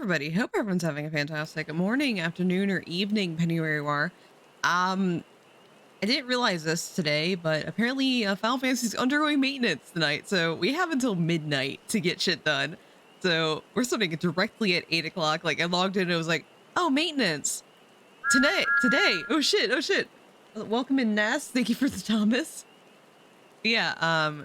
everybody. Hope everyone's having a fantastic morning, afternoon, or evening, depending where you are. I didn't realize this today, but apparently Final Fantasy is undergoing maintenance tonight, so we have until midnight to get shit done. So we're starting it directly at 8 o'clock. Like I logged in and it was like, oh, maintenance today. Oh shit. Welcome in, Ness. Thank you for the Thomas. Yeah.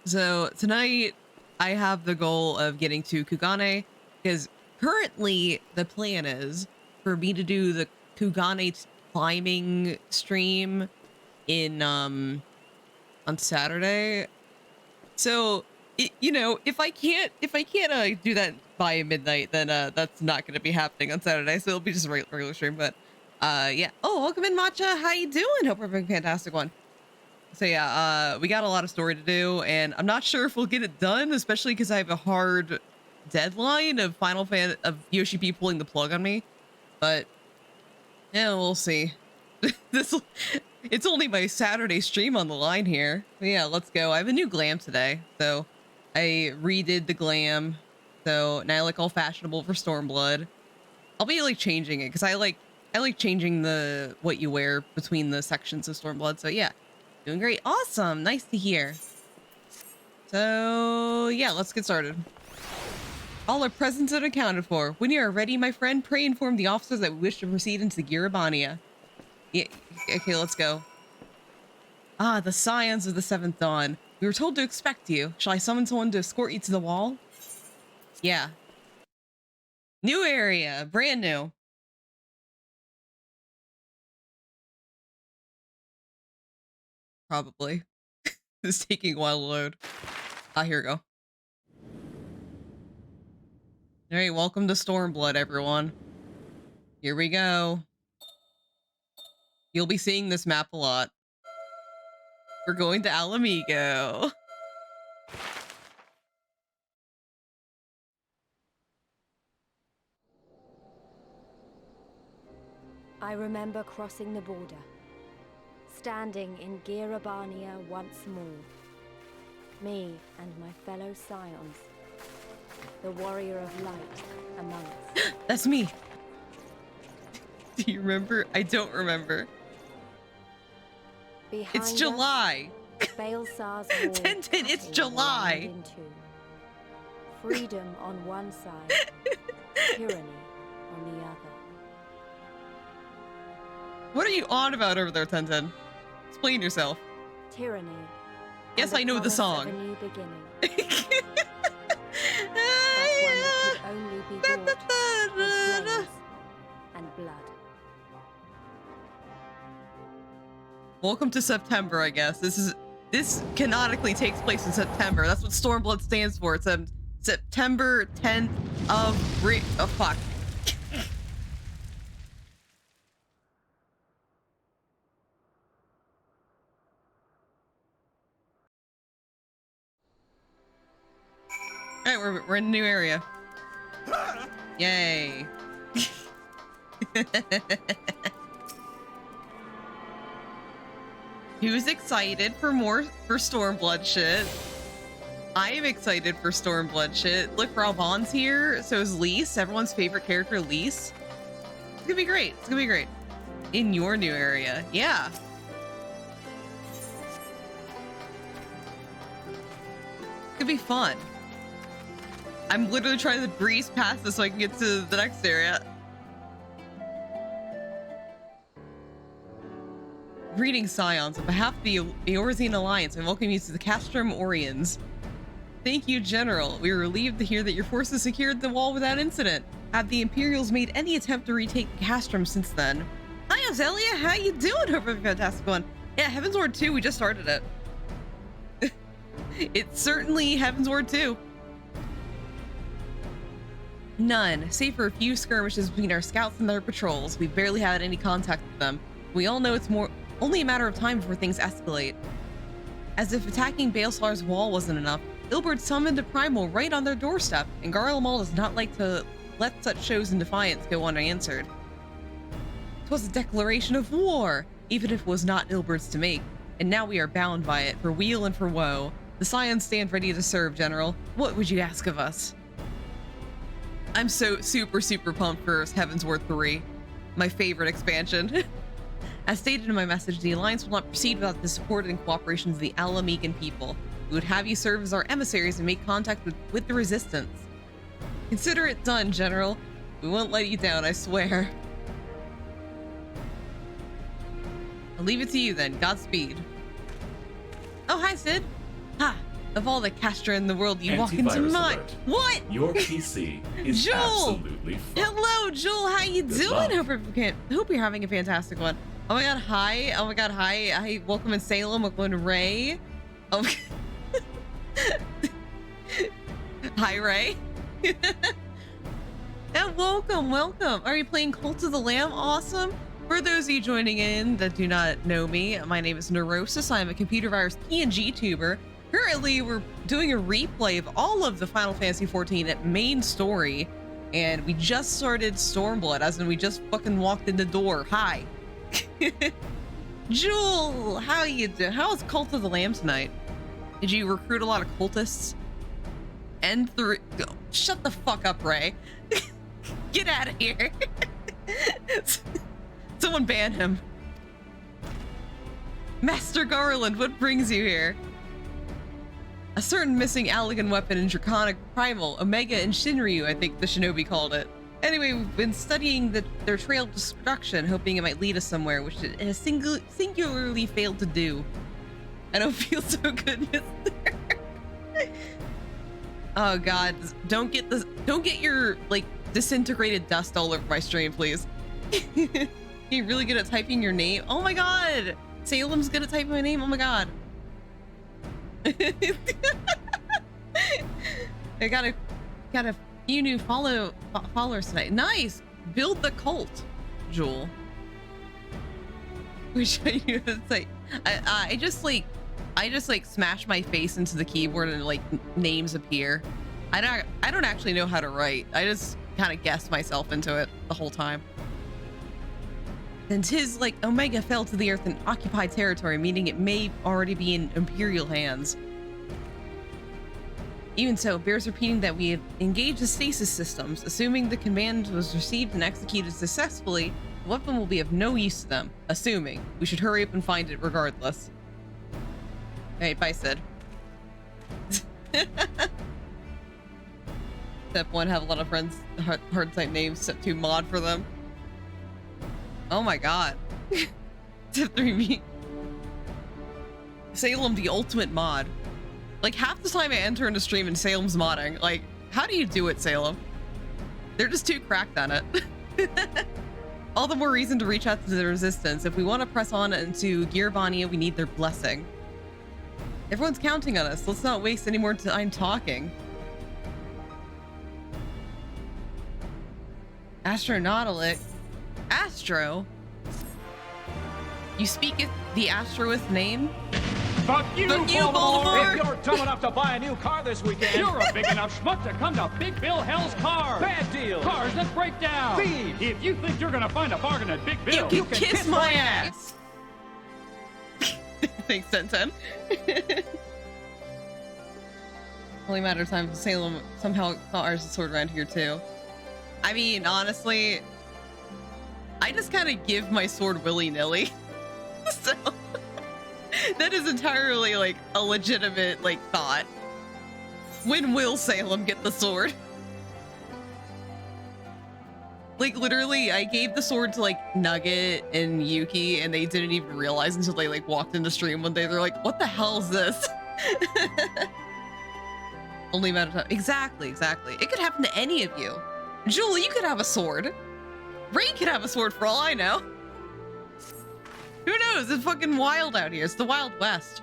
So tonight I have the goal of getting to Kugane, because currently the plan is for me to do the Kugane climbing stream in on Saturday. So if I can't do that by midnight, then that's not going to be happening on Saturday. So it'll be just a regular stream. But yeah. Oh, welcome in, Matcha. How you doing? Hope we're having a fantastic one. So yeah, we got a lot of story to do, and I'm not sure if we'll get it done, especially because I have a hard deadline of Yoshi P pulling the plug on me. But yeah, we'll see. It's only my Saturday stream on the line here. But yeah, let's go. I have a new glam today, so I redid the glam, so now I look all fashionable for Stormblood. I'll be like changing it because I like changing what you wear between the sections of Stormblood. So yeah. Doing great. Awesome. Nice to hear. So yeah, let's get started. All our presents are accounted for. When you are ready, my friend, pray inform the officers that we wish to proceed into the Girabania. Yeah, okay, let's go. Ah, the Scions of the Seventh Dawn. We were told to expect you. Shall I summon someone to escort you to the wall? Yeah. New area. Brand new. Probably. It's taking a while to load. Ah, here we go. All right, welcome to Stormblood, everyone. Here we go. You'll be seeing this map a lot. We're going to Alamigo. I remember crossing the border, standing in Girabania once more. Me and my fellow Scions, the warrior of light among us. That's me. Do you remember? I don't remember. Behind it's July. Tintin, it's July. Freedom on one side, tyranny on the other. What are you on about over there, Tintin? Explain yourself. Tyranny. Yes, I know the song. A new beginning. But one that could only be bought with flames and blood. Welcome to September, I guess. This canonically takes place in September. That's what Stormblood stands for. It's September 10th of oh fuck. All right, we're in a new area. Yay. Who's excited for Stormblood shit? I am excited for Stormblood shit. Look, Ralbon's here. So is Lise, everyone's favorite character, Lise. It's gonna be great. It's gonna be great. In your new area. Yeah. It's gonna be fun. I'm literally trying to breeze past this so I can get to the next area. Greetings, Scions. On behalf of the Eorzean Alliance, I welcome you to the Castrum Oriens. Thank you, General. We are relieved to hear that your forces secured the wall without incident. Have the Imperials made any attempt to retake Castrum since then? Hi, Azalea. How you doing? Hope you're a fantastic one. Yeah, Heavensward 2, we just started it. It's certainly Heavensward 2. None, save for a few skirmishes between our scouts and their patrols. We've barely had any contact with them. We all know it's only a matter of time before things escalate. As if attacking Baelsar's wall wasn't enough, Ilberd summoned a primal right on their doorstep, and Garlemald does not like to let such shows in defiance go unanswered. 'Twas a declaration of war, even if it was not Ilberd's to make, and now we are bound by it, for weal and for woe. The Scions stand ready to serve, General. What would you ask of us? I'm so super pumped for Heavensward 3, my favorite expansion. As stated in my message, the Alliance will not proceed without the support and cooperation of the Alamegan people. We would have you serve as our emissaries and make contact with the Resistance. Consider it done, General. We won't let you down, I swear. I'll leave it to you then. Godspeed. Oh, hi, Sid. Ha! Of all the Castra in the world, you walk into my... Alert. What? Your PC is Joel! absolutely fine. Hello, Joel. How you Good doing? luck. Hope you're having a fantastic one. Oh my god, hi. Oh my god, hi. Hi. Welcome in Salem. Welcome in Ray. Oh. Hi, Ray. And welcome. Are you playing Cult of the Lamb? Awesome. For those of you joining in that do not know me, my name is Neurosis. I'm a computer virus PNG tuber. Currently, we're doing a replay of all of the Final Fantasy XIV main story, and we just started Stormblood, as in we just fucking walked in the door. Hi. Jewel, how you doing? How is Cult of the Lamb tonight? Did you recruit a lot of cultists? N3. Oh, shut the fuck up, Ray. Get out of here. Someone ban him. Master Garland, what brings you here? A certain missing Allagan weapon in Draconic Primal, Omega and Shinryu, I think the shinobi called it. Anyway, we've been studying their trail of destruction, hoping it might lead us somewhere, which it has singularly failed to do. I don't feel so good, mister. Oh god, don't get your, like, disintegrated dust all over my stream, please. You're really good at typing your name? Oh my god! Salem's good at typing my name? Oh my god. I got a few new followers tonight. Nice! Build the cult, Jewel. Wish I knew how to say. I just smash my face into the keyboard and like names appear. I don't actually know how to write. I just kind of guessed myself into it the whole time. And 'tis like Omega fell to the earth in occupied territory, meaning it may already be in Imperial hands. Even so, it bears repeating that we have engaged the stasis systems. Assuming the command was received and executed successfully, the weapon will be of no use to them. Assuming. We should hurry up and find it regardless. Alright, bye, Sid. Step 1, have a lot of friends, hard type names. Step 2, mod for them. Oh my god. Step 3, me. Salem, the ultimate mod. Like, half the time I enter into stream and Salem's modding. Like, how do you do it, Salem? They're just too cracked on it. All the more reason to reach out to the Resistance. If we want to press on into Gearbania, we need their blessing. Everyone's counting on us. Let's not waste any more time talking. Astronautilic. Astro? You speaketh the Astroith name? Fuck you, Baltimore! Baltimore! If you're dumb enough to buy a new car this weekend, you're a big enough schmuck to come to Big Bill Hell's Cars. Bad deals. Cars that break down. Thieves. If you think you're gonna find a bargain at Big Bill, You can kiss my ass. Thanks, 1010. Only matter of time. Salem somehow got ours a sword around here too. I mean, honestly, I just kind of give my sword willy-nilly. So that is entirely like a legitimate like thought. When will Salem get the sword? Like literally, I gave the sword to like Nugget and Yuki, and they didn't even realize until they like walked into stream one day. They're like, "What the hell is this?" Only matter of time. Exactly. It could happen to any of you. Julie, you could have a sword. Ray could have a sword for all I know. Who knows? It's fucking wild out here. It's the Wild West.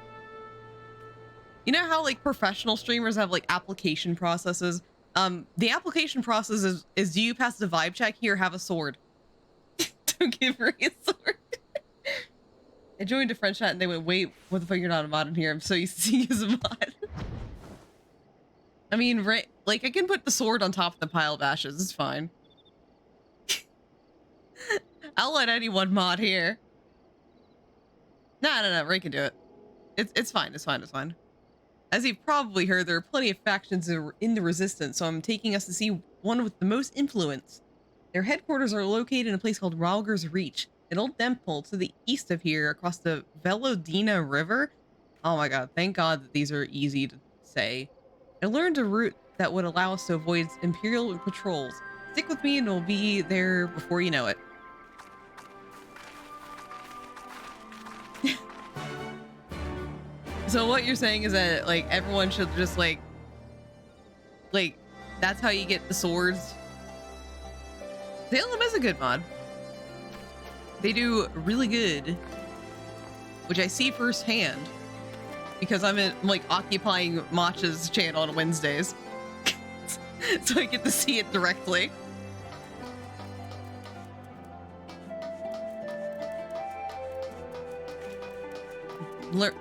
You know how like professional streamers have like application processes? The application process is do you pass the vibe check? Here, have a sword. Don't give Ray a sword. I joined a friend chat and they went, wait, what the fuck, you're not a mod in here? I'm so used to seeing you as a mod. I mean, Ray, like I can put the sword on top of the pile of ashes. It's fine. I'll let anyone mod here. No, Ray can do it. It's fine. As you've probably heard, there are plenty of factions in the Resistance, so I'm taking us to see one with the most influence. Their headquarters are located in a place called Ralger's Reach, an old temple to the east of here across the Velodina River. Oh my god, thank god that these are easy to say. I learned a route that would allow us to avoid Imperial patrols. Stick with me and we'll be there before you know it. So what you're saying is that, like, everyone should just, like, that's how you get the swords? Salem is a good mod. They do really good, which I see firsthand because I'm like occupying Matcha's channel on Wednesdays. So I get to see it directly.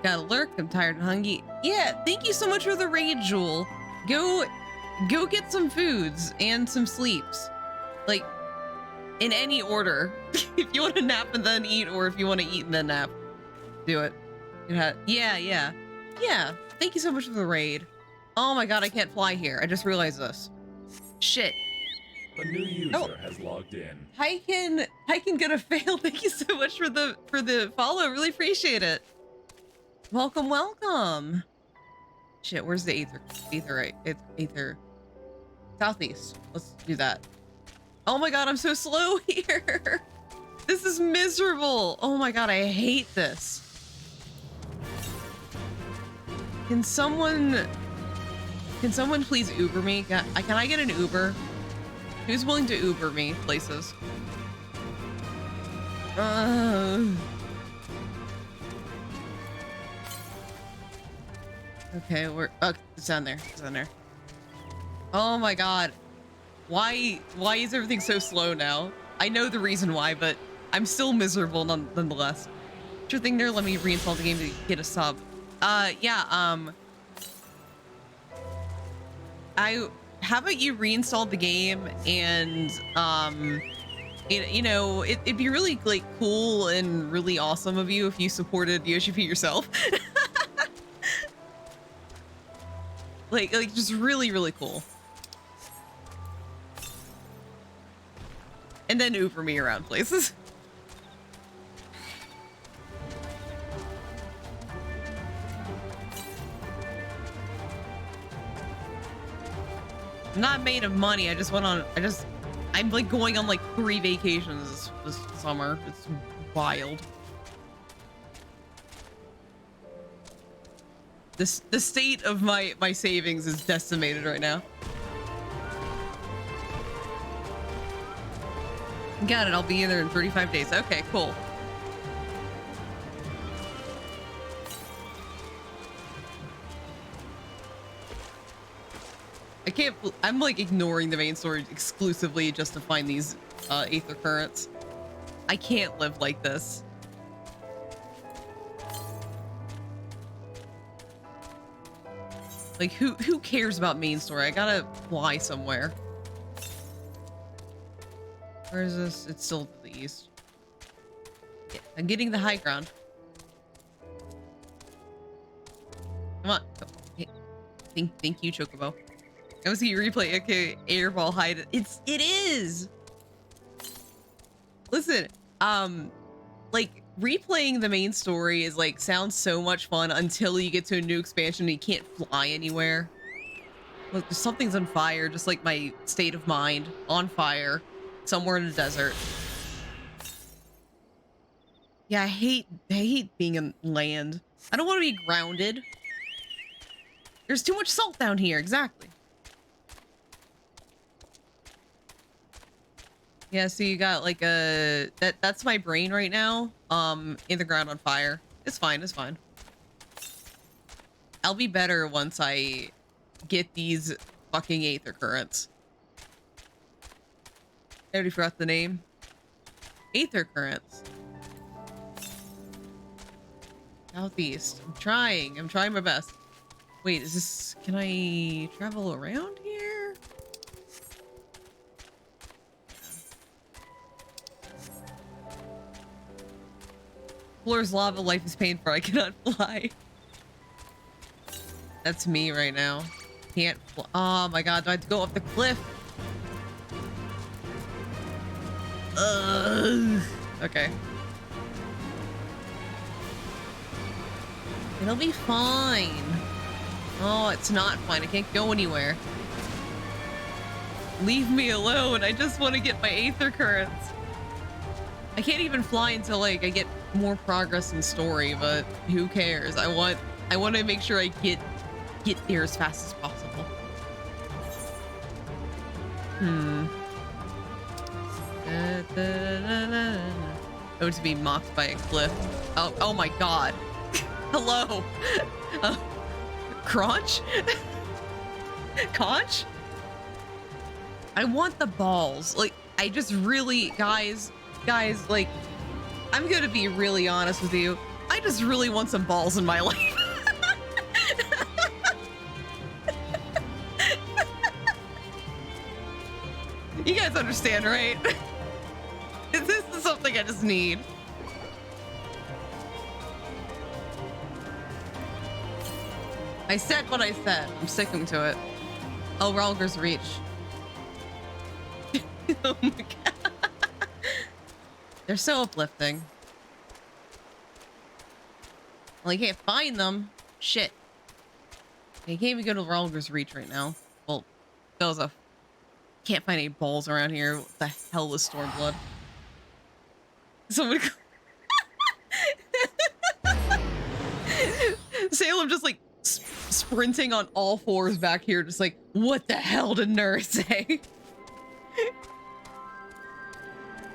Gotta lurk. I'm tired and hungry. Yeah, thank you so much for the raid, Jewel. Go get some foods and some sleeps. Like, in any order. If you want to nap and then eat, or if you want to eat and then nap, do it. Yeah. Thank you so much for the raid. Oh my god, I can't fly here. I just realized this. Shit. A new user has logged in. I can gonna fail. Thank you so much for the follow. Really appreciate it. Welcome. Shit, where's the Aether, right? It's Aether. Southeast. Let's do that. Oh my god, I'm so slow here. This is miserable. Oh my god, I hate this. Can someone please Uber me? Can I get an Uber? Who's willing to Uber me places? Okay, it's down there. It's down there. Oh my god. Why is everything so slow now? I know the reason why, but I'm still miserable nonetheless. Sure thing there, let me reinstall the game to get a sub. How about you reinstall the game and it'd be really like cool and really awesome of you if you supported Yoshi P yourself. like just really, really cool. And then Uber me around places. I'm not made of money. I'm like going on like 3 vacations this summer. It's wild. The state of my savings is decimated right now. Got it. I'll be in there in 35 days. Okay, cool. I'm like ignoring the main story exclusively just to find these Aether currents. I can't live like this. Like, who cares about main story? I gotta fly somewhere. Where is this? It's still to the east. Yeah, I'm getting the high ground. Come on. Hey, thank you, Chocobo. MSQ Replay, okay, airball hide. It is. Listen, like replaying the main story is like sounds so much fun until you get to a new expansion and you can't fly anywhere. Look, something's on fire, just like my state of mind, on fire. Somewhere in the desert. Yeah, I hate being in land. I don't want to be grounded. There's too much salt down here, exactly. Yeah, so you got like that's my brain right now. In the ground on fire. It's fine, it's fine. I'll be better once I get these fucking Aether currents. I already forgot the name. Aether currents. Southeast. I'm trying my best. Wait, is this, can I travel around here? Floor is lava, life is painful, I cannot fly. That's me right now. Can't fly. Oh my god, do I have to go up the cliff? Okay. It'll be fine. Oh, it's not fine. I can't go anywhere. Leave me alone. I just want to get my aether currents. I can't even fly until like I get more progress in story, but who cares? I want to make sure I get there as fast as possible. Oh, to be mocked by a cliff. Oh my god. Hello. Crunch? Conch? I want the balls. Like, I just really, guys, like, I'm gonna be really honest with you. I just really want some balls in my life. You guys understand, right? This is something I just need. I said what I said. I'm sticking to it. Oh, Ralger's Reach. Oh my god. They're so uplifting. Well, I can't find them. Shit. I can't even go to Ralger's Reach right now. Well, those are... Can't find any balls around here. What the hell is Stormblood? Somebody... Salem just like sprinting on all fours back here, just like, what the hell did Nurse say?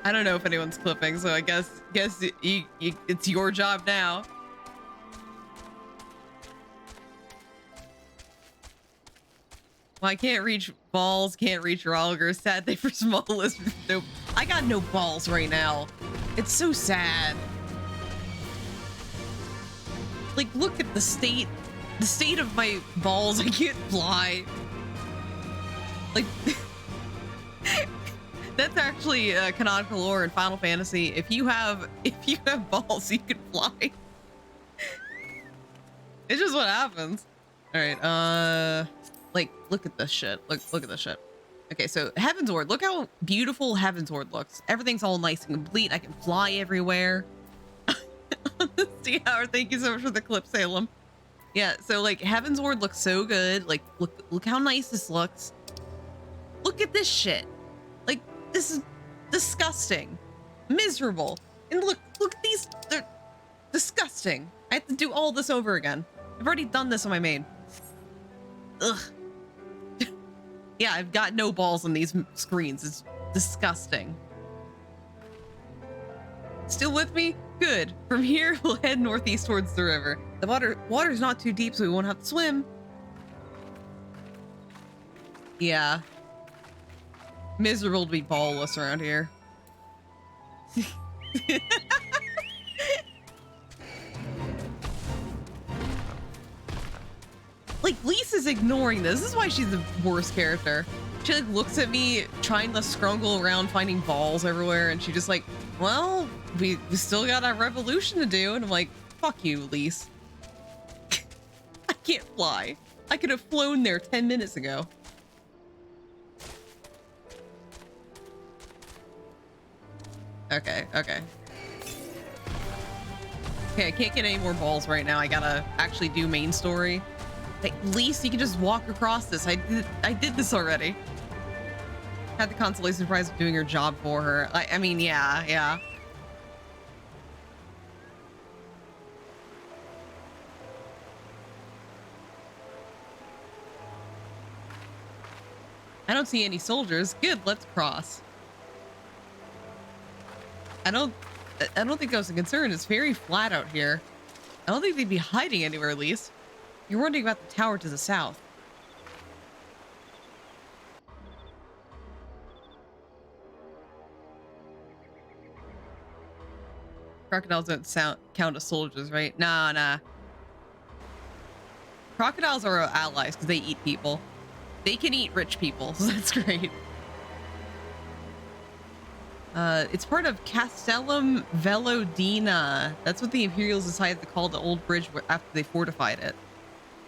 I don't know if anyone's clipping, so I guess it's your job now. Well, I can't reach balls, can't reach Ralger. Sad thing for smallest. Nope. I got no balls right now. It's so sad. Like, look at the state of my balls. I can't fly. Like, that's actually canonical lore in Final Fantasy. If you have balls, you can fly. It's just what happens. All right. Like, look at this shit. Look at this shit. Okay, so Heavensward. Look how beautiful Heavensward looks. Everything's all nice and complete. I can fly everywhere. Honesty Hour, thank you so much for the clip, Salem. Yeah, so like Heavensward looks so good. Like, look how nice this looks. Look at this shit. Like, this is disgusting, miserable. And look at these. They're disgusting. I have to do all this over again. I've already done this on my main. Ugh. Yeah, I've got no balls on these screens. It's disgusting. Still with me? Good. From here, we'll head northeast towards the river. The water's not too deep, so we won't have to swim. Yeah. Miserable to be ballless around here. Like, Lisa's ignoring this. This is why she's the worst character. She like looks at me trying to scrungle around finding balls everywhere, and she just like, well, we still got a revolution to do. And I'm like, fuck you, Lise. I can't fly. I could have flown there 10 minutes ago. Okay. Okay, I can't get any more balls right now. I gotta actually do main story. At least you can just walk across this. I did this already. Had the consolation prize of doing her job for her. I mean, yeah. I don't see any soldiers. Good, let's cross. I don't think that was a concern. It's very flat out here. I don't think they'd be hiding anywhere, at least. You're wondering about the tower to the south. Crocodiles don't count as soldiers, right? Nah. Crocodiles are our allies because they eat people. They can eat rich people, so that's great. It's part of Castellum Velodina. That's what the Imperials decided to call the old bridge after they fortified it.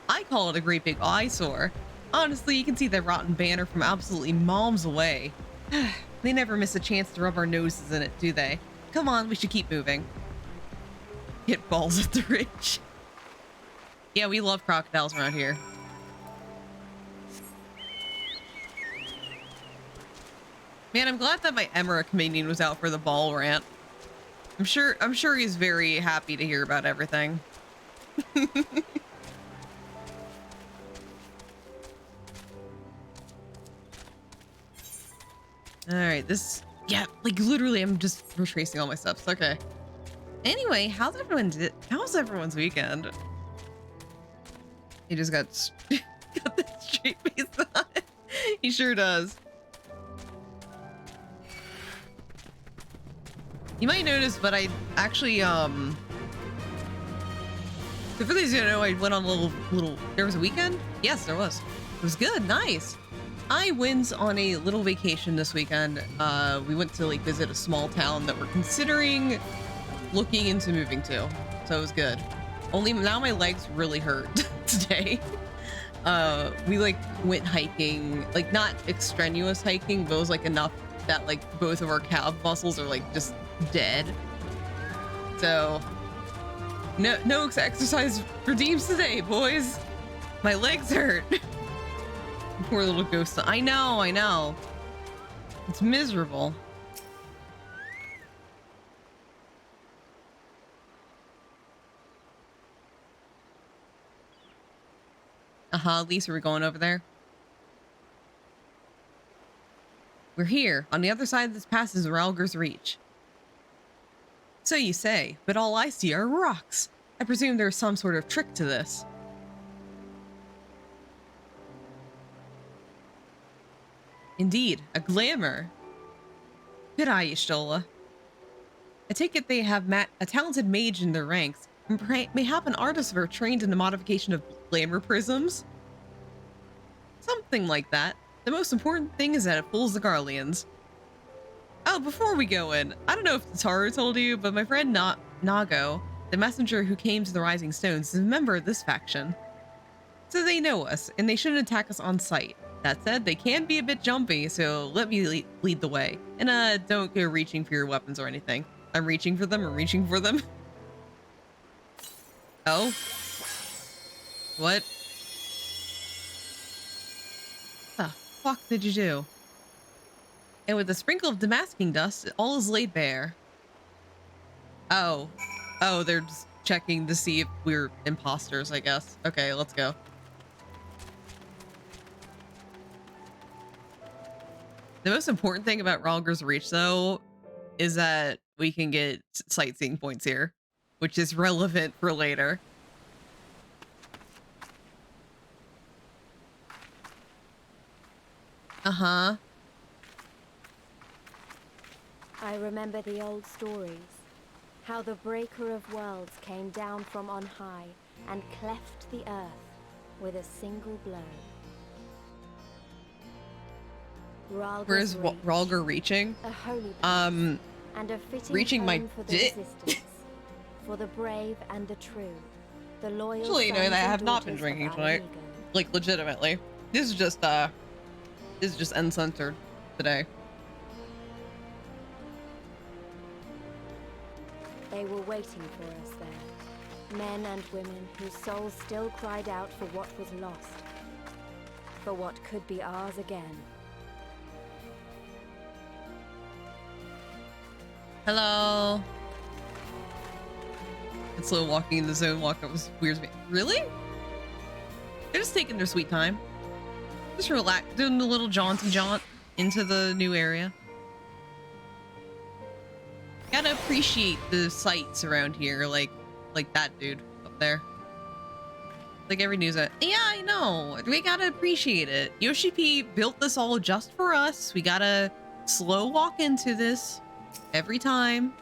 I call it a great big eyesore. Honestly, you can see that rotten banner from absolutely miles away. They never miss a chance to rub our noses in it, do they? Come on, we should keep moving. Hit balls at the ridge. Yeah, we love crocodiles around here. Man, I'm glad that my Emmerich minion was out for the ball rant. I'm sure he's very happy to hear about everything. All right, yeah, like literally I'm just retracing all my steps. Okay. Anyway, how's everyone's weekend? He just got the straight face on. He sure does. You might notice, but I actually, for those who don't know, I went on a little, there was a weekend? Yes, there was. It was good, nice. I went on a little vacation this weekend. We went to like visit a small town that we're considering looking into moving to. So it was good. Only now my legs really hurt today. We like went hiking, like not extraneous hiking, but it was like enough that like both of our calf muscles are like just dead. So no exercise redeems today, boys. My legs hurt. Poor little ghost. I know. It's miserable. Lisa, we're going over there. We're here. On the other side of this pass is Ralger's Reach. So you say, but all I see are rocks. I presume there's some sort of trick to this. Indeed, a glamour. Good eye, Y'shtola. I take it they have a talented mage in their ranks, and mayhap an artist are trained in the modification of glamour prisms? Something like that. The most important thing is that it fools the Garleans. Oh, before we go in, I don't know if Tataru told you, but my friend Nago, the messenger who came to the Rising Stones, is a member of this faction. So they know us, and they shouldn't attack us on sight. That said, they can be a bit jumpy, so let me lead the way. And don't go reaching for your weapons or anything. I'm reaching for them. Oh? What? The fuck did you do? And with a sprinkle of demasking dust, all is laid bare. Oh, they're just checking to see if we're imposters, I guess. Okay, let's go. The most important thing about Ralger's Reach, though, is that we can get sightseeing points here, which is relevant for later. I remember the old stories. How the breaker of worlds came down from on high and cleft the earth with a single blow. Where's Ralger reaching? A holy place, and a fitting reaching my for the resistance, for the brave and the true, the loyal. Actually, you know that I have not been drinking tonight. Like legitimately, this is just uncensored today. They were waiting for us there, men and women whose souls still cried out for what was lost, for what could be ours again. Hello. It's slow walking in the zone walk-up was weird to me. Really? They're just taking their sweet time. Just relax, doing a little jaunty jaunt into the new area. Gotta appreciate the sights around here, like that dude up there. Like every news, yeah, I know. We gotta appreciate it. Yoshi P built this all just for us. We gotta slow walk into this every time.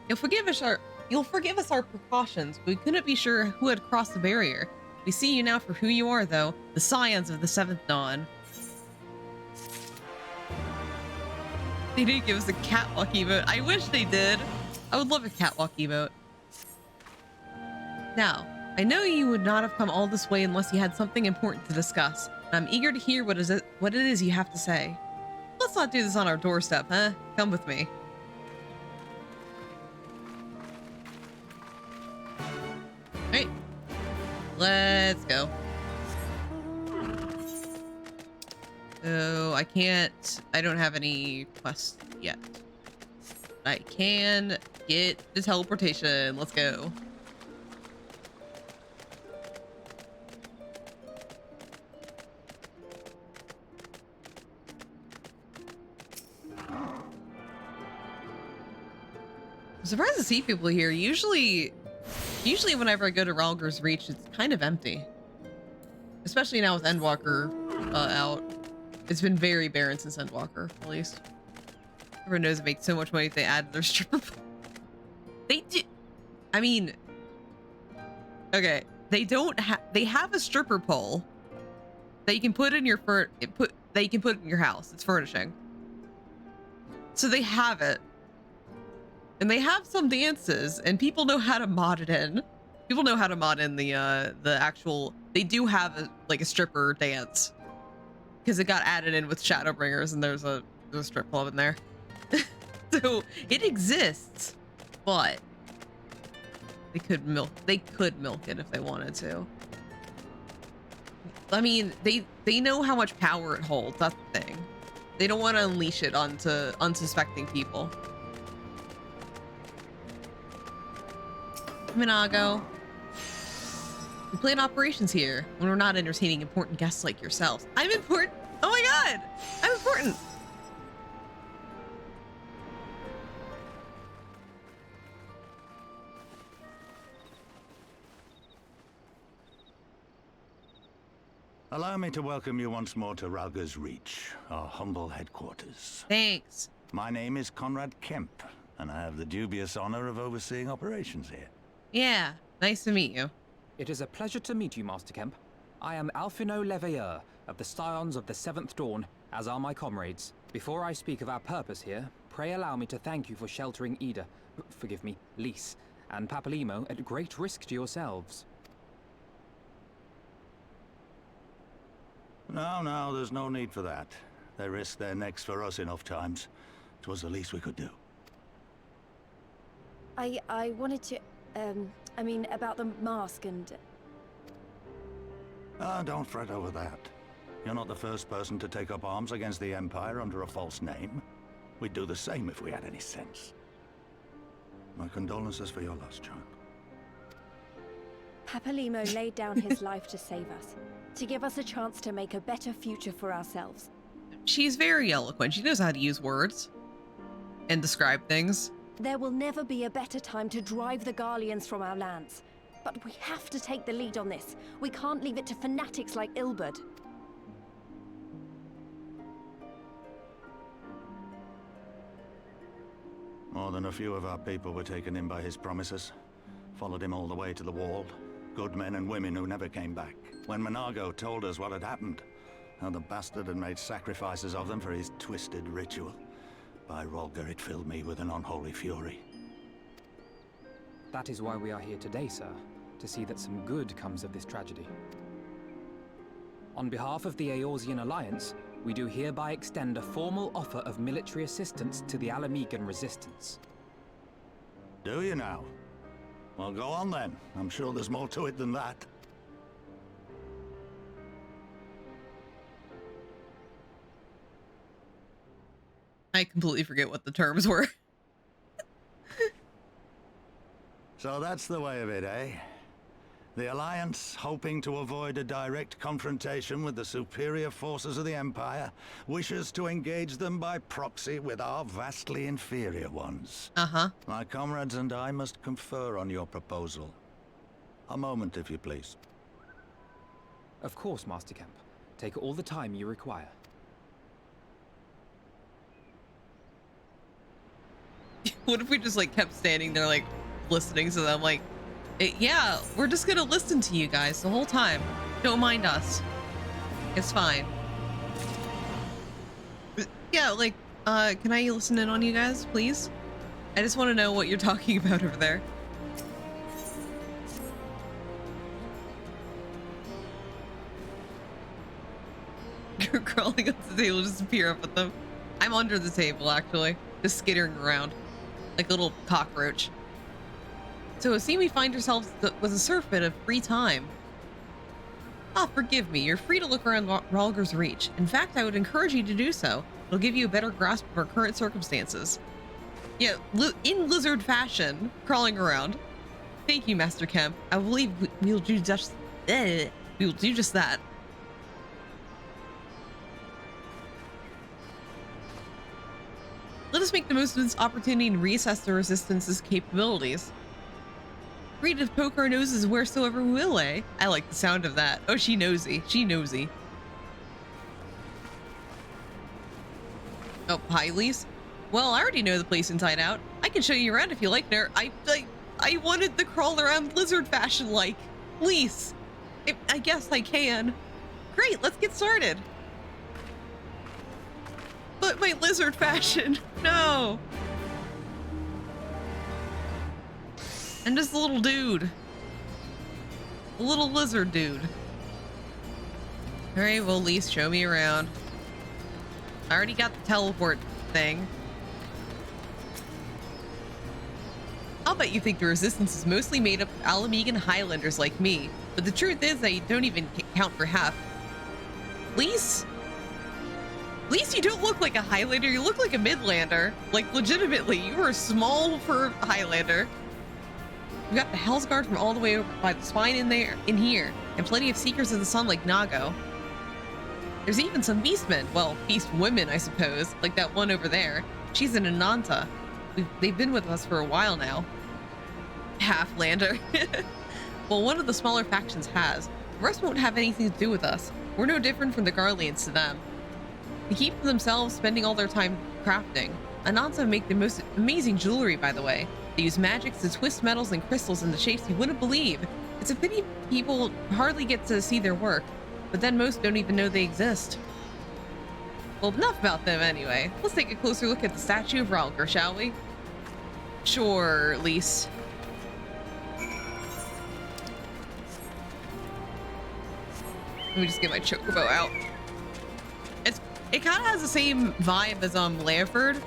You'll forgive us our precautions. We couldn't be sure who had crossed the barrier. We see you now for who you are, though, the scions of the Seventh Dawn. They didn't give us a catwalk emote. I wish they did. I would love a catwalk emote. Now, I know you would not have come all this way unless you had something important to discuss. And I'm eager to hear what it is you have to say. Let's Let's not do this on our doorstep, huh? Come with me. Hey, let's go. So I don't have any quests yet. I can get the teleportation. Let's go. I'm surprised to see people here. Usually whenever I go to Ralger's Reach, it's kind of empty. Especially now with Endwalker out. It's been very barren since Endwalker, at least. Everyone knows it makes so much money if they add their stripper pole. They do. I mean, okay, they have a stripper pole that you can put in your house. It's furnishing. So they have it. And they have some dances, and people know how to mod it in. People know how to mod in the actual. They do have a stripper dance, because it got added in with Shadowbringers, and there's a strip club in there. So it exists, but they could milk it if they wanted to. I mean, they know how much power it holds. That's the thing. They don't want to unleash it onto unsuspecting people. Minago. We plan operations here when we're not entertaining important guests like yourselves. I'm important. Oh my god, I'm important. Allow me to welcome you once more to Ralger's Reach, our humble headquarters. Thanks. My name is Conrad Kemp, and I have the dubious honor of overseeing operations here. Yeah, nice to meet you. It is a pleasure to meet you, Master Kemp. I am Alphino Leveilleur of the Scions of the Seventh Dawn, as are my comrades. Before I speak of our purpose here, pray allow me to thank you for sheltering Ida, forgive me, Lys, and Papalimo at great risk to yourselves. No, there's no need for that. They risked their necks for us enough times. 'Twas the least we could do. I wanted to, I mean, about the mask and... Don't fret over that. You're not the first person to take up arms against the Empire under a false name. We'd do the same if we had any sense. My condolences for your loss, child. Papalimo laid down his life to save us, to give us a chance to make a better future for ourselves. She's very eloquent. She knows how to use words and describe things. There will never be a better time to drive the Garleans from our lands. But we have to take the lead on this. We can't leave it to fanatics like Ilberd. More than a few of our people were taken in by his promises. Followed him all the way to the wall. Good men and women who never came back. When Minago told us what had happened, how the bastard had made sacrifices of them for his twisted ritual, by Ralger, it filled me with an unholy fury. That is why we are here today, sir, to see that some good comes of this tragedy. On behalf of the Eorzean Alliance, we do hereby extend a formal offer of military assistance to the Alamegan resistance. Do you now? Well, go on then. I'm sure there's more to it than that. I completely forget what the terms were. So that's the way of it, eh? The Alliance, hoping to avoid a direct confrontation with the superior forces of the Empire, wishes to engage them by proxy with our vastly inferior ones. Uh-huh. My comrades and I must confer on your proposal. A moment, if you please. Of course, Master Kemp. Take all the time you require. What if we just kept standing there listening to them yeah, we're just gonna listen to you guys the whole time. Don't mind us. It's fine. Yeah, can I listen in on you guys, please? I just want to know what you're talking about over there. You're crawling up the table, just peer up at them. I'm under the table, actually, just skittering around like a little cockroach. So it seems we find ourselves with a surf bit of free time. Ah, forgive me. You're free to look around Ralger's Reach. In fact, I would encourage you to do so. It'll give you a better grasp of our current circumstances. Yeah, in lizard fashion, crawling around. Thank you, Master Kemp. I believe we'll do just that. Let us make the most of this opportunity and reassess the Resistance's capabilities. Free to poke our noses wheresoever we will, eh? I like the sound of that. Oh, she nosy. She nosy. Oh, hi, Lise. Well, I already know the place inside out. I can show you around if you like. There, I wanted the crawl around lizard fashion like. Lise, I guess I can. Great, let's get started. But my lizard fashion, no. I'm just a little dude. A little lizard dude. All right, well, Lise, show me around. I already got the teleport thing. I'll bet you think the Resistance is mostly made up of Alamegan Highlanders like me, but the truth is that you don't even count for half. Lise, you don't look like a Highlander, you look like a Midlander. Like, legitimately, you are small for a Highlander. We've got the Hellsguard from all the way over by the spine in here, and plenty of Seekers of the Sun like Nago. There's even some Beastmen, well, Beast women, I suppose, like that one over there. She's an Ananta. They've been with us for a while now. Halflander. Well, one of the smaller factions has. The rest won't have anything to do with us. We're no different from the Garleans to them. They keep to themselves, spending all their time crafting. Ananta make the most amazing jewelry, by the way. They use magics to twist metals and crystals into shapes you wouldn't believe. It's a pity people hardly get to see their work, but then most don't even know they exist. Well, enough about them anyway. Let's take a closer look at the statue of Ralger, shall we? Sure, Lise. Let me just get my chocobo out. It kind of has the same vibe as Leoford,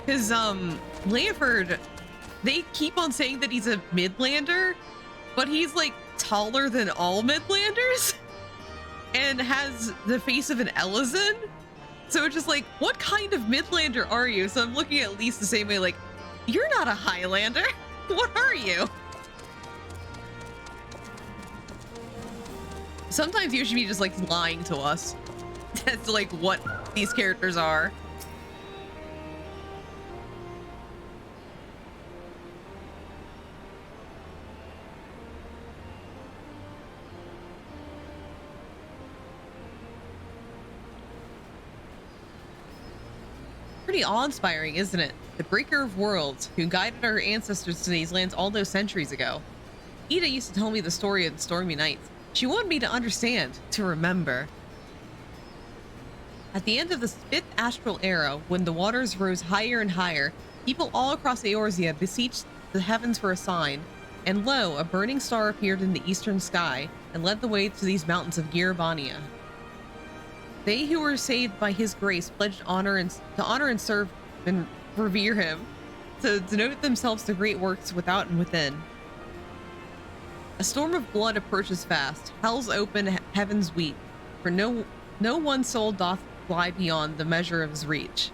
because Leoford, they keep on saying that he's a Midlander, but he's like taller than all Midlanders and has the face of an Elysian. So it's just like, what kind of Midlander are you? So I'm looking at Lise the same way, like, you're not a Highlander. What are you? Sometimes you should be just like lying to us as to like what these characters are. Pretty awe-inspiring, isn't it? The Breaker of Worlds, who guided our ancestors to these lands all those centuries ago. Ida used to tell me the story of the Stormy Nights. She wanted me to understand, to remember. At the end of the 5th astral era, when the waters rose higher and higher, people all across Eorzea beseeched the heavens for a sign, and lo, a burning star appeared in the eastern sky and led the way to these mountains of Girabania. They who were saved by his grace pledged to honor and serve and revere him, to devote themselves to great works without and within. A storm of blood approaches fast, hell's open, heavens weep, for no one soul doth fly beyond the measure of his reach.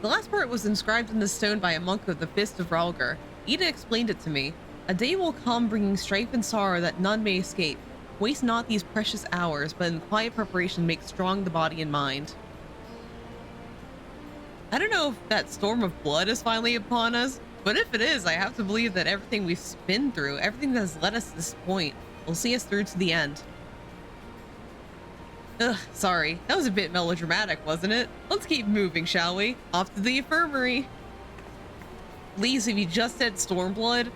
The last part was inscribed in the stone by a monk of the Fist of Ralger. Ida explained it to me. A day will come bringing strife and sorrow that none may escape. Waste not these precious hours, but in quiet preparation make strong the body and mind. I don't know if that storm of blood is finally upon us, but if it is, I have to believe that everything we've been through, everything that has led us to this point, will see us through to the end. Ugh, sorry. That was a bit melodramatic, wasn't it? Let's keep moving, shall we? Off to the infirmary. Lise, if you just said Stormblood,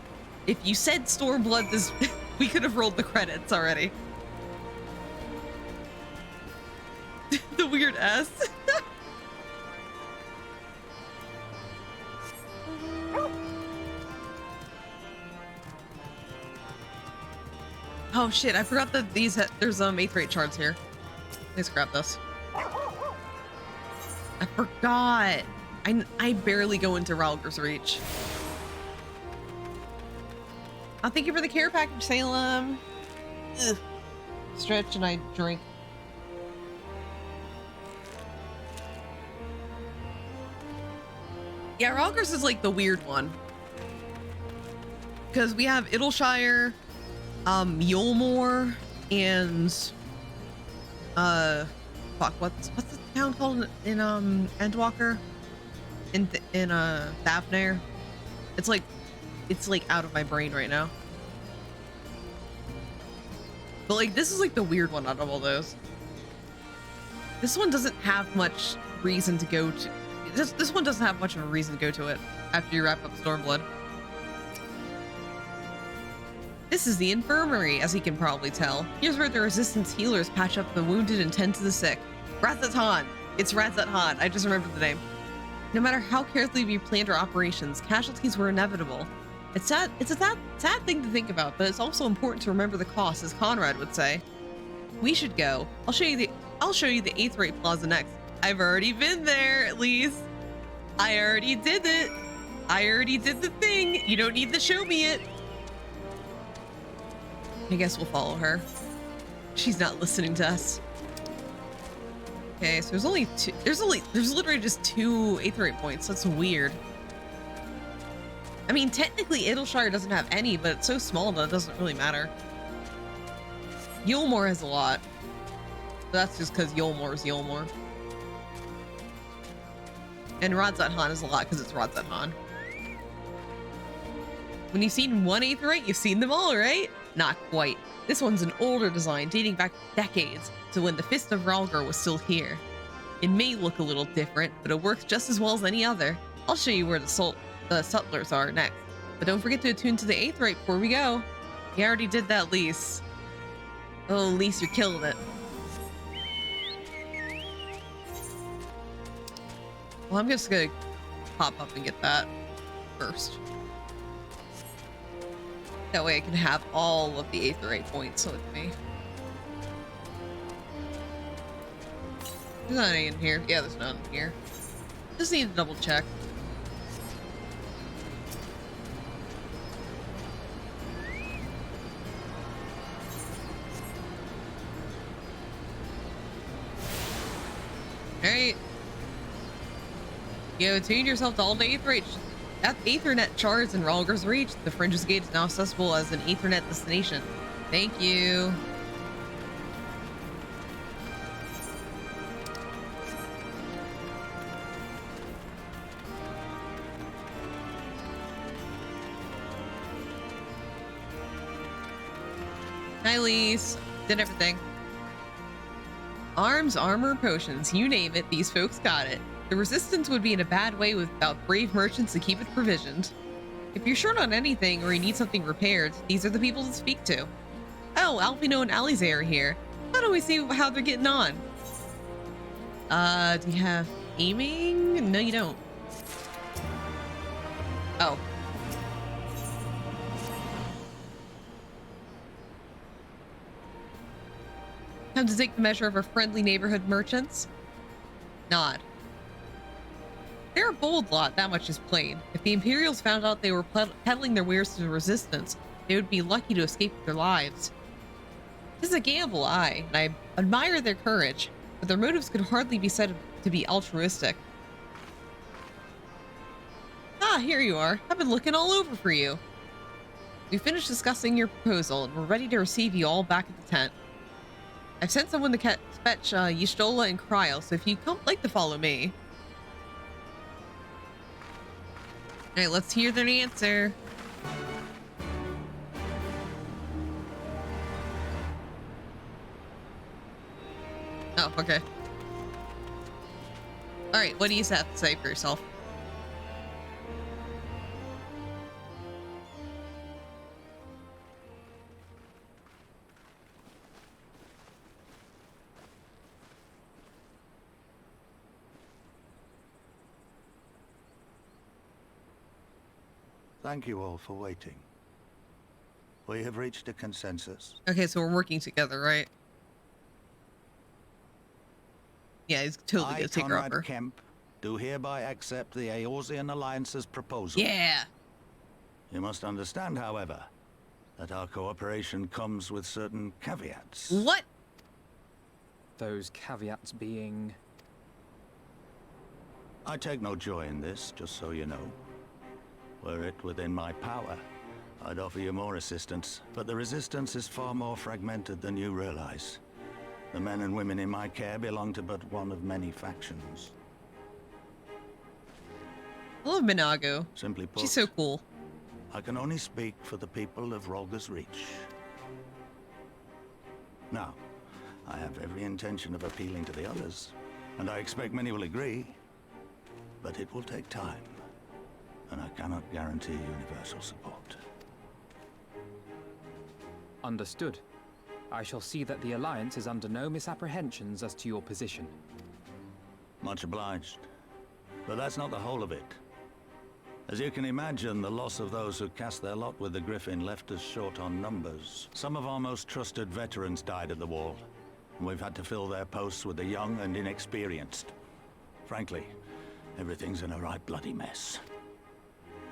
if you said Stormblood, this we could have rolled the credits already. The weird S. Oh shit, I forgot that there's 8th rate shards here. Let's grab this. forgot. I barely go into Ralger's Reach. Oh, thank you for the care package, Salem. Ugh. Stretch and I drink. Yeah, Ralger's is like the weird one. Because we have Idleshire, Yulmore, and fuck, what's the town called in Endwalker? In Thavnair? It's like out of my brain right now. But like this is like the weird one out of all those. This one doesn't have much reason to go to. This one doesn't have much of a reason to go to it after you wrap up Stormblood. This is the infirmary, as you can probably tell. Here's where the resistance healers patch up the wounded and tend to the sick. Razat-Han. It's Razat-Han. I just remembered the name. No matter how carefully we planned our operations, casualties were inevitable. It's a sad thing to think about, but it's also important to remember the cost, as Conrad would say. We should go. I'll show you the 8th Rate Plaza next. I've already been there, at least. I already did it. I already did the thing. You don't need to show me it. I guess we'll follow her. She's not listening to us. Okay, so there's literally just 2 8th Rate points. That's weird. I mean, technically Idleshire doesn't have any, but it's so small that it doesn't really matter. Yulmore has a lot. But that's just because Yulmore is Yulmore. And Razat-Han is a lot because it's Razat-Han. When you've seen one 8th Rate, you've seen them all, right? Not quite. This one's an older design dating back decades to when the Fist of Ralger was still here. It may look a little different, but it works just as well as any other. I'll show you where the sutlers are next. But don't forget to attune to the 8th Rate before we go. You already did that, Lise. Oh, Lise, you're killing it. Well, I'm just gonna pop up and get that first. That way I can have all of the 8th Rate points with me. There's not any in here. Yeah, there's none in here. Just need to double check. Alright. You attune yourself to all the 8th Rate. At Aethernet shards in Ralger's Reach, the Fringe's Gate is now accessible as an Aethernet destination. Thank you. Hi, Lise. Did everything. Arms, armor, potions, you name it, these folks got it. The Resistance would be in a bad way without brave merchants to keep it provisioned. If you're short on anything or you need something repaired, these are the people to speak to. Oh, Alpino and Alize are here. Why don't we see how they're getting on? Do you have aiming? No, you don't. Oh. Come to take the measure of our friendly neighborhood merchants? Nod. They're a bold lot, that much is plain. If the Imperials found out they were peddling their wares to the Resistance, they would be lucky to escape with their lives. This is a gamble, aye, and I admire their courage, but their motives could hardly be said to be altruistic. Ah, here you are. I've been looking all over for you. We finished discussing your proposal, and we're ready to receive you all back at the tent. I've sent someone to fetch Y'shtola and Cryo, so if you'd like to follow me. Alright, let's hear their answer. Oh, okay. Alright, what do you have to say for yourself? Thank you all for waiting. We have reached a consensus. Okay, so we're working together, right? Yeah, he's totally gonna take her Conrad over. Kemp, do hereby accept the Eorzean Alliance's proposal. Yeah. You must understand, however, that our cooperation comes with certain caveats. What? Those caveats being... I take no joy in this, just so you know. Were it within my power, I'd offer you more assistance, but the resistance is far more fragmented than you realize. The men and women in my care belong to but one of many factions. I love Minago. Simply put, She's so cool. I can only speak for the people of Rolga's Reach. Now, I have every intention of appealing to the others, and I expect many will agree, but it will take time, and I cannot guarantee universal support. Understood. I shall see that the Alliance is under no misapprehensions as to your position. Much obliged. But that's not the whole of it. As you can imagine, the loss of those who cast their lot with the Griffin left us short on numbers. Some of our most trusted veterans died at the wall, and we've had to fill their posts with the young and inexperienced. Frankly, everything's in a right bloody mess.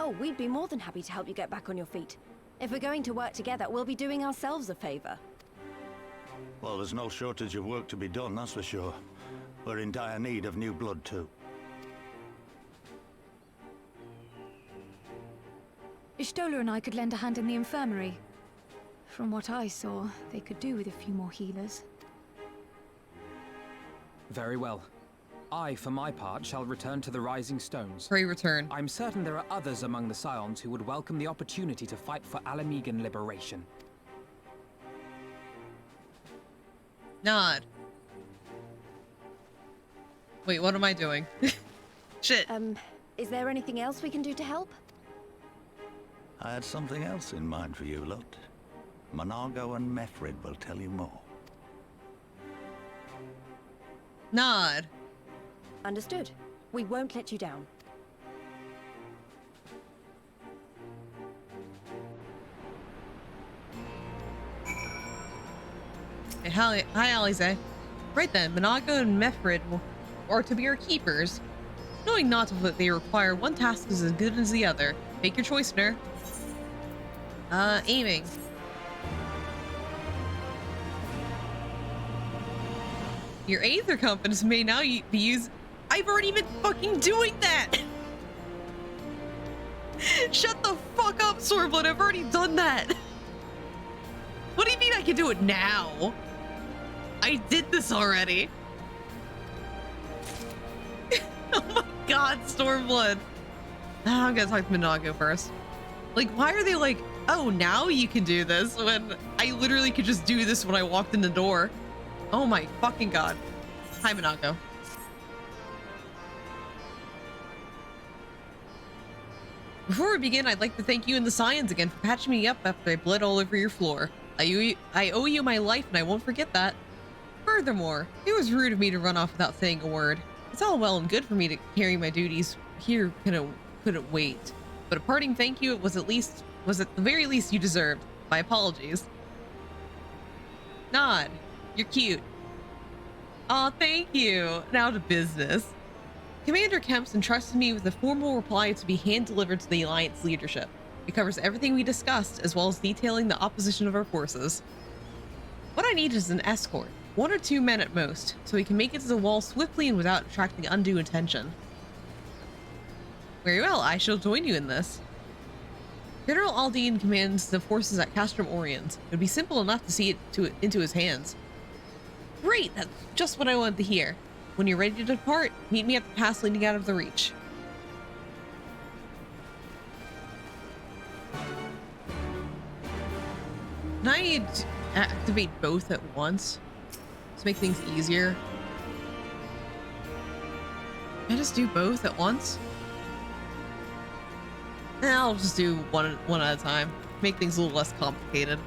Oh, we'd be more than happy to help you get back on your feet. If we're going to work together, we'll be doing ourselves a favor. Well, there's no shortage of work to be done, that's for sure. We're in dire need of new blood, too. Ishtola and I could lend a hand in the infirmary. From what I saw, they could do with a few more healers. Very well. I, for my part, shall return to the Rising Stones. Pray return. I'm certain there are others among the Scions who would welcome the opportunity to fight for Alamegan liberation. Nod. Wait, what am I doing? Shit. Is there anything else we can do to help? I had something else in mind for you, Lot. Monargo and Mefrid will tell you more. Nod. Understood. We won't let you down. Hey, hi, Alize. Right then, Monago and Mefrid are to be our keepers. Knowing not of what they require, one task is as good as the other. Make your choice, Ner. Aiming. Your Aether compass may now be used. I've already been fucking doing that! Shut the fuck up, Sorblood. I've already done that. What do you mean I can do it now? I did this already. Oh my god, Stormblood. I'm gonna talk to Minago first. Like, why are they like, oh, now you can do this when I literally could just do this when I walked in the door? Oh my fucking god. Hi, Minago. Before we begin, I'd like to thank you and the Scions again for patching me up after I bled all over your floor. I owe you my life and I won't forget that. Furthermore, it was rude of me to run off without saying a word. It's all well and good for me to carry my duties here, couldn't wait. But a parting thank you was at the very least you deserved. My apologies. Nod, you're cute. Aw, thank you. Now to business. Commander Kemps entrusted me with a formal reply to be hand-delivered to the Alliance leadership. It covers everything we discussed, as well as detailing the opposition of our forces. What I need is an escort, 1 or 2 men at most, so we can make it to the wall swiftly and without attracting undue attention. Very well, I shall join you in this. General Aldine commands the forces at Castrum Oriens. It would be simple enough to see it into his hands. Great, that's just what I wanted to hear. When you're ready to depart, meet me at the pass leading out of the Reach. Can I activate both at once to make things easier? Can I just do both at once? I'll just do one at a time. Make things a little less complicated.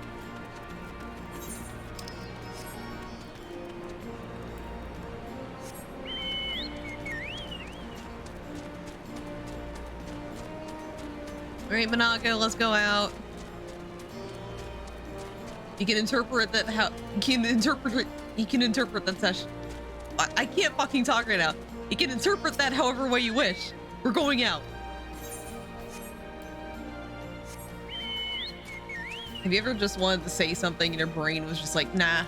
All right, Monaco, let's go out. You can interpret that you can interpret that session. I can't fucking talk right now. You can interpret that however way you wish. We're going out. Have you ever just wanted to say something and your brain was just like, nah,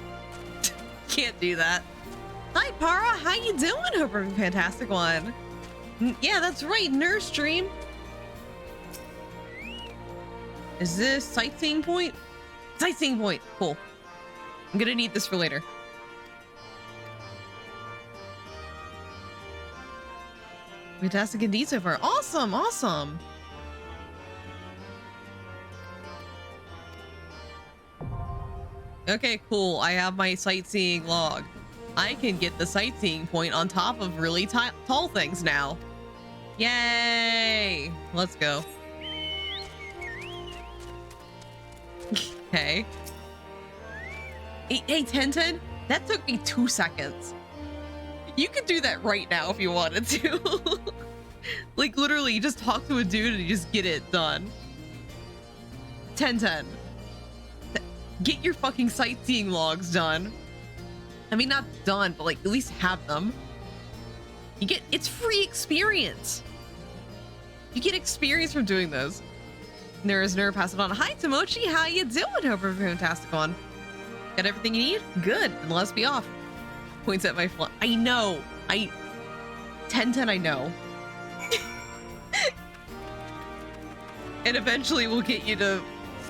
can't do that? Hi, Para. How you doing? Hope you're having a fantastic one. Yeah, that's right. Nurse stream. Is this sightseeing point? Sightseeing point. Cool. I'm gonna need this for later. Fantastic indeed so far. Awesome, awesome. Okay, cool. I have my sightseeing log. I can get the sightseeing point on top of really tall things now. Yay! Let's go. Okay. Hey, 1010, that took me 2 seconds. You could do that right now if you wanted to. Like, literally, you just talk to a dude and you just get it done. 1010. Get your fucking sightseeing logs done. I mean, not done, but like, at least have them. You get, it's free experience. You get experience from doing those. There is nerve, pass it on. Hi, Tomochi, how you doing? Hope you're a fantastic one. Got everything you need? Good, and let's be off. Points at my fly. I know. 1010, I know. And eventually we'll get you to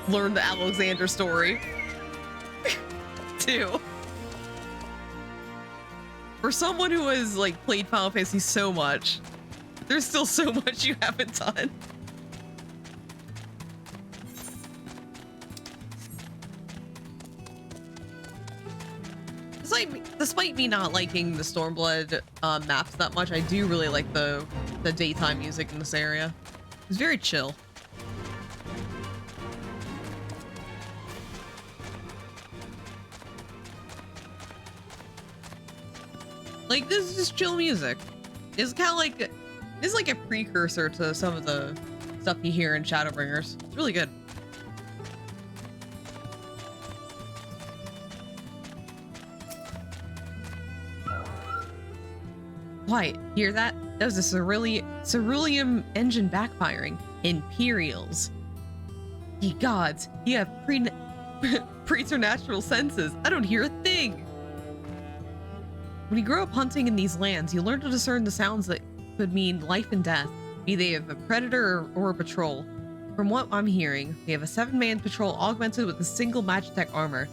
learn the Alexander story. Too. For someone who has like played Final Fantasy so much, there's still so much you haven't done. Despite me not liking the Stormblood maps that much, I do really like the daytime music in this area. It's very chill. Like, this is just chill music. It's kind of like, it's like a precursor to some of the stuff you hear in Shadowbringers. It's really good. Quiet, hear that? That was a ceruleum engine backfiring. Imperials. Ye gods, you have preternatural senses. I don't hear a thing. When you grow up hunting in these lands, you learn to discern the sounds that could mean life and death, be they of a predator or a patrol. From what I'm hearing, we have a 7-man patrol augmented with a single Magitech armor.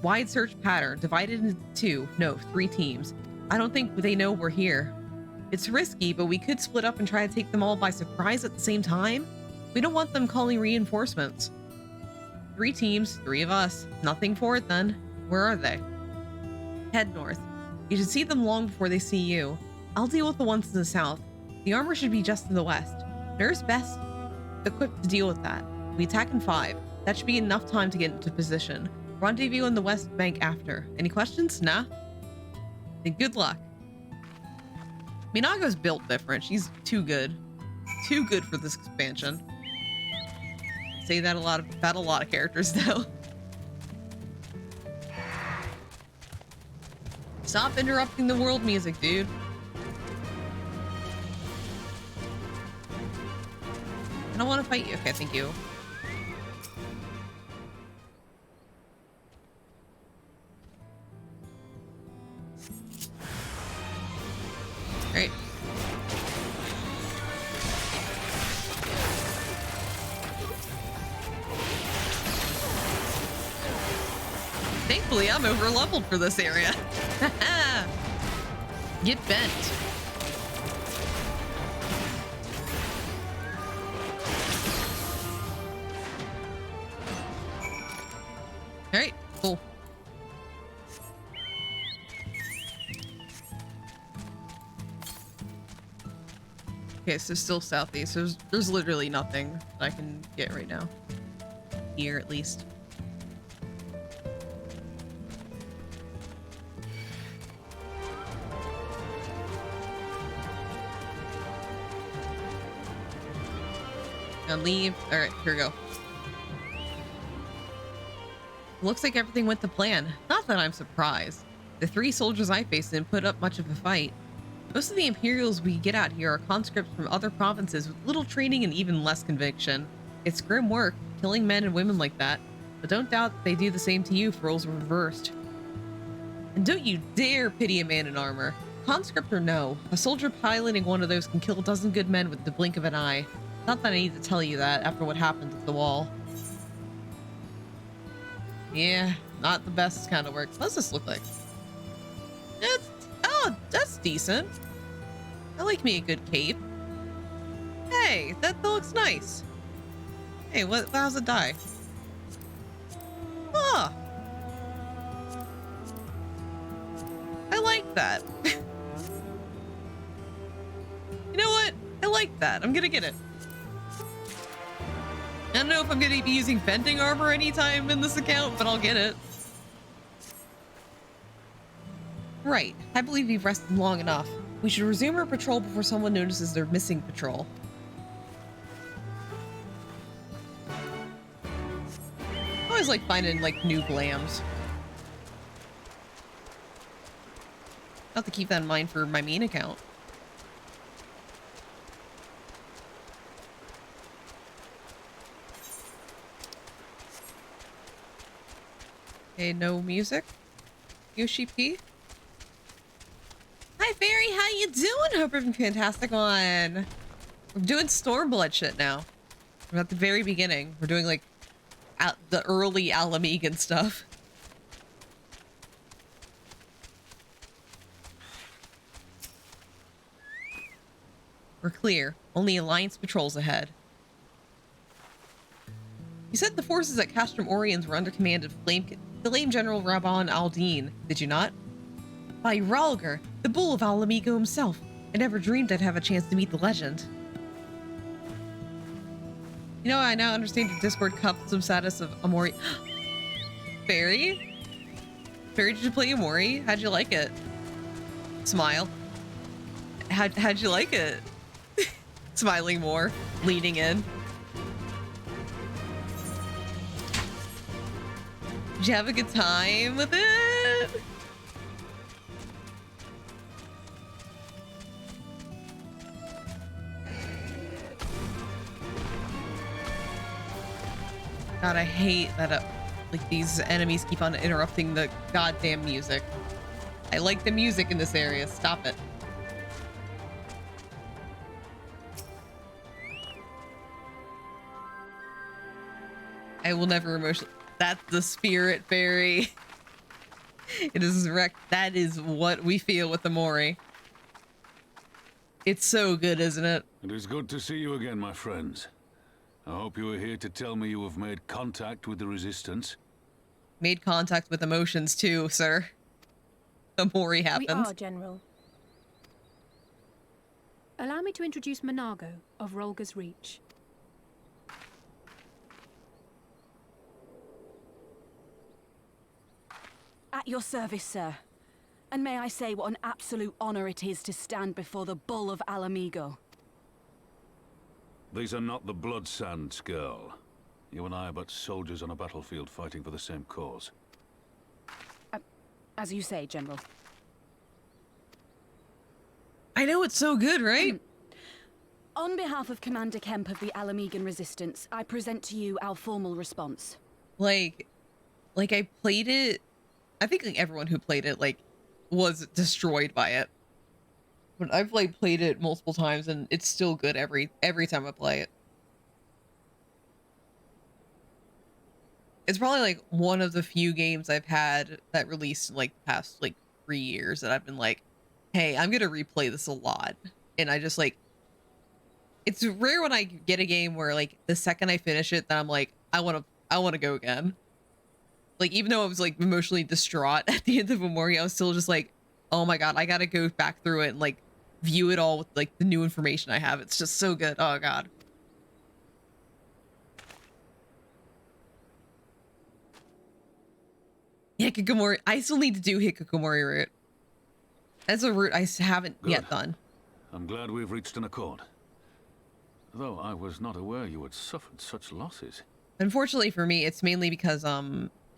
Wide search pattern, divided into 3 teams. I don't think they know we're here. It's risky, but we could split up and try to take them all by surprise at the same time. We don't want them calling reinforcements. 3 teams, 3 of us. Nothing for it then. Where are they? Head north. You should see them long before they see you. I'll deal with the ones in the south. The armor should be just to the west. Ner's best equipped to deal with that. We attack in 5. That should be enough time to get into position. Rendezvous in the west bank after. Any questions? Nah? Then good luck. Minago's built different. She's too good. Too good for this expansion. Say that about a lot of characters though. Stop interrupting the world music, dude. I don't want to fight you. Okay, thank you. Alright. Thankfully, I'm over leveled for this area. Get bent. Alright, cool. Okay, so still southeast. There's literally nothing that I can get right now. Here, at least. Now leave. Alright, here we go. Looks like everything went to plan. Not that I'm surprised. The 3 soldiers I faced didn't put up much of a fight. Most of the Imperials we get out here are conscripts from other provinces with little training and even less conviction. It's grim work, killing men and women like that, but don't doubt they do the same to you if roles were reversed. And don't you dare pity a man in armor. Conscript or no, a soldier piloting one of those can kill a dozen good men with the blink of an eye. Not that I need to tell you that after what happened at the wall. Yeah, not the best kind of work. What does this look like? Oh, that's decent. I like me a good cape. Hey, that looks nice. Hey, how's it die? Oh. I like that. You know what? I like that. I'm gonna get it. I don't know if I'm gonna be using vending armor anytime in this account, but I'll get it. Right. I believe we've rested long enough. We should resume our patrol before someone notices they're missing patrol. I always like finding like new glams. I'll have to keep that in mind for my main account. Okay, no music. Yoshi P. Hi Fairy, how you doing? Hope you're having a fantastic one. We're doing Stormblood shit now. We're at the very beginning. We're doing like the early Alamegan stuff. We're clear. Only Alliance patrols ahead. You said the forces at Castrum Oriens were under command of Flame General Rabban Aldine, did you not? By Ralger, the bull of Alamigo himself. I never dreamed I'd have a chance to meet the legend. You know, I now understand your Discord custom status of Amori. Fairy? Fairy, did you play Amori? How'd you like it? Smile. How'd you like it? Smiling more, leaning in. Did you have a good time with it? God, I hate that like these enemies keep on interrupting the goddamn music. I like the music in this area. Stop it. I will never emotionally. That's the spirit, Fairy. It is wrecked. That is what we feel with the Mori. It's so good, isn't it? It is good to see you again, my friends. I hope you are here to tell me you have made contact with the Resistance. Made contact with emotions too, sir. The Mori happens. We are, General. Allow me to introduce Monago of Rolga's Reach. At your service, sir. And may I say what an absolute honor it is to stand before the Bull of Alamigo. These are not the Blood Sands, girl. You and I are but soldiers on a battlefield fighting for the same cause. As you say, General. I know, it's so good, right? On behalf of Commander Kemp of the Alamegan Resistance, I present to you our formal response. Like I played it. I think like everyone who played it like was destroyed by it. But I've like played it multiple times and it's still good every time I play it. It's probably like one of the few games I've had that released in like the past like 3 years that I've been like, hey, I'm gonna replay this a lot. And I just like, it's rare when I get a game where like the second I finish it, then I'm like, I want to go again. Like, even though I was like emotionally distraught at the end of Amori, I was still just like, oh my God, I gotta go back through it and like view it all with like the new information I have. It's just so good. Oh God. Hikikomori. I still need to do Hikikomori route. That's a route I haven't yet done. I'm glad we've reached an accord. Though I was not aware you had suffered such losses. Unfortunately for me, it's mainly because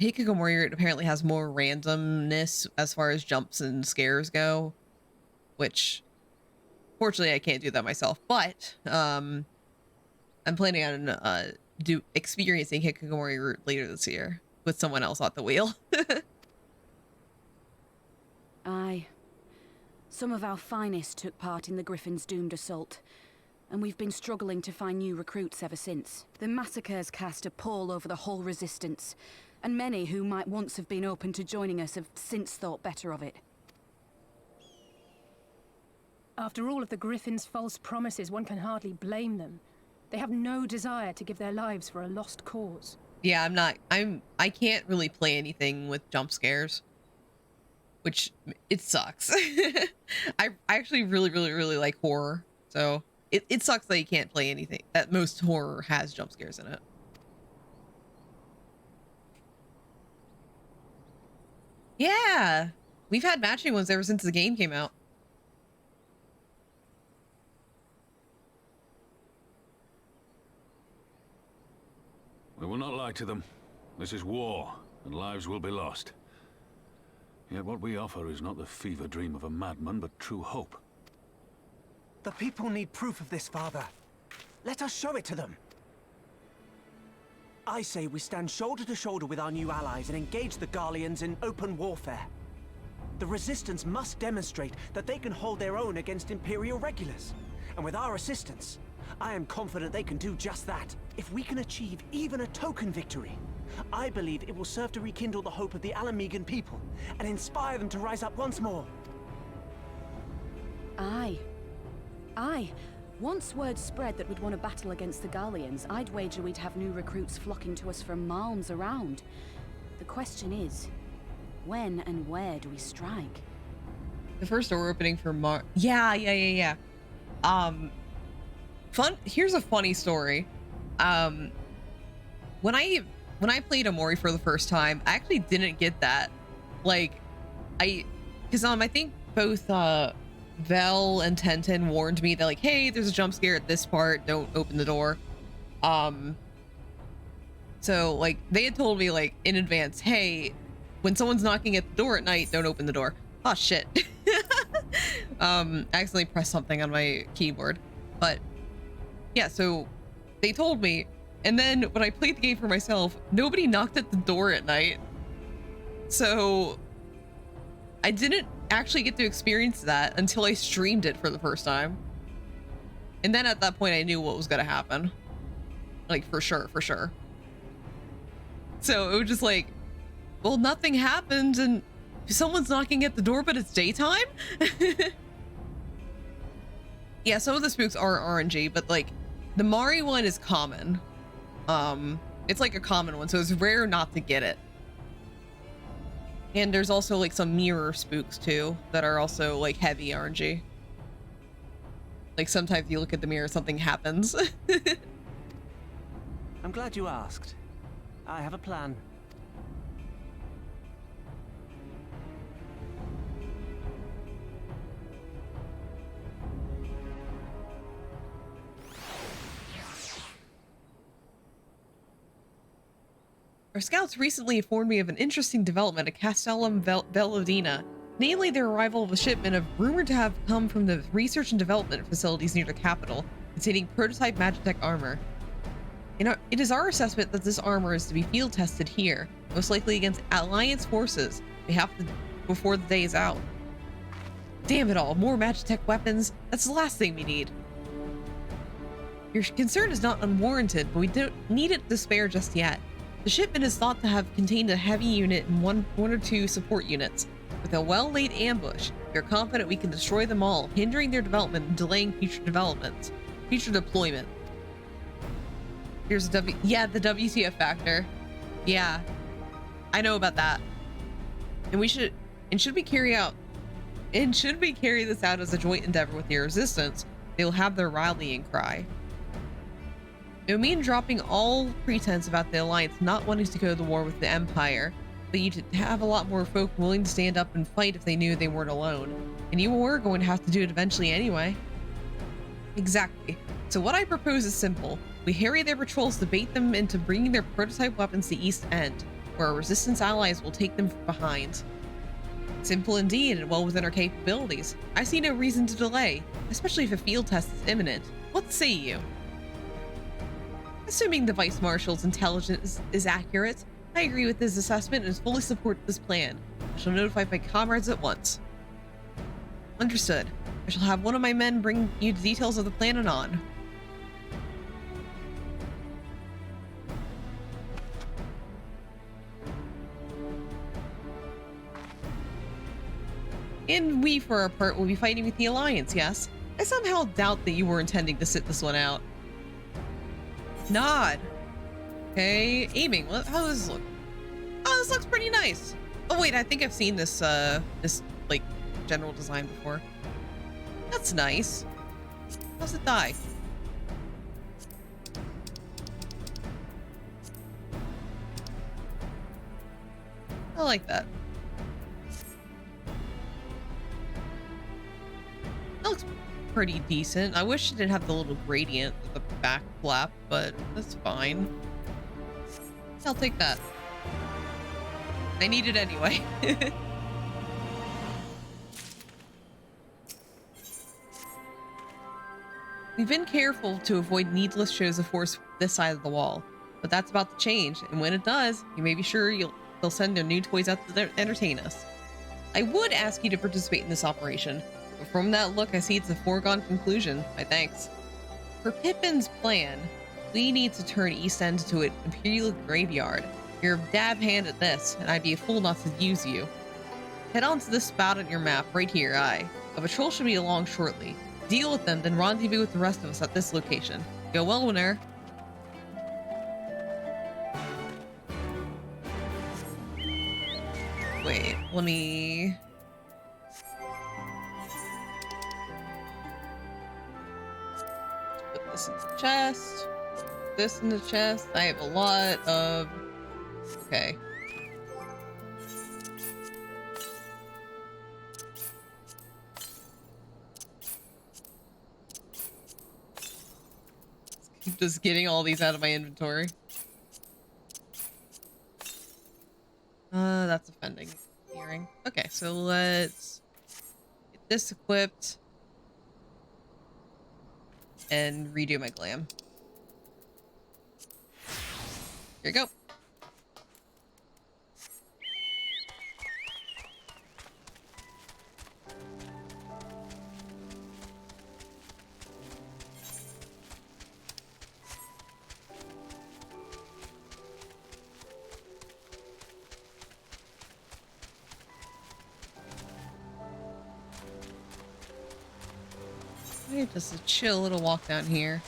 Hikikomori route apparently has more randomness as far as jumps and scares go, which Fortunately, I can't do that myself, but I'm planning on experiencing Hikikomori route later this year with someone else at the wheel. Aye. Some of our finest took part in the Griffin's doomed assault, and we've been struggling to find new recruits ever since. The massacres cast a pall over the whole resistance, and many who might once have been open to joining us have since thought better of it. After all of the Griffin's false promises, one can hardly blame them. They have no desire to give their lives for a lost cause. Yeah, I can't really play anything with jump scares, which it sucks. I actually really like horror, so it sucks that you can't play anything, that most horror has jump scares in it. Yeah, we've had matching ones ever since the game came out. We will not lie to them. This is war, and lives will be lost. Yet what we offer is not the fever dream of a madman, but true hope. The people need proof of this, Father. Let us show it to them. I say we stand shoulder to shoulder with our new allies and engage the Garleans in open warfare. The Resistance must demonstrate that they can hold their own against Imperial regulars. And with our assistance, I am confident they can do just that. If we can achieve even a token victory, I believe it will serve to rekindle the hope of the Alamegan people and inspire them to rise up once more. Aye. Aye. Once word spread that we'd won a battle against the Garleans, I'd wager we'd have new recruits flocking to us from malms around. The question is, when and where do we strike? The first door opening for Yeah. Here's a funny story. When I played Omori for the first time, I actually didn't get that. Like, because I think both Vel and Tenten warned me that, like, hey, there's a jump scare at this part, don't open the door. So like they had told me like in advance, hey, when someone's knocking at the door at night, don't open the door. Oh shit. I accidentally pressed something on my keyboard, but yeah, so they told me, and then when I played the game for myself, nobody knocked at the door at night. So I didn't actually get to experience that until I streamed it for the first time. And then at that point I knew what was gonna happen. Like for sure. So it was just like, well, nothing happened and someone's knocking at the door, but it's daytime? Yeah, some of the spooks are RNG, but like the Mari one is common. It's like a common one, so it's rare not to get it. And there's also like some mirror spooks too that are also like heavy RNG. Like sometimes you look at the mirror, something happens. I'm glad you asked. I have a plan. Our scouts recently informed me of an interesting development at Castellum Velodina, namely the arrival of a shipment of rumored to have come from the research and development facilities near the capital, containing prototype Magitech armor. It is our assessment that this armor is to be field tested here, most likely against Alliance forces. We have to before the day is out. Damn it all, more Magitech weapons. That's the last thing we need. Your concern is not unwarranted, but we don't need it to spare just yet. The shipment is thought to have contained a heavy unit and one or two support units. With a well-laid ambush, we are confident we can destroy them all, hindering their development and delaying future deployment. Here's the the WTF factor. Yeah, I know about that. And should we carry this out as a joint endeavor with the Resistance, they will have their rallying cry. It would mean dropping all pretense about the Alliance not wanting to go to war with the Empire, but you'd have a lot more folk willing to stand up and fight if they knew they weren't alone. And you were going to have to do it eventually anyway. Exactly. So what I propose is simple. We harry their patrols to bait them into bringing their prototype weapons to East End, where our Resistance allies will take them behind. Simple indeed, and well within our capabilities. I see no reason to delay, especially if a field test is imminent. What say you? Assuming the Vice Marshal's intelligence is accurate, I agree with his assessment and fully support this plan. I shall notify my comrades at once. Understood. I shall have one of my men bring you the details of the plan anon. And we, for our part, will be fighting with the Alliance, yes? I somehow doubt that you were intending to sit this one out. Nod. Okay, aiming. How does this look? Oh, this looks pretty nice. Oh wait, I think I've seen this, this, like, general design before. That's nice. How's it die? I like that. That looks pretty decent. I wish it didn't have the little gradient with the back flap, but that's fine. I'll take that. I need it anyway. We've been careful to avoid needless shows of force this side of the wall, but that's about to change, and when it does, you may be sure they'll send their new toys out to entertain us. I would ask you to participate in this operation, but from that look, I see it's a foregone conclusion. My thanks. For Pippin's plan, we need to turn East End into an Imperial graveyard. You're a dab hand at this, and I'd be a fool not to use you. Head on to this spot on your map, right here, aye. A patrol should be along shortly. Deal with them, then rendezvous with the rest of us at this location. Go well, Winner. Wait, let me... Put this in the chest. This in the chest. I have a lot of... Okay. Just getting all these out of my inventory. That's offending. Hearing. Okay, so let's get this equipped and redo my glam. Here you go. Just a chill little walk down here.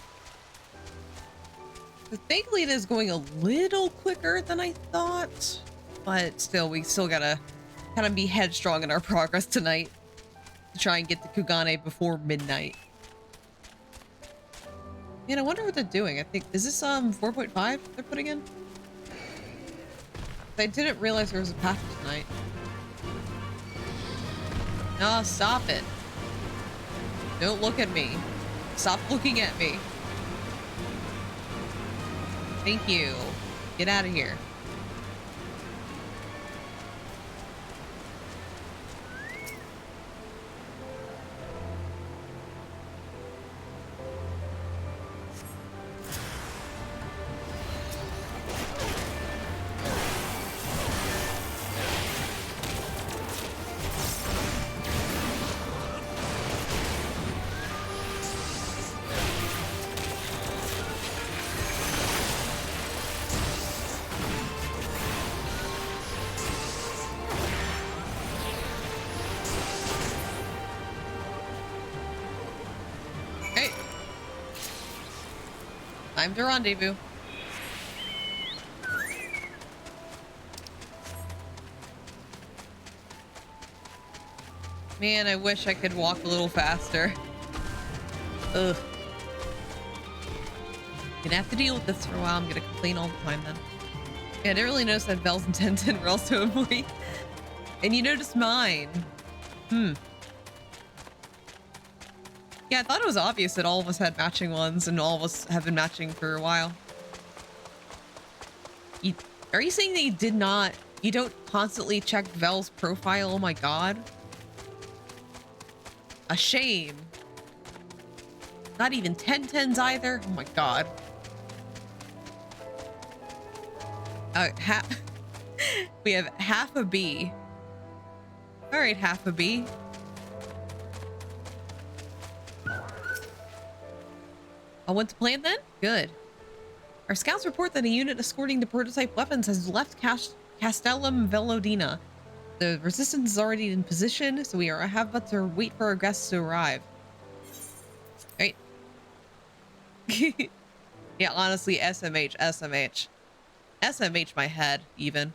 So thankfully it is going a little quicker than I thought, but still, we still gotta kind of be headstrong in our progress tonight to try and get to Kugane before midnight. Man, I wonder what they're doing. I think, is this 4.5 they're putting in? I didn't realize there was a patch tonight. No, stop it. Don't look at me. Stop looking at me. Thank you. Get out of here. Time to rendezvous. Man, I wish I could walk a little faster. Ugh. Gonna have to deal with this for a while. I'm gonna complain all the time then. Yeah, I didn't really notice that Bells and Tenten were also employed. And you noticed mine. Yeah, I thought it was obvious that all of us had matching ones and all of us have been matching for a while. Are you saying that you did not You don't constantly check Vel's profile. Oh my god. A shame. Not even 10/10s either. Oh my god. We have half a B. All right, half a B. What's the plan then? Good. Our scouts report that a unit escorting the prototype weapons has left Castellum Velodina. The resistance is already in position, so we have but to wait for our guests to arrive. Right? Yeah, honestly, SMH. SMH my head, even.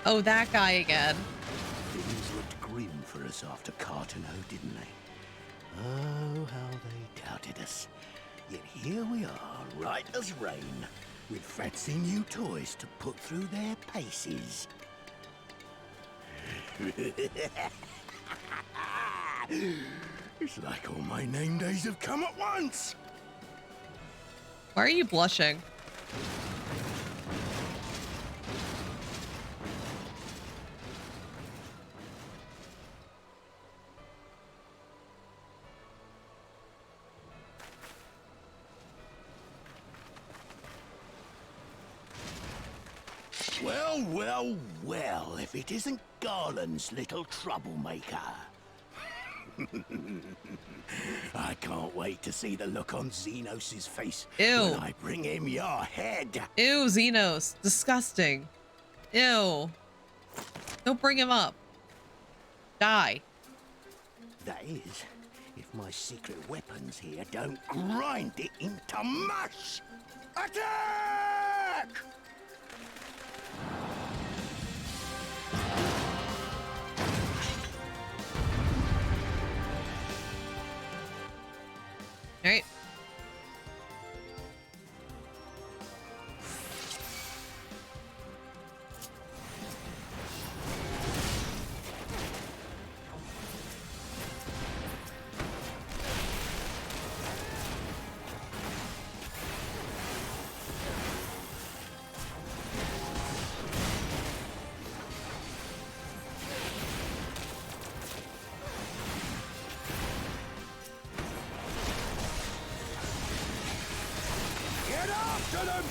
Oh, that guy again. Things looked grim for us after Cartano, didn't they? Oh, how they doubted us. Yet here we are, right as rain, with fancy new toys to put through their paces. It's like all my name days have come at once. Why are you blushing? Well, well, well, if it isn't Garland's little troublemaker. I can't wait to see the look on Xenos' face when I bring him your head. Ew, Xenos. Disgusting. Ew. Don't bring him up. Die. That is, if my secret weapons here don't grind it into mush. Attack! All right.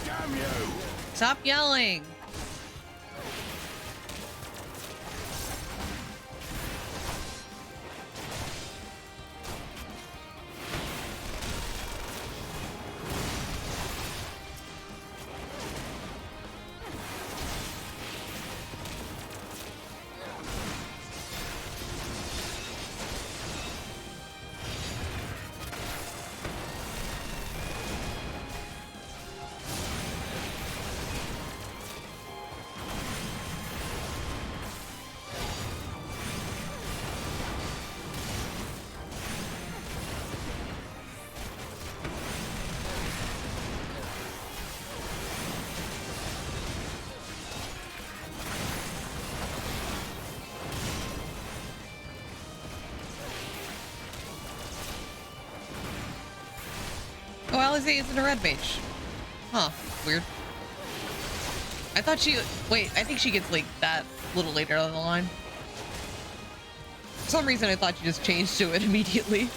Damn you! Stop yelling. Oh, Alizé isn't a red mage. Huh. Weird. I thought she... Wait, I think she gets, like, that a little later down the line. For some reason, I thought she just changed to it immediately.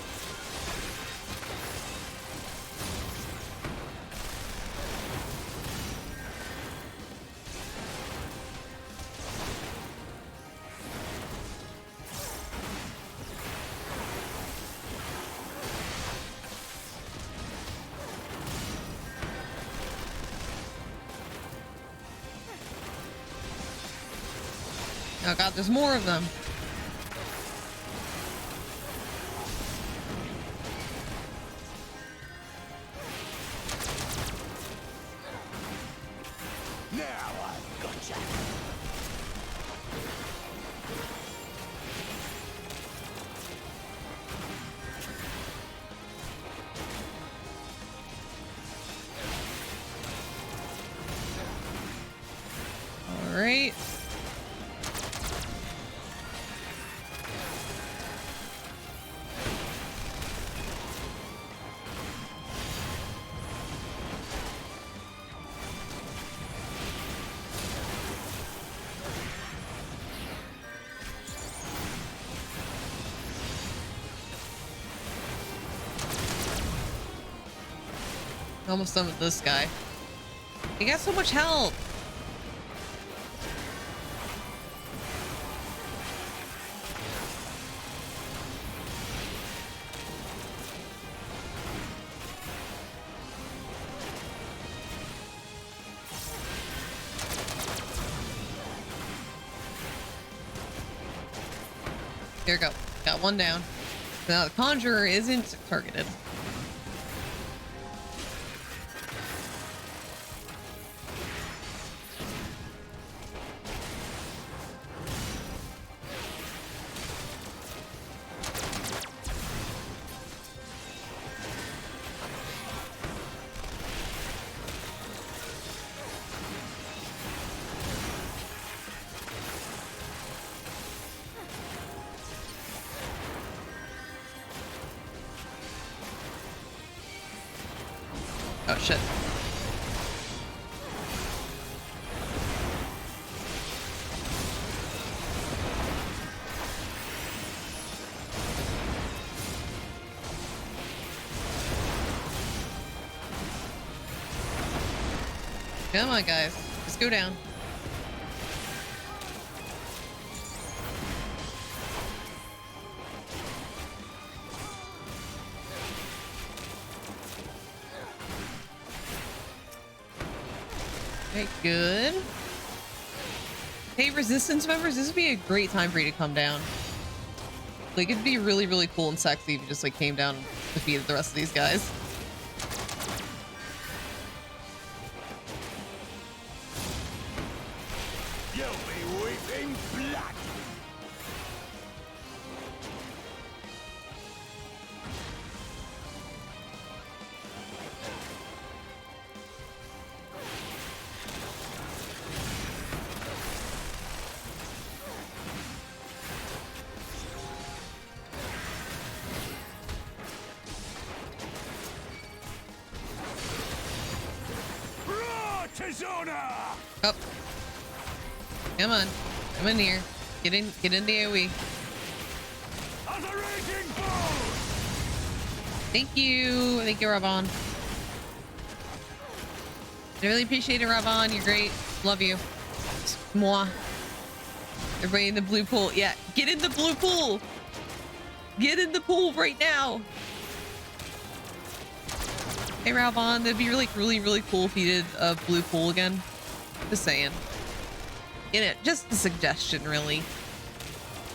Oh god, there's more of them. Now I've gotcha. All right. Almost done with this guy. He got so much health. Here we go. Got one down. Now the Conjurer isn't targeted. Oh shit. Come on, guys. Let's go down. Okay, good. Hey, Resistance members, this would be a great time for you to come down. Like, it'd be really, really cool and sexy if you just, like, came down and defeated the rest of these guys. You'll be weeping blood. Oh. Come on. Come in here. Get in the AoE. Thank you. Thank you, Ravon. I really appreciate it, Ravon. You're great. Love you. Mwah. Everybody in the blue pool. Yeah, get in the blue pool. Get in the pool right now. Hey, Ravon, that'd be really, really cool if you did a blue pool again. Just saying. You know, just a suggestion, really.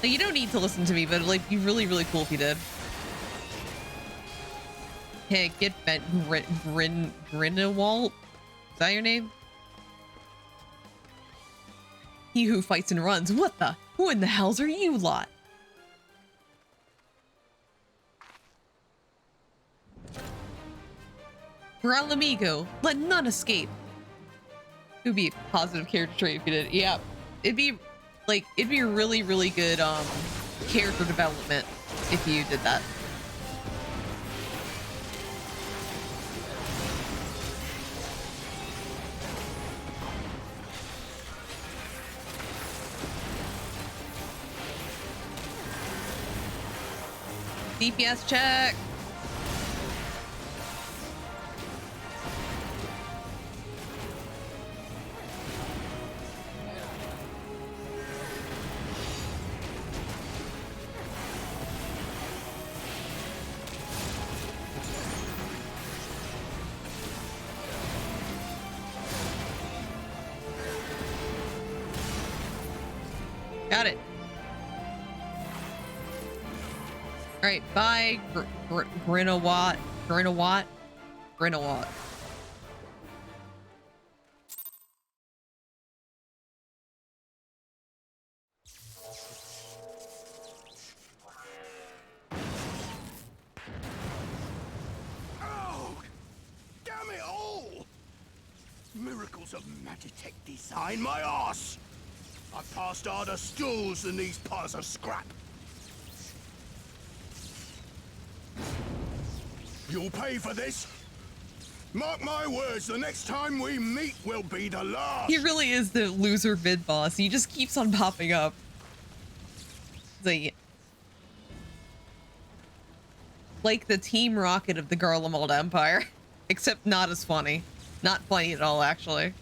Like, you don't need to listen to me, but like, it'd be really, really cool if you did. Hey, get bent, Grindelwald? Is that your name? He who fights and runs. What the? Who in the hells are you lot? Gran amigo, let none escape. It would be a positive character trait if you did. Yeah, it'd be really, really good character development if you did that. DPS check. Got it. All right, bye, Grinawat. Oh, damn it all! Miracles of Magitech design, my arse! I've passed harder stools than these piles of scrap. You'll pay for this. Mark my words, the next time we meet will be the last. He really is the loser vid boss. He just keeps on popping up. Like the Team Rocket of the Garlemald Empire. Except not as funny. Not funny at all, actually.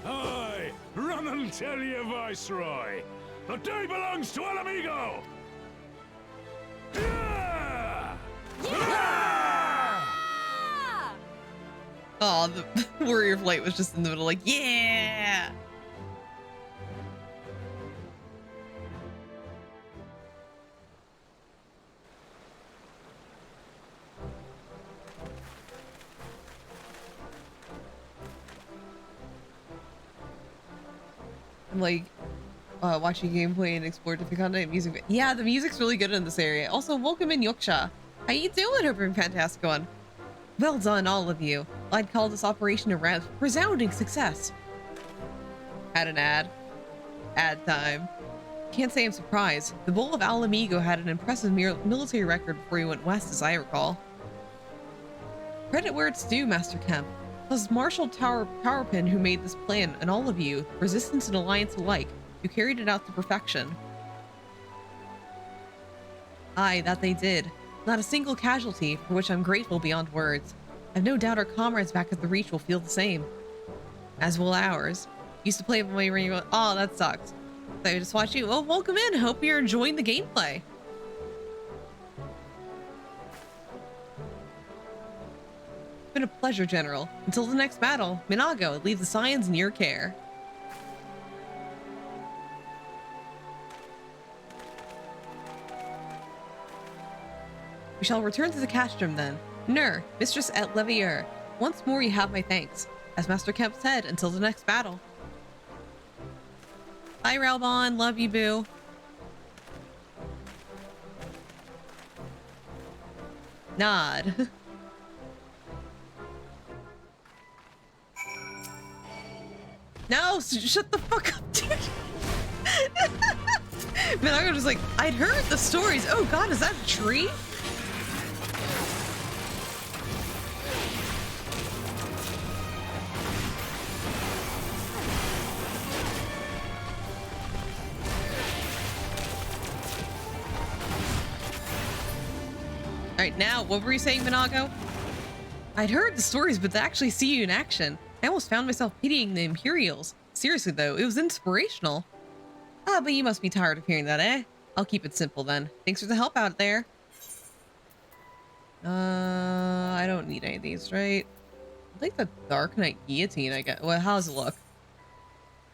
Aye, run and tell your viceroy. The day belongs to El Amigo. Yeah! Yeah! Oh, the warrior flight was just in the middle, like, yeah! I'm like watching gameplay and explore different content music. Yeah, the music's really good in this area. Also, welcome in Yoksha. How you doing? Hope you're a fantastic one. Well done, all of you. I'd call this operation a resounding success. Had an ad. Ad time. Can't say I'm surprised. The Bull of Al Amigo had an impressive military record before he went west, as I recall. Credit where it's due, Master Kemp. It was Marshal Powerpin who made this plan, and all of you, Resistance and Alliance alike, who carried it out to perfection. Aye, that they did. Not a single casualty, for which I'm grateful beyond words. I've no doubt our comrades back at the Reach will feel the same. As will ours. Used to play with my ring. Oh, that sucks. So I just watched you. Well, welcome in. Hope you're enjoying the gameplay. It's been a pleasure, General. Until the next battle, Minago, leave the Scions in your care. We shall return to the castrum then. Nur, Mistress at Levier, once more you have my thanks. As Master Kemp said, until the next battle. Bye, Ralbon. Love you, boo. Nod. No, shut the fuck up, dude. Man, I'm just like, I'd heard the stories. Oh god, is that a tree? Alright, now, what were you saying, Minago? I'd heard the stories, but to actually see you in action, I almost found myself pitying the Imperials. Seriously, though, it was inspirational. Ah, but you must be tired of hearing that, eh? I'll keep it simple, then. Thanks for the help out there. I don't need any of these, right? I think the Dark Knight Guillotine, I guess. Well, how does it look?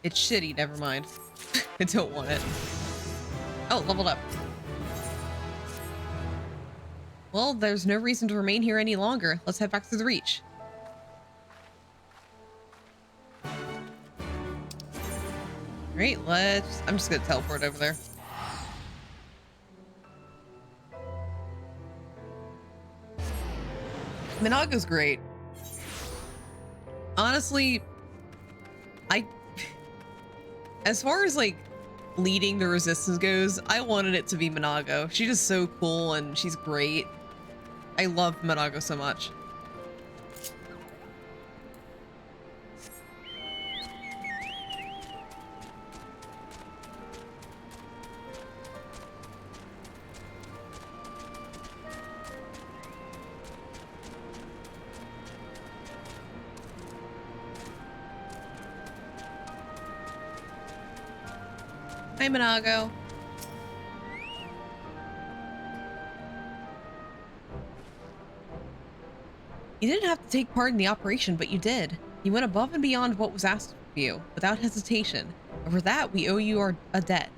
It's shitty, never mind. I don't want it. Oh, leveled up. Well, there's no reason to remain here any longer. Let's head back to the Reach. Alright, I'm just gonna teleport over there. Minago's great. Honestly, as far as like leading the resistance goes, I wanted it to be Minago. She's just so cool and she's great. I love Minago so much. Hi, Minago. You didn't have to take part in the operation, but you did. You went above and beyond what was asked of you, without hesitation. And for that, we owe you a debt.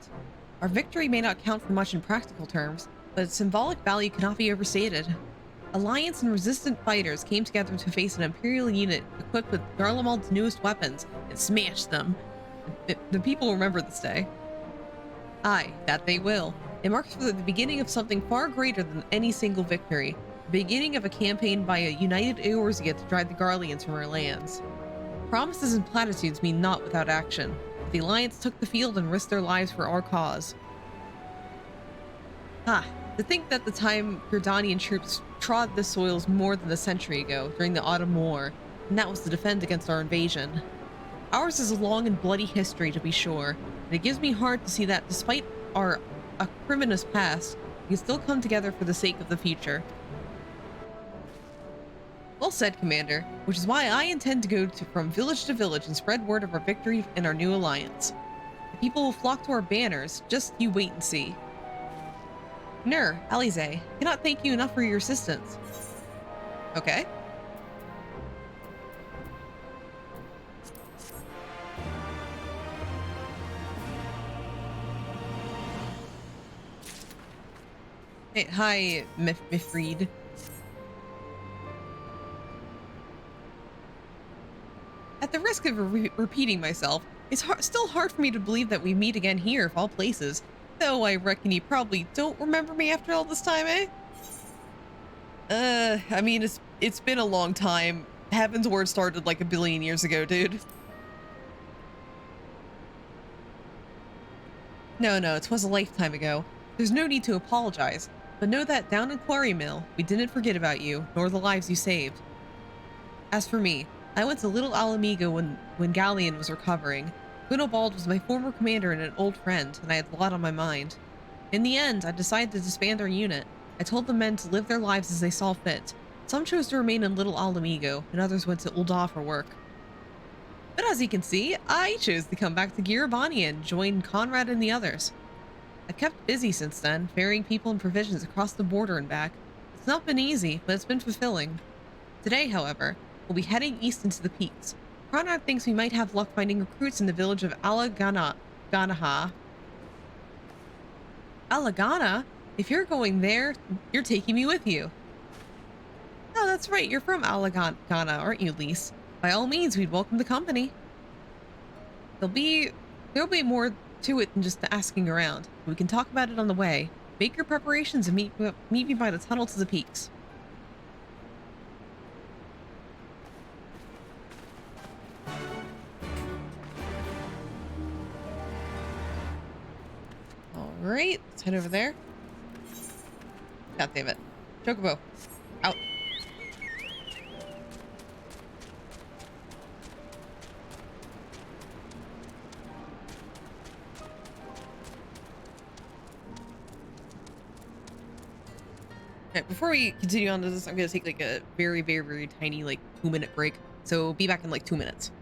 Our victory may not count for much in practical terms, but its symbolic value cannot be overstated. Alliance and resistant fighters came together to face an Imperial unit equipped with Garlemald's newest weapons and smashed them. The people remember this day. Aye, that they will. It marks the beginning of something far greater than any single victory. The beginning of a campaign by a united Eorzea to drive the Garleans from our lands. Promises and platitudes mean naught without action. The Alliance took the field and risked their lives for our cause. To think that the time Gerdanian troops trod the soils more than a century ago, during the Autumn War, and that was to defend against our invasion. Ours is a long and bloody history, to be sure, and it gives me heart to see that despite our acrimonious past, we can still come together for the sake of the future. Well said, Commander, which is why I intend to go from village to village and spread word of our victory and our new alliance. The people will flock to our banners, just you wait and see. Nur, Alize, cannot thank you enough for your assistance. Okay. Hey, hi, Mifreed. At the risk of repeating myself, it's still hard for me to believe that we meet again here of all places, though I reckon you probably don't remember me after all this time, eh? I mean, it's been a long time. Heaven's Word started like a billion years ago, dude. No, it was a lifetime ago. There's no need to apologize, but know that down in Quarry Mill, we didn't forget about you, nor the lives you saved. As for me, I went to Little Alamigo when Galleon was recovering. Gwynobald was my former commander and an old friend, and I had a lot on my mind. In the end, I decided to disband our unit. I told the men to live their lives as they saw fit. Some chose to remain in Little Alamigo, and others went to Ul'dah for work. But as you can see, I chose to come back to Girabania and join Conrad and the others. I've kept busy since then, ferrying people and provisions across the border and back. It's not been easy, but it's been fulfilling. Today, however, we'll be heading east into the peaks. Conrad thinks we might have luck finding recruits in the village of Alaganaha. Alagana? If you're going there, you're taking me with you. Oh, that's right. You're from Alagana, aren't you, Lise? By all means, we'd welcome the company. There'll be more to it than just the asking around. We can talk about it on the way. Make your preparations and meet me by the tunnel to the peaks. Alright, let's head over there. God damn it. Chocobo, out. Alright, before we continue on to this, I'm gonna take like a very, very, very tiny, like 2-minute break. So be back in like 2 minutes.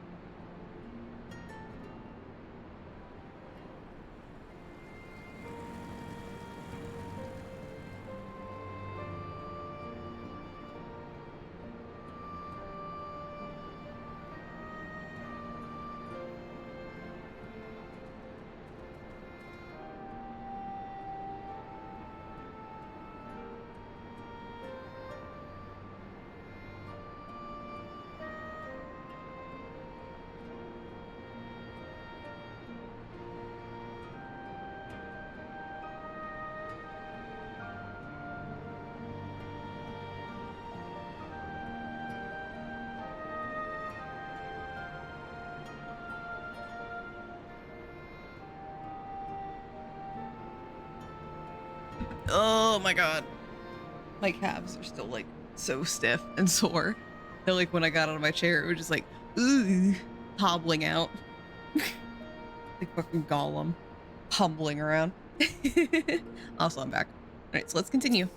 Oh my god. My calves are still like so stiff and sore. They're like when I got out of my chair, it was just like, ooh, hobbling out. Like fucking Gollum. Humbling around. Also, I'm back. Alright, so let's continue.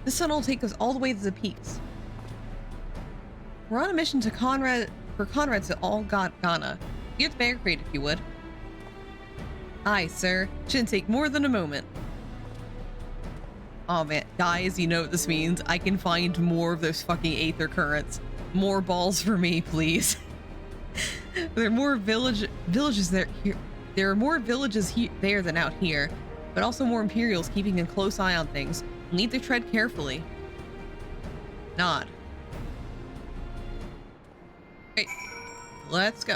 This tunnel will take us all the way to the peaks. We're on a mission to Conrad to Ghana. Get the barricade if you would. Aye, sir. Shouldn't take more than a moment. Oh man, guys, you know what this means. I can find more of those fucking aether currents. More balls for me, please. There are more villages there. There are more villages there than out here, but also more Imperials keeping a close eye on things. We'll need to tread carefully. Nod. Great. Let's go.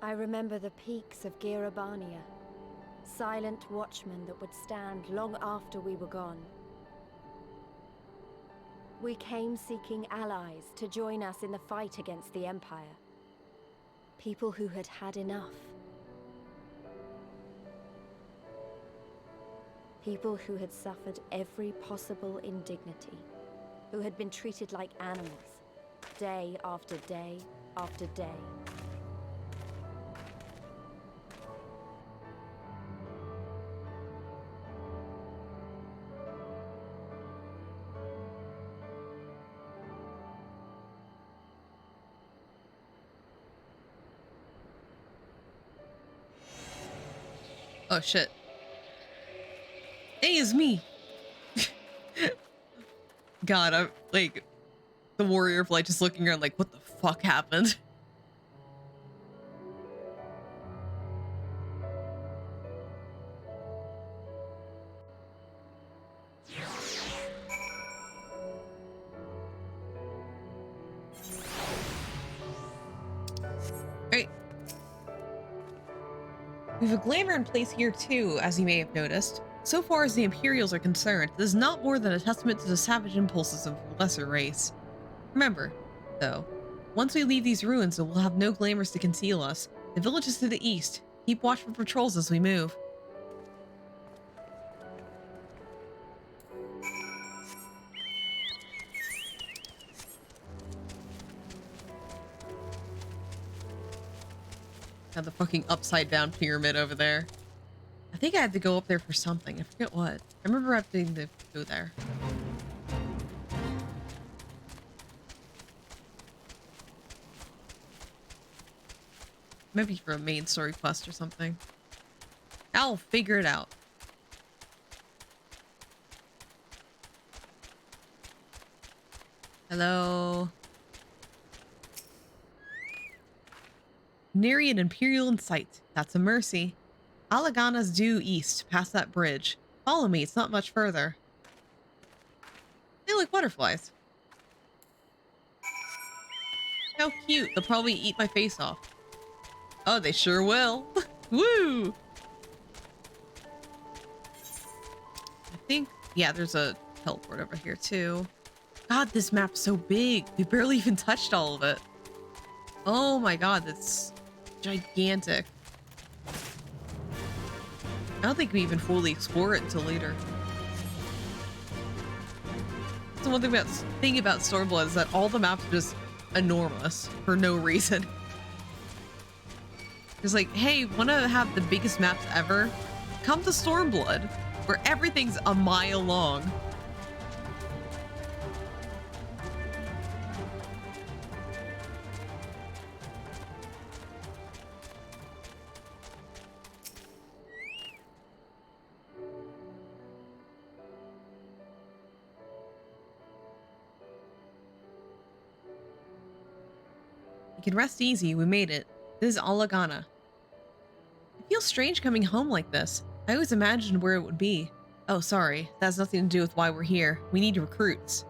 I remember the peaks of Girabania, silent watchmen that would stand long after we were gone. We came seeking allies to join us in the fight against the Empire. People who had had enough. People who had suffered every possible indignity. Who had been treated like animals, day after day after day. Oh shit. Hey, it's me. God, I'm like the warrior of light just looking around like, what the fuck happened? Right. We have a glamour in place here too, as you may have noticed. So far as the Imperials are concerned, this is not more than a testament to the savage impulses of a lesser race. Remember, though, once we leave these ruins, we'll have no glamours to conceal us. The village is to the east. Keep watch for patrols as we move. Got the fucking upside down pyramid over there. I think I had to go up there for something. I forget what. I remember having to go there. Maybe for a main story quest or something. I'll figure it out. Hello. Nary an Imperial in sight. That's a mercy. Alagana's due east, past that bridge. Follow me, it's not much further. They look like butterflies. How cute. They'll probably eat my face off. Oh, they sure will. Woo! I think, yeah, there's a teleport over here too. God, this map's so big. We barely even touched all of it. Oh my god, that's gigantic. I don't think we even fully explore it until later. So one thing about Stormblood is that all the maps are just enormous for no reason. It's like, hey, want to have the biggest maps ever? Come to Stormblood, where everything's a mile long. You can rest easy, we made it. This is Alagana. It feels strange coming home like this. I always imagined where it would be. Oh, sorry. That has nothing to do with why we're here. We need recruits.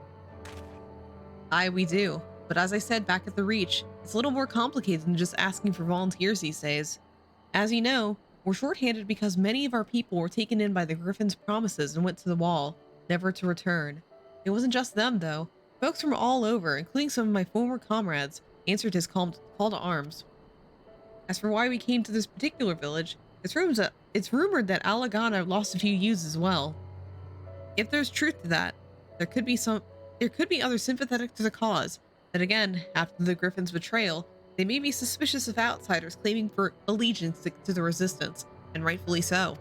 Aye, we do. But as I said back at the Reach, it's a little more complicated than just asking for volunteers these days. As you know, we're shorthanded because many of our people were taken in by the Griffin's promises and went to the wall, never to return. It wasn't just them, though. Folks from all over, including some of my former comrades, answered his call to arms. As for why we came to this particular village, it's rumored that Alagana lost a few youths as well. If there's truth to that, there could be others sympathetic to the cause. Then again, after the Griffin's betrayal, they may be suspicious of outsiders claiming for allegiance to the Resistance, and rightfully so.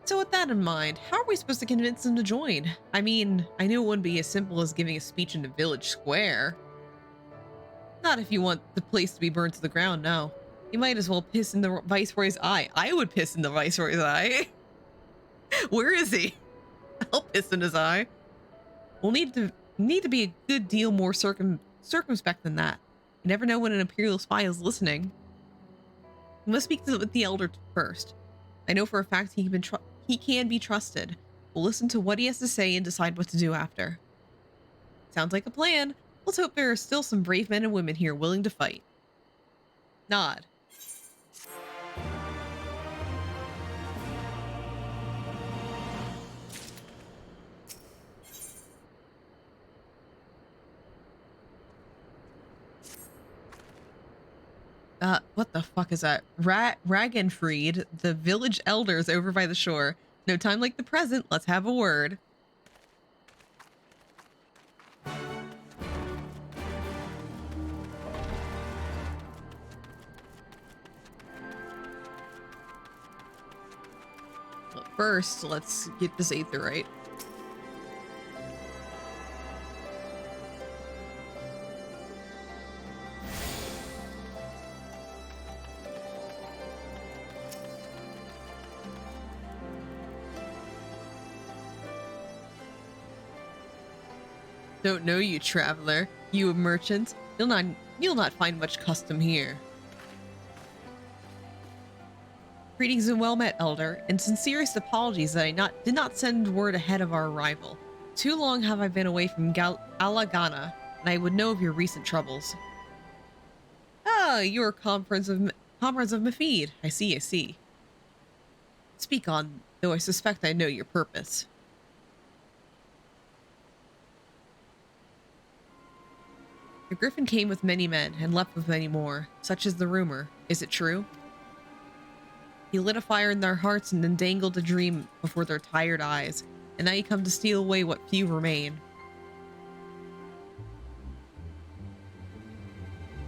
So with that in mind, how are we supposed to convince them to join? I mean, I knew it wouldn't be as simple as giving a speech in the village square. Not if you want the place to be burned to the ground, no. You might as well piss in the Viceroy's eye. I would piss in the Viceroy's eye. Where is he? I'll piss in his eye. We'll need to be a good deal more circumspect than that. You never know when an Imperial spy is listening. We must speak with the Elder first. I know for a fact he can be trusted. We'll listen to what he has to say and decide what to do after. Sounds like a plan. Let's hope there are still some brave men and women here willing to fight. Nod. What the fuck is that? Ragenfried, the village elders over by the shore. No time like the present. Let's have a word. But first, let's get this Aether right. Don't know you, traveler. You a merchant? You'll not find much custom here. Greetings and well met, elder, and sincerest apologies that I did not send word ahead of our arrival. Too long have I been away from Alagana, and I would know of your recent troubles. Ah, you're comrades of Mafid. I see. Speak on, though I suspect I know your purpose. The griffin came with many men and left with many more. Such is the rumor. Is it true? He lit a fire in their hearts and then dangled a dream before their tired eyes, and now you come to steal away what few remain.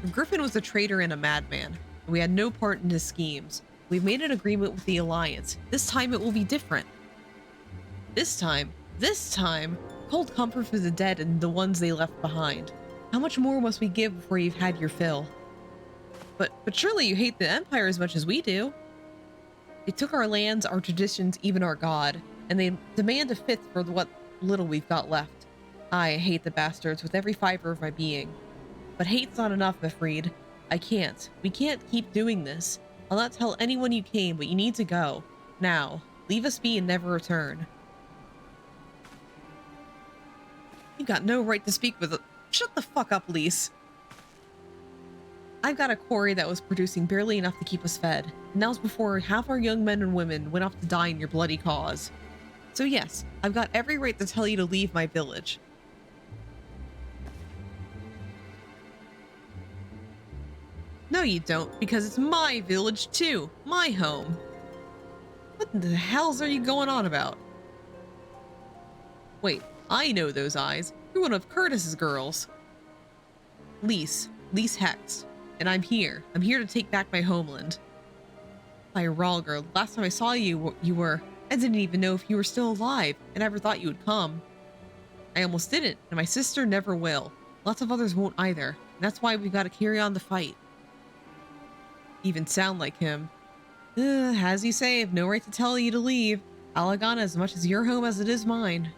The griffin was a traitor and a madman, and we had no part in his schemes. We've made an agreement with the Alliance. This time it will be different. This time, hold comfort for the dead and the ones they left behind. How much more must we give before you've had your fill? But surely you hate the Empire as much as we do. They took our lands, our traditions, even our god, and they demand a fifth for what little we've got left. I hate the bastards with every fiber of my being. But hate's not enough, Mifrid. We can't keep doing this. I'll not tell anyone you came, but you need to go. Now, leave us be and never return. You've got no right to speak with Shut the fuck up, Lise. I've got a quarry that was producing barely enough to keep us fed, and that was before half our young men and women went off to die in your bloody cause. So yes, I've got every right to tell you to leave my village. No, you don't, because it's my village too. My home. What the hells are you going on about? Wait, I know those eyes. You're one of Curtis's girls. Lise Hex. And I'm here. I'm here to take back my homeland. By Ralger, last time I saw you, I didn't even know if you were still alive. I never thought you would come. I almost didn't, and my sister never will. Lots of others won't either. And that's why we've got to carry on the fight. Even sound like him. As you say, I've no right to tell you to leave. Alagana as much as your home as it is mine.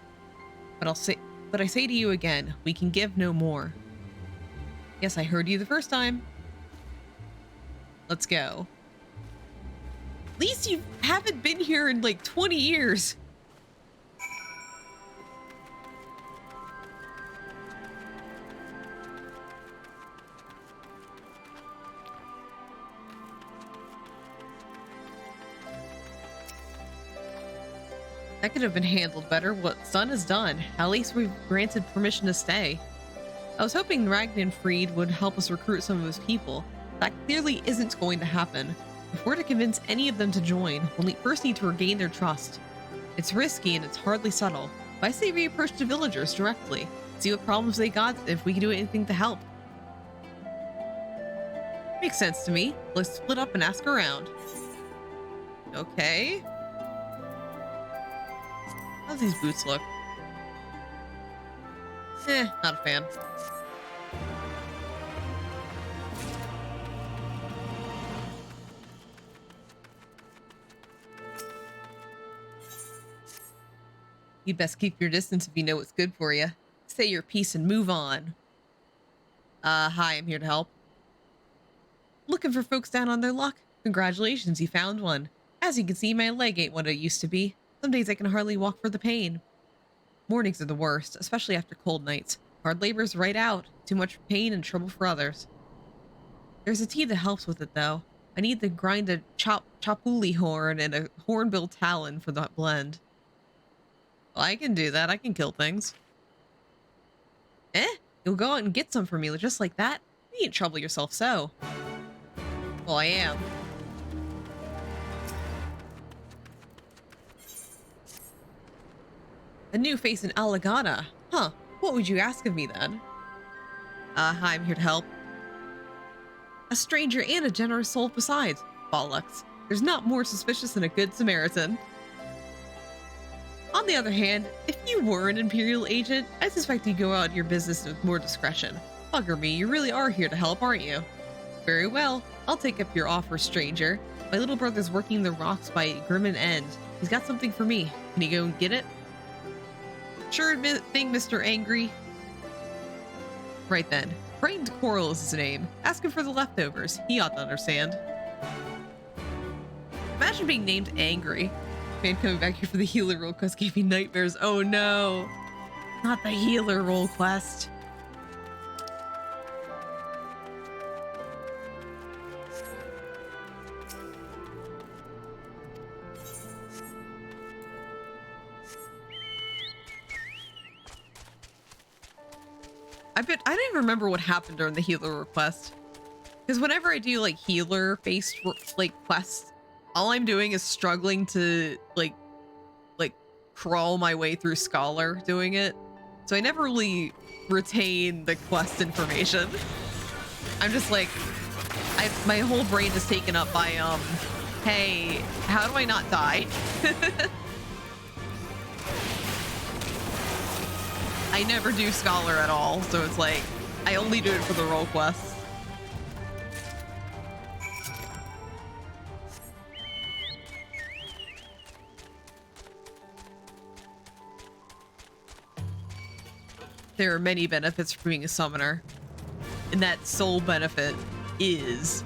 But I say to you again, we can give no more. Yes, I heard you the first time. Let's go. At least you haven't been here in like 20 years. That could have been handled better. What's done is done. At least we've granted permission to stay. I was hoping Ragnarfried would help us recruit some of his people. That clearly isn't going to happen. If we're to convince any of them to join, we'll first need to regain their trust. It's risky and it's hardly subtle, but I say we approach the villagers directly. See what problems they got, if we can do anything to help. Makes sense to me. Let's split up and ask around. Okay. How's these boots look? Not a fan. You best keep your distance if you know what's good for you. Say your piece and move on. Hi, I'm here to help. Looking for folks down on their luck? Congratulations, you found one. As you can see, my leg ain't what it used to be. Some days I can hardly walk for the pain. Mornings are the worst, especially after cold nights. Hard labor's right out. Too much pain and trouble for others. There's a tea that helps with it, though. I need to grind a chapuli horn and a hornbill talon for that blend. Well, I can do that. I can kill things. You'll go out and get some for me just like that? You ain't trouble yourself so. Well, I am. A new face in Alagana. Huh. What would you ask of me then? Hi, I'm here to help. A stranger and a generous soul besides. Bollocks. There's not more suspicious than a good Samaritan. On the other hand, if you were an Imperial agent, I suspect you'd go out your business with more discretion. Bugger me, you really are here to help, aren't you? Very well, I'll take up your offer, stranger. My little brother's working the rocks by Grimmin End. He's got something for me. Can you go and get it? Sure thing, Mr. Angry. Right then. Frightened Coral is his name. Ask him for the leftovers. He ought to understand. Imagine being named Angry. Man coming back here for the healer role quest gave me nightmares. Oh no. Not the healer role quest. I don't even remember what happened during the healer request. Because whenever I do like healer based like quests, all I'm doing is struggling to like crawl my way through Scholar doing it. So I never really retain the quest information. I'm just like, my whole brain is taken up by hey, how do I not die? I never do Scholar at all, so it's like, I only do it for the role quests. There are many benefits for being a summoner, and that sole benefit is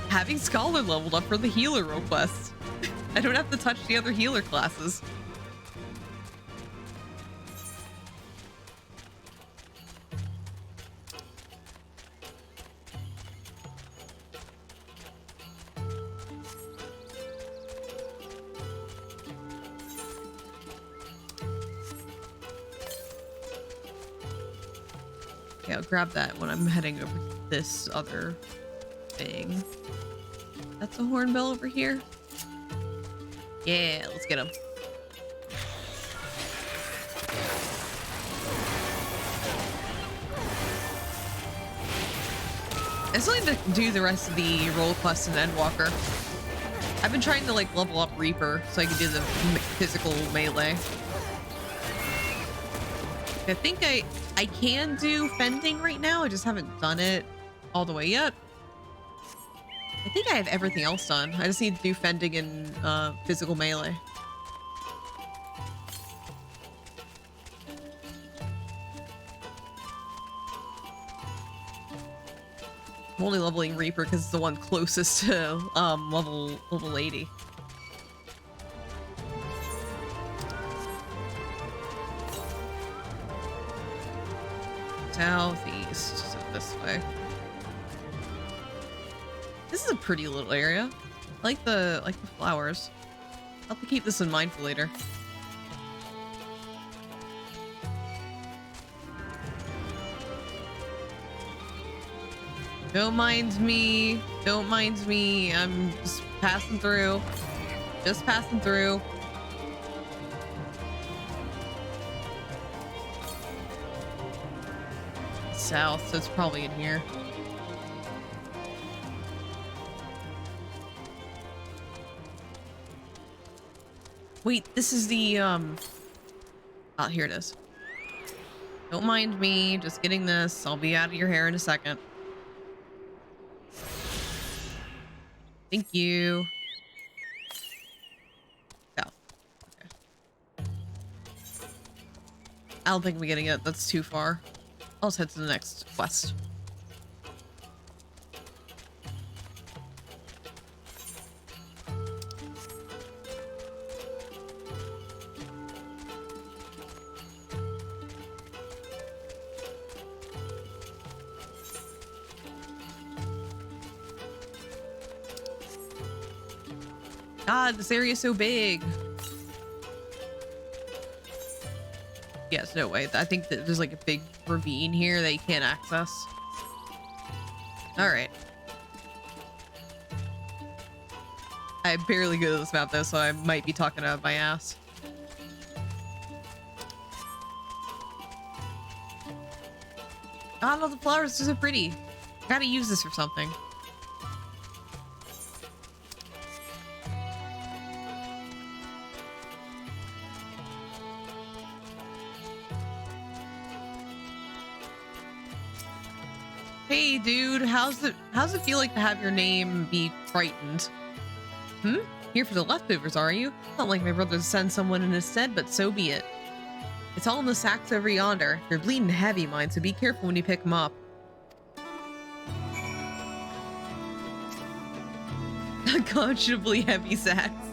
having Scholar leveled up for the healer role quest. I don't have to touch the other healer classes. Okay, I'll grab that when I'm heading over to this other thing. That's a hornbill over here. Yeah, let's get him. I still need to do the rest of the role quests in Endwalker. I've been trying to like level up Reaper so I can do the physical melee. I think I can do fending right now. I just haven't done it all the way yet. I think I have everything else done. I just need to do fending and physical melee. I'm only leveling Reaper because it's the one closest to level 80. Southeast, so this way. This is a pretty little area. I like the flowers. I'll have to keep this in mind for later. Don't mind me. Don't mind me. I'm just passing through. Just passing through. South, so it's probably in here. Wait, this is the oh, here it is. Don't mind me, just getting this. I'll be out of your hair in a second. Thank you. South. Okay. I don't think I'm getting it. That's too far. I'll just head to the next quest. God, this area is so big. Yes, no way. I think that there's like a big ravine here that you can't access. All right. I'm barely good at this map though, so I might be talking out of my ass. God, all the flowers are so pretty. Gotta use this for something. Hey dude, how's it feel like to have your name be frightened? Here for the leftovers, are you? Not like my brother to send someone in his stead, but so be it. It's all in the sacks over yonder. They're bleeding heavy, mine, so be careful when you pick them up. Unconscionably heavy sacks.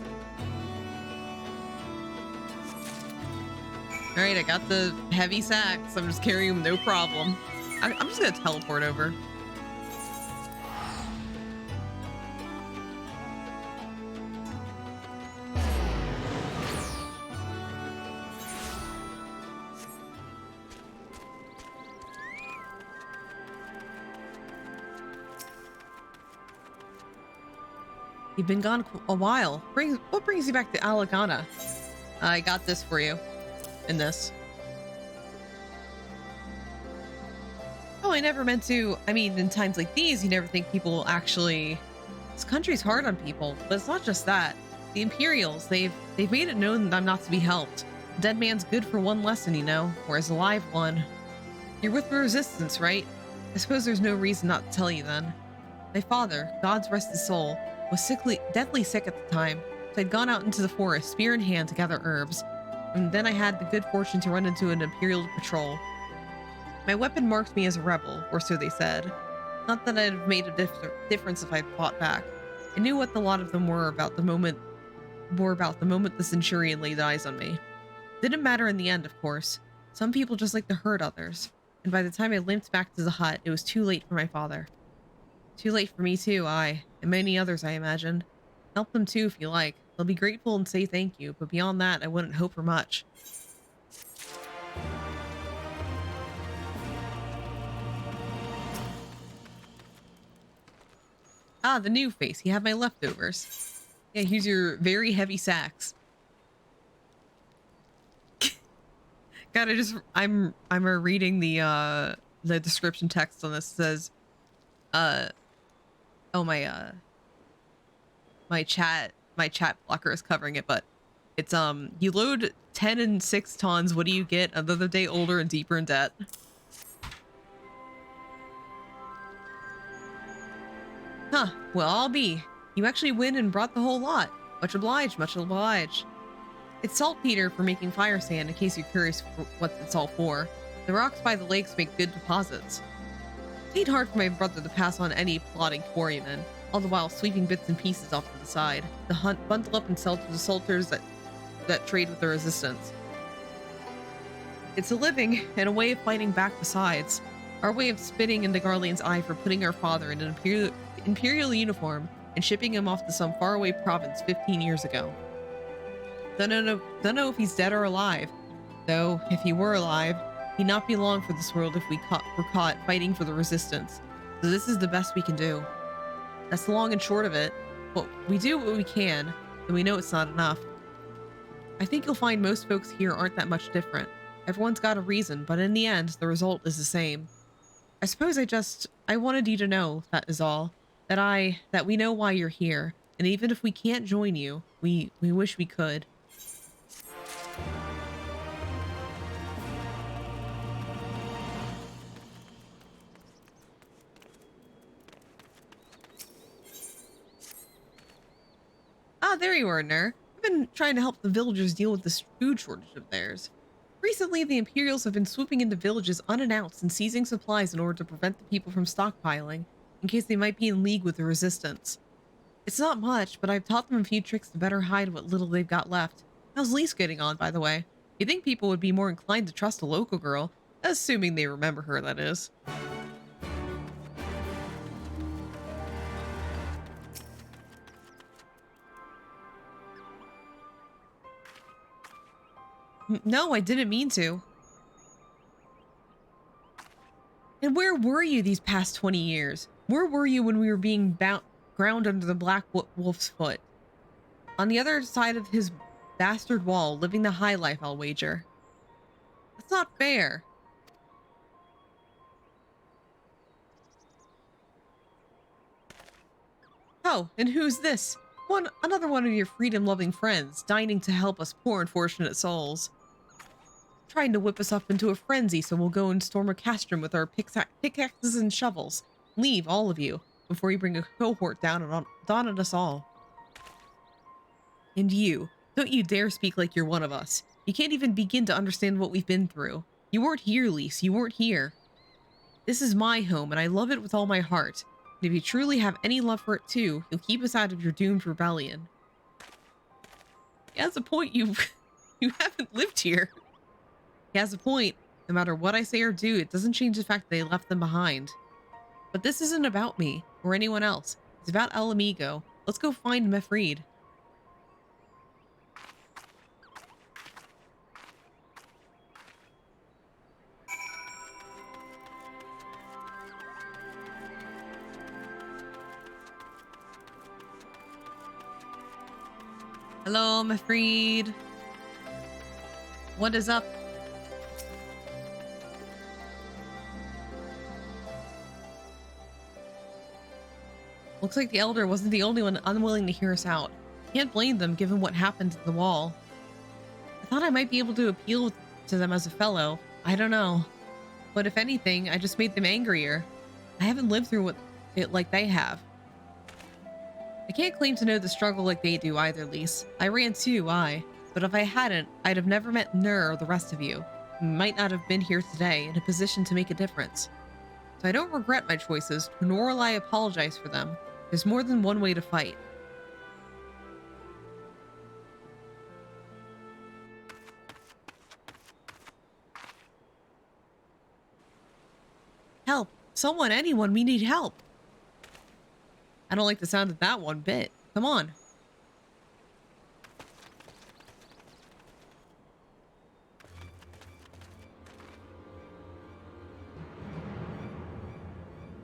Alright, I got the heavy sacks. I'm just carrying them, no problem. I'm just gonna teleport over. You've been gone a while. What brings you back to Alagana? I got this for you. In this. Oh, I never meant to. I mean, in times like these, you never think people will actually... This country's hard on people, but it's not just that. The Imperials, they've made it known that I'm not to be helped. A dead man's good for one lesson, you know, whereas a live one. You're with the Resistance, right? I suppose there's no reason not to tell you then. My father, God's rest his soul, was deathly sick at the time, so I'd gone out into the forest, spear in hand, to gather herbs. And then I had the good fortune to run into an Imperial patrol. My weapon marked me as a rebel, or so they said. Not that I'd have made a difference if I'd fought back. I knew what the lot of them were about the moment the Centurion laid eyes on me. Didn't matter in the end, of course. Some people just like to hurt others. And by the time I limped back to the hut, it was too late for my father. Too late for me too, and many others, I imagined. Help them too if you like. They'll be grateful and say thank you, but beyond that, I wouldn't hope for much. Ah, the new face. You have my leftovers. Yeah, here's your very heavy sacks. God, I'm reading the description text on this. It says, oh my chat blocker is covering it, but it's you load 10 and 6 tons. What do you get? Another day older and deeper in debt. Huh, well, I'll be. You actually win and brought the whole lot. Much obliged, much obliged. It's saltpeter for making fire sand, in case you're curious what it's all for. The rocks by the lakes make good deposits. It ain't hard for my brother to pass on any plodding quarryman, all the while sweeping bits and pieces off to the side. The hunt, bundle up and sell to the salters that trade with the Resistance. It's a living and a way of fighting back besides. Our way of spitting in the Garlean's eye for putting our father in an imperial uniform and shipping him off to some faraway province 15 years ago. Don't know if he's dead or alive. Though, if he were alive, he'd not be long for this world if we were caught fighting for the Resistance. So this is the best we can do. That's the long and short of it. Well, we do what we can, and we know it's not enough. I think you'll find most folks here aren't that much different. Everyone's got a reason, but in the end, the result is the same. I suppose I wanted you to know, that is all. That we know why you're here, and even if we can't join you, we wish we could. Ah, there you are, Ner. I've been trying to help the villagers deal with this food shortage of theirs. Recently, the Imperials have been swooping into villages unannounced and seizing supplies in order to prevent the people from stockpiling, in case they might be in league with the Resistance. It's not much, but I've taught them a few tricks to better hide what little they've got left. How's Lise getting on, by the way? You'd think people would be more inclined to trust a local girl, assuming they remember her, that is. No, I didn't mean to. And where were you these past 20 years? Where were you when we were being ground under the Black Wolf's foot? On the other side of his bastard wall, living the high life, I'll wager. That's not fair. Oh, and who's this? Another one of your freedom-loving friends, dining to help us poor unfortunate souls. Trying to whip us up into a frenzy so we'll go and storm a castrum with our pickaxes and shovels. Leave, all of you, before you bring a cohort down on us all. And you, don't you dare speak like you're one of us. You can't even begin to understand what we've been through. You weren't here, Lise, you weren't here. This is my home, and I love it with all my heart. And if you truly have any love for it too, you'll keep us out of your doomed rebellion. He has a point, you haven't lived here. He has a point. No matter what I say or do, it doesn't change the fact that they left them behind. But this isn't about me, or anyone else. It's about El Amigo. Let's go find Mefreed. Hello, Mefreed. What is up? Looks like the Elder wasn't the only one unwilling to hear us out. Can't blame them given what happened to the wall. I thought I might be able to appeal to them as a fellow. I don't know. But if anything, I just made them angrier. I haven't lived through it like they have. I can't claim to know the struggle like they do either, Lise. I ran too, but if I hadn't, I'd have never met Nur or the rest of you. You might not have been here today in a position to make a difference. So I don't regret my choices, nor will I apologize for them. There's more than one way to fight. Help! Someone, anyone, we need help! I don't like the sound of that one bit. Come on.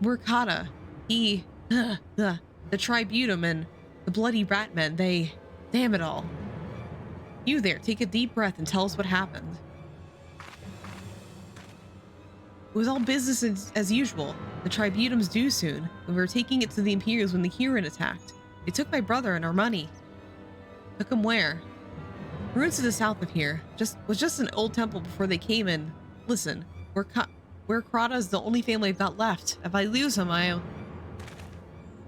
Workata. The Tribunum and the bloody Ratmen, they... Damn it all. You there, take a deep breath and tell us what happened. It was all business as usual. The Tribunum's due soon, and we were taking it to the Imperials when the Huron attacked. They took my brother and our money. Took him where? Ruins to the south of here. Was just an old temple before they came in. Listen, Krata is the only family I've got left. If I lose him,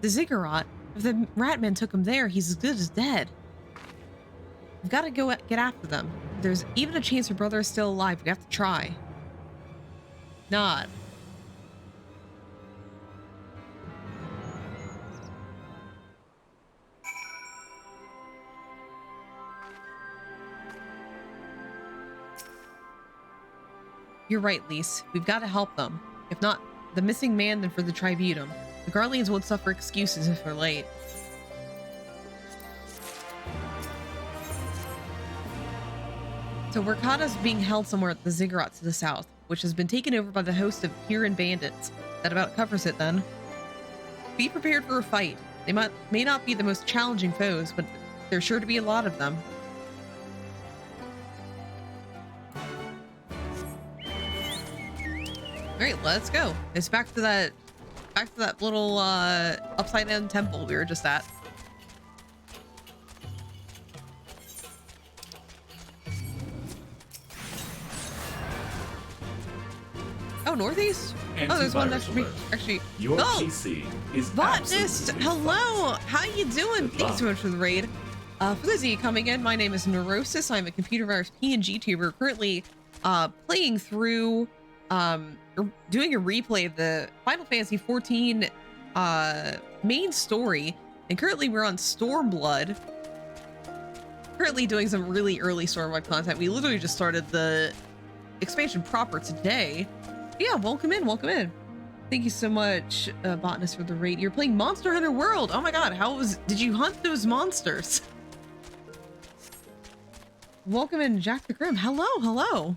the Ziggurat. If the Ratman took him there, he's as good as dead. We've got to go get after them. If there's even a chance your brother is still alive, we have to try. Nod. You're right, Lise. We've got to help them. If not the missing man, then for the Tribunum. The Garleans won't suffer excuses if we're late. So Workata's being held somewhere at the Ziggurat to the south, which has been taken over by the host of Huron bandits. That about covers it then. Be prepared for a fight. They may not be the most challenging foes, but there's sure to be a lot of them. Alright, let's go. It's back to that little upside down temple we were just at. Oh, northeast? Oh, there's one that's actually. Your PC is Botanist, hello. How you doing? Thanks so much for the raid. For those of you coming in, my name is Neurosis. I'm a computer virus PNG tuber currently playing through doing a replay of the Final Fantasy XIV main story, and currently we're on Stormblood. Currently doing some really early Stormblood content. We literally just started the expansion proper today. Yeah, welcome in, welcome in. Thank you so much, Botanist, for the raid. You're playing Monster Hunter World. Oh my god, did you hunt those monsters? Welcome in, Jack the Grim. Hello, hello.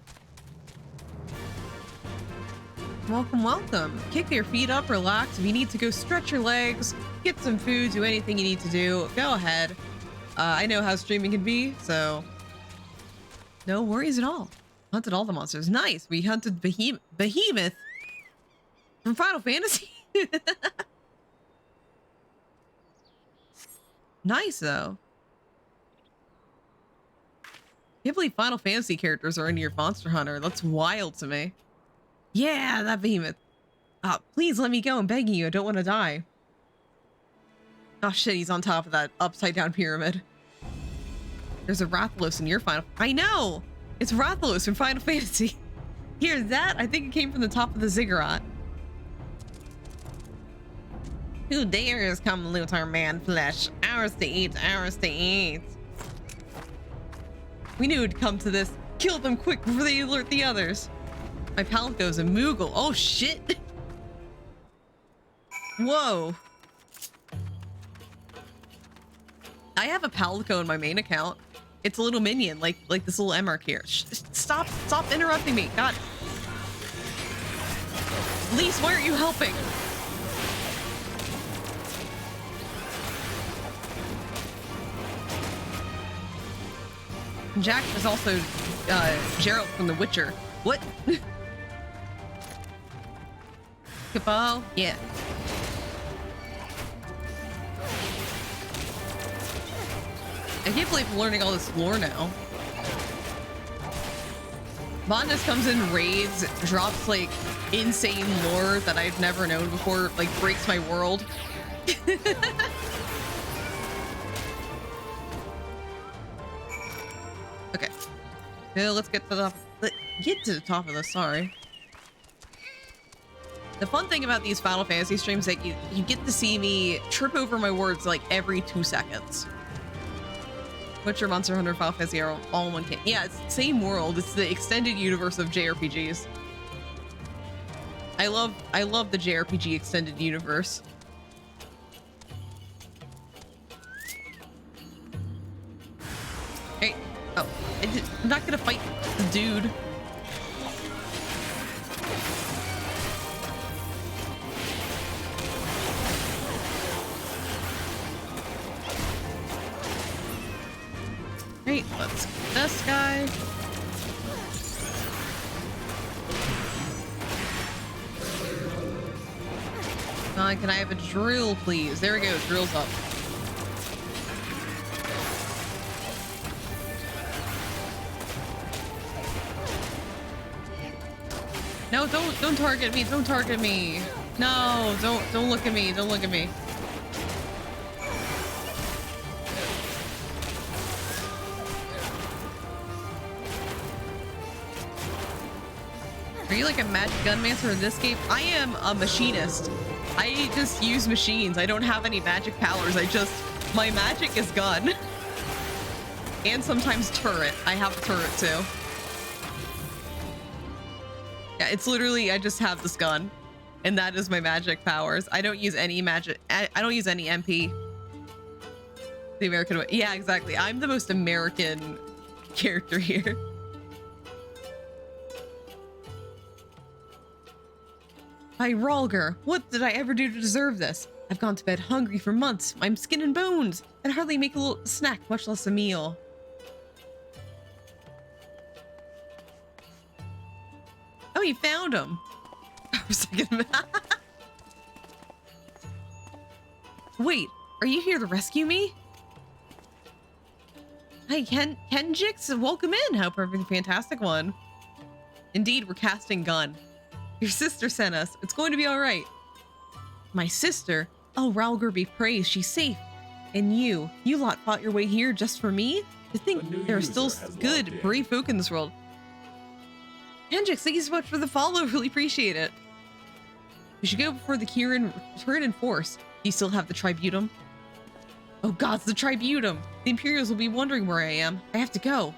Welcome, welcome. Kick your feet up, relax. If you need to go stretch your legs, get some food, do anything you need to do, go ahead. I know how streaming can be, so no worries at all. Hunted all the monsters. Nice. We hunted Behemoth from Final Fantasy. Nice though. Can't believe Final Fantasy characters are in your Monster Hunter. That's wild to me. Yeah, that Behemoth. Please let me go. I'm begging you. I don't want to die. Oh shit, he's on top of that upside down pyramid. There's a Rathalos in your Final... I know! It's Rathalos from Final Fantasy. Hear that? I think it came from the top of the ziggurat. Who dares come loot our man flesh? Ours to eat, ours to eat. We knew it'd come to this. Kill them quick before they alert the others. My Palico's a Moogle. Oh shit. Whoa. I have a Palico in my main account. It's a little minion, like this little Emark here. Stop interrupting me. God. Lise, why aren't you helping? Jack is also Geralt from The Witcher. What? Cabal? Yeah. I can't believe I'm learning all this lore now. Mondus comes in raids, drops like insane lore that I've never known before, like breaks my world. Okay. Well, let's get to the top of this, sorry. The fun thing about these Final Fantasy streams is that you get to see me trip over my words like every 2 seconds. Witcher, Monster Hunter, Final Fantasy are all in one kit. Yeah, it's the same world. It's the extended universe of JRPGs. I love the JRPG extended universe. Hey, oh, I'm not gonna fight the dude. Great, let's get this guy. Can I have a drill, please? There we go, drill's up. No, don't target me, don't target me. No, don't look at me, don't look at me. Are you like a magic gunmancer in this game? I am a machinist. I just use machines. I don't have any magic powers. My magic is gun. And sometimes turret. I have a turret too. Yeah, it's literally, I just have this gun. And that is my magic powers. I don't use any magic. I don't use any MP. The American way. Yeah, exactly. I'm the most American character here. Hi, Ralger. What did I ever do to deserve this? I've gone to bed hungry for months. I'm skin and bones. I'd hardly make a little snack, much less a meal. Oh, you found him. I was thinking, wait, are you here to rescue me? Hi, Kenjix. Welcome in. How perfect, fantastic one. Indeed, we're casting gun. Your sister sent us. It's going to be all right. My sister? Oh, Ralger be praised. She's safe. And you lot fought your way here just for me? To think there are still good, brave folk in this world. Hendrix, thank you so much for the follow. Really appreciate it. We should go before the Kieran return in force. Do you still have the Tributum? Oh gods, the Tributum. The Imperials will be wondering where I am. I have to go.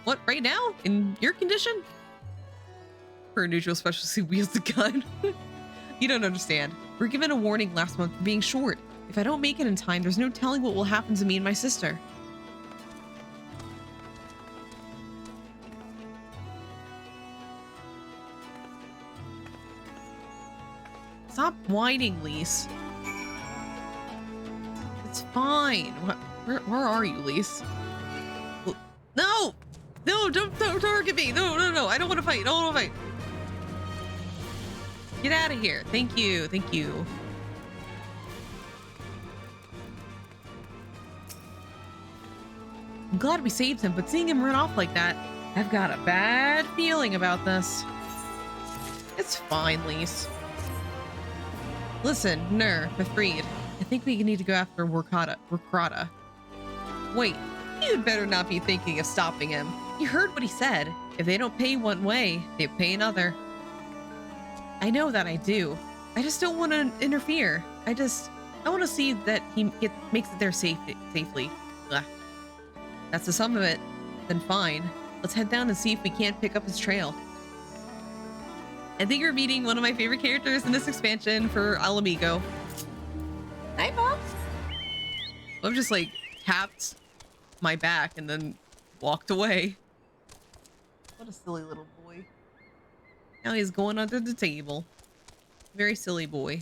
What, right now? In your condition? Her neutral specialty wields the gun. You don't understand. We were given a warning last month for being short. If I don't make it in time, there's no telling what will happen to me and my sister. Stop whining, Lise. It's fine. Where are you, Lise? No! No, don't target me! No, I don't want to fight, I don't want to fight! Get out of here. Thank you, thank you. I'm glad we saved him, but seeing him run off like that, I've got a bad feeling about this. It's fine, Lise. Listen, Befried. I think we need to go after Workrata. Wait, you'd better not be thinking of stopping him. You heard what he said. If they don't pay one way, they pay another. I know that I do. I just don't want to interfere. I want to see that he makes it there safely. Ugh. That's the sum of it. Then fine. Let's head down and see if we can't pick up his trail. I think we're meeting one of my favorite characters in this expansion for Alamigo. Hi, Mom. I've just like tapped my back and then walked away. What a silly little boy. Now he's going under the table. Very silly boy.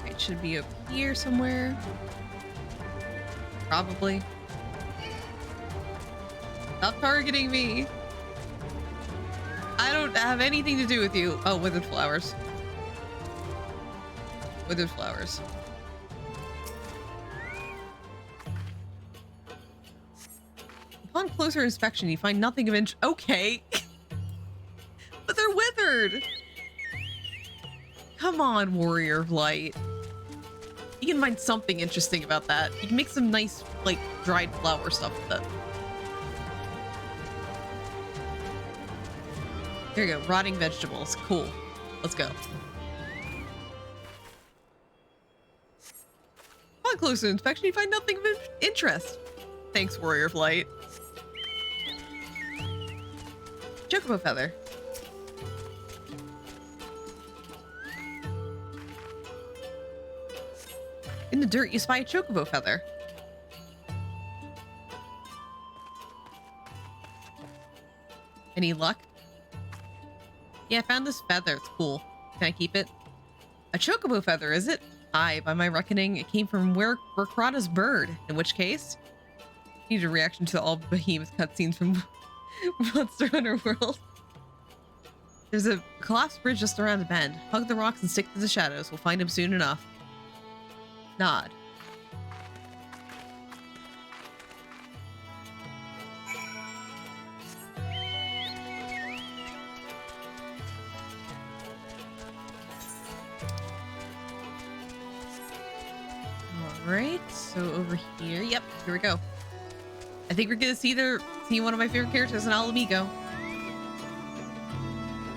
It should be up here somewhere. Probably. Stop targeting me. I don't have anything to do with you. Oh, withered flowers. Withered flowers. Upon closer inspection, you find nothing of interest. Okay. But they're withered. Come on, Warrior of Light. You can find something interesting about that. You can make some nice, like, dried flower stuff with it. Here you go. Rotting vegetables. Cool. Let's go. On closer inspection, you find nothing of interest. Thanks, Warrior of Light. Chocobo feather. In the dirt, you spy a chocobo feather. Any luck? Yeah, I found this feather. It's cool. Can I keep it? A chocobo feather, is it? Aye, by my reckoning, it came from Workrata's bird. In which case, need a reaction to all Behemoth cutscenes from Monster Hunter World. There's a collapsed bridge just around the bend. Hug the rocks and stick to the shadows. We'll find him soon enough. Nod. Alright, so over here. Yep, here we go. I think we're gonna see one of my favorite characters in Alamigo.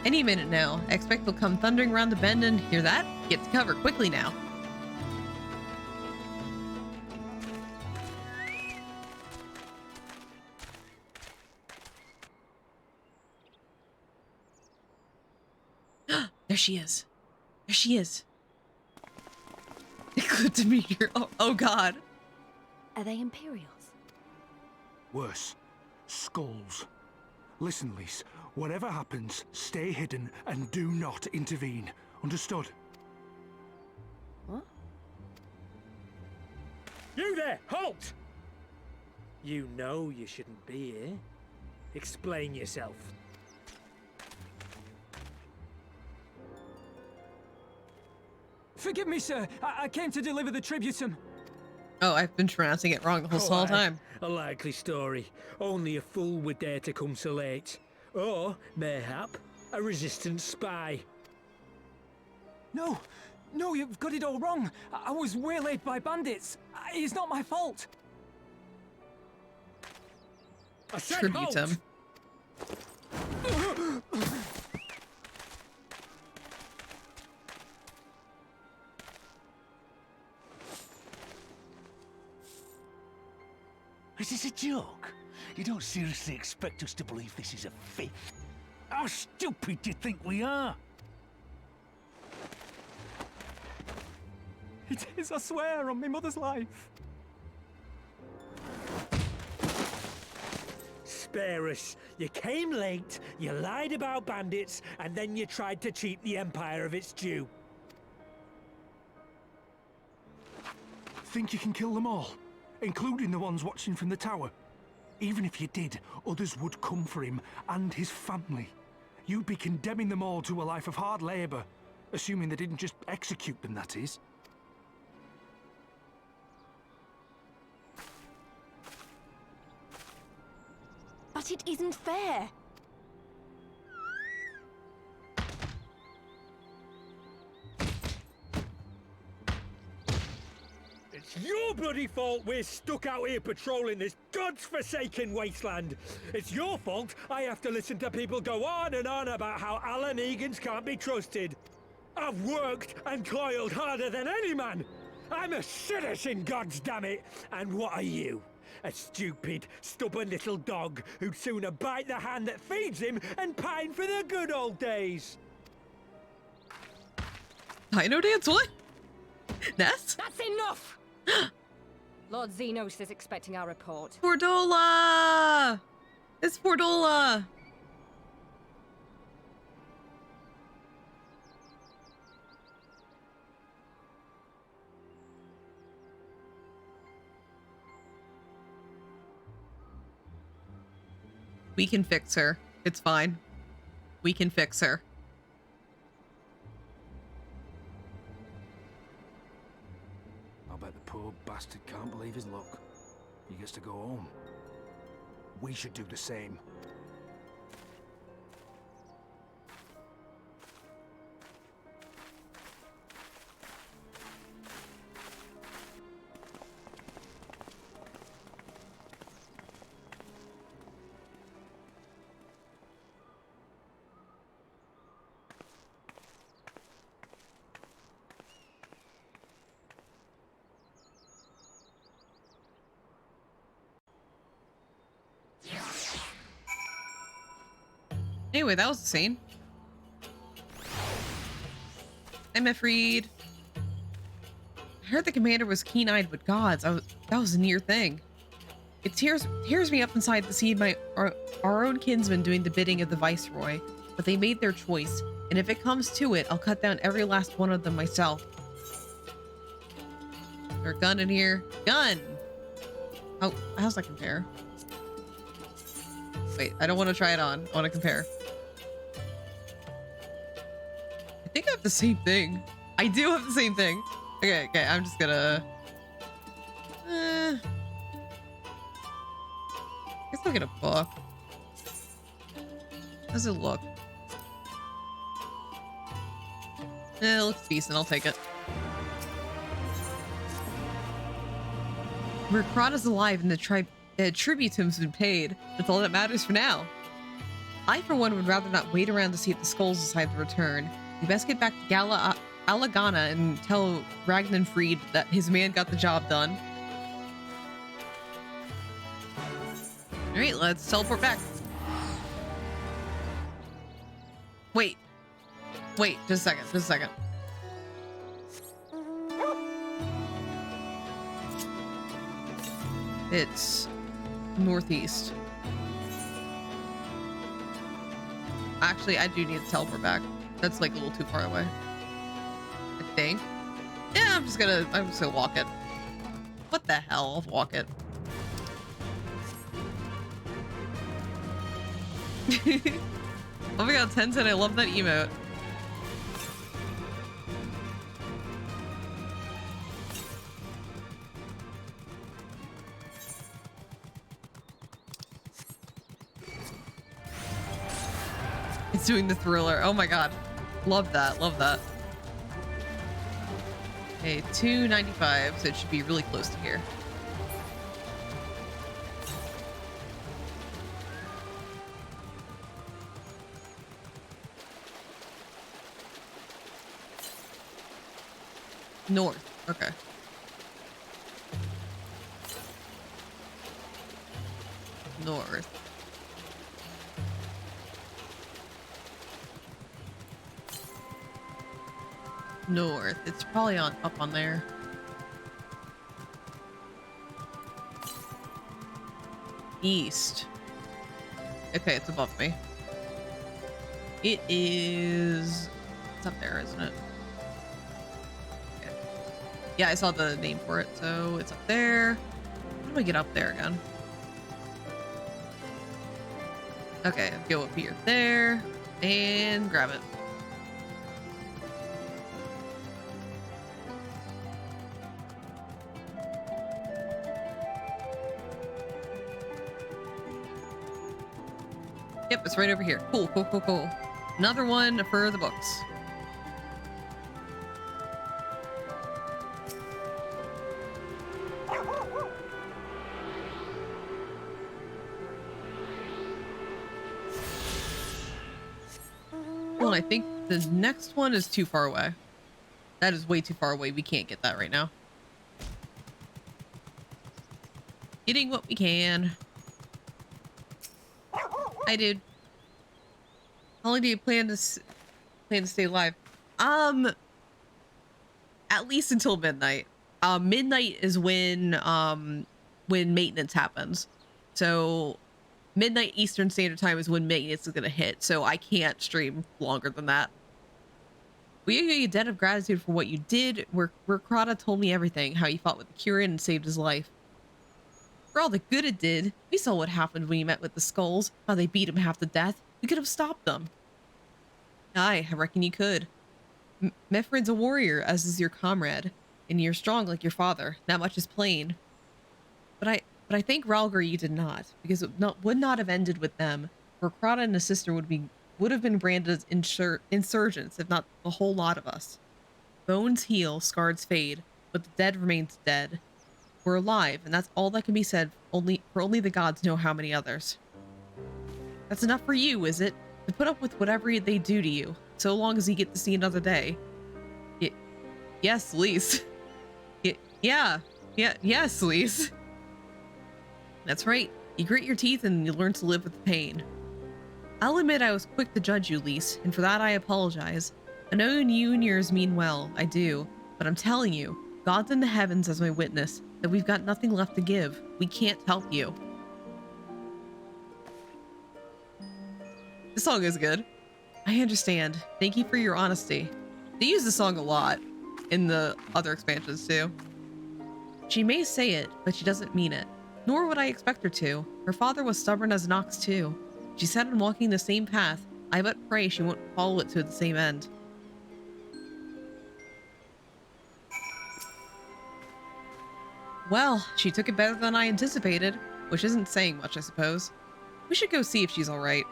Any minute now. I expect they'll come thundering around the bend and hear that? Get to cover quickly now. There she is. There she is. Good to meet her. Oh God. Are they Imperials? Worse. Skulls. Listen, Lise. Whatever happens, stay hidden and do not intervene. Understood? What? You there! Halt! You know you shouldn't be here. Explain yourself. Forgive me, sir. I came to deliver the tributum. Oh, I've been pronouncing it wrong the whole time. A likely story. Only a fool would dare to come so late. Or, mayhap, a resistance spy. No, you've got it all wrong. I was waylaid by bandits. It's not my fault. I said Tributum. Is this a joke? You don't seriously expect us to believe this is a fit? How stupid do you think we are? It is, I swear, on my mother's life. spare us. You came late, you lied about bandits, and then you tried to cheat the Empire of its due. Think you can kill them all? Including the ones watching from the tower? Even if you did, others would come for him and his family. You'd be condemning them all to a life of hard labor. Assuming they didn't just execute them, that is. But it isn't fair. It's your bloody fault we're stuck out here patrolling this god's-forsaken wasteland. It's your fault I have to listen to people go on and on about how Alan Egan's can't be trusted. I've worked and toiled harder than any man. I'm a citizen, goddammit. And what are you? A stupid, stubborn little dog who'd sooner bite the hand that feeds him and pine for the good old days. Dino dance, what? Ness? That's enough! Lord Xenos is expecting our report. Fordola! It's Fordola! We can fix her. It's fine. We can fix her. I bet the poor bastard can't believe his luck. He gets to go home. We should do the same. Anyway, that was the scene. I'm Reed. I heard the commander was keen-eyed with gods. That was a near thing. It tears me up inside to see our own kinsmen doing the bidding of the viceroy, but they made their choice, and if it comes to it, I'll cut down every last one of them myself. There's a gun in here. Gun! Oh, how's that compare? Wait, I don't want to try it on. I want to compare. I think I have the same thing. I do have the same thing. Okay, I'm just gonna... I guess I'll get a book. How does it look? It looks decent. I'll take it. Merkrada's alive and the tribute to him's been paid. That's all that matters for now. I, for one, would rather not wait around to see if the skulls decide to return. We best get back to Alagana and tell Ragnarfried that his man got the job done. Alright, let's teleport back. Wait, just a second. It's northeast. Actually, I do need to teleport back. That's like a little too far away, I think. Yeah, I'm just gonna walk it. What the hell? I'll walk it. Oh my god, Tencent, I love that emote. It's doing the thriller. Oh my god. Love that. Love that. Okay, 295, so it should be really close to here. North. Okay. North. North. It's probably up on there. East. Okay, it's above me. It is... It's up there, isn't it? Okay. Yeah, I saw the name for it, so it's up there. How do I get up there again? Okay, go up here, there, and grab it. Yep, it's right over here. Cool, cool, cool, cool. Another one for the books. Well, I think the next one is too far away. That is way too far away. We can't get that right now. Getting what we can. Hi, dude. How long do you plan to stay alive? At least until midnight. Midnight is when maintenance happens. So midnight Eastern Standard Time is when maintenance is gonna hit. So I can't stream longer than that. We owe you a debt of gratitude for what you did. Where Krata told me everything, how you fought with the Curin and saved his life. For all the good it did, we saw what happened when you met with the Skulls, how they beat him half to death. We could have stopped them. Aye, I reckon you could. Mefred's a warrior, as is your comrade, and you're strong like your father. That much is plain. But I thank Ralgar you did not, because it would not have ended with them. For Krata and his sister would have been branded as insurgents, if not the whole lot of us. Bones heal, scars fade, but the dead remains dead. We're alive, and that's all that can be said. Only the gods know how many others. That's enough for you, is it? To put up with whatever they do to you, so long as you get to see another day. Yes, Lise. Yes, Lise. That's right. You grit your teeth and you learn to live with the pain. I'll admit I was quick to judge you, Lise, and for that I apologize. I know you and yours mean well, I do, but I'm telling you, God's in the heavens as my witness, that we've got nothing left to give. We can't help you. This song is good. I understand. Thank you for your honesty. They use the song a lot in the other expansions too. She may say it, but she doesn't mean it. Nor would I expect her to. Her father was stubborn as an ox too. She set on walking the same path. I but pray she won't follow it to the same end. Well, she took it better than I anticipated, which isn't saying much, I suppose. We should go see if she's all right.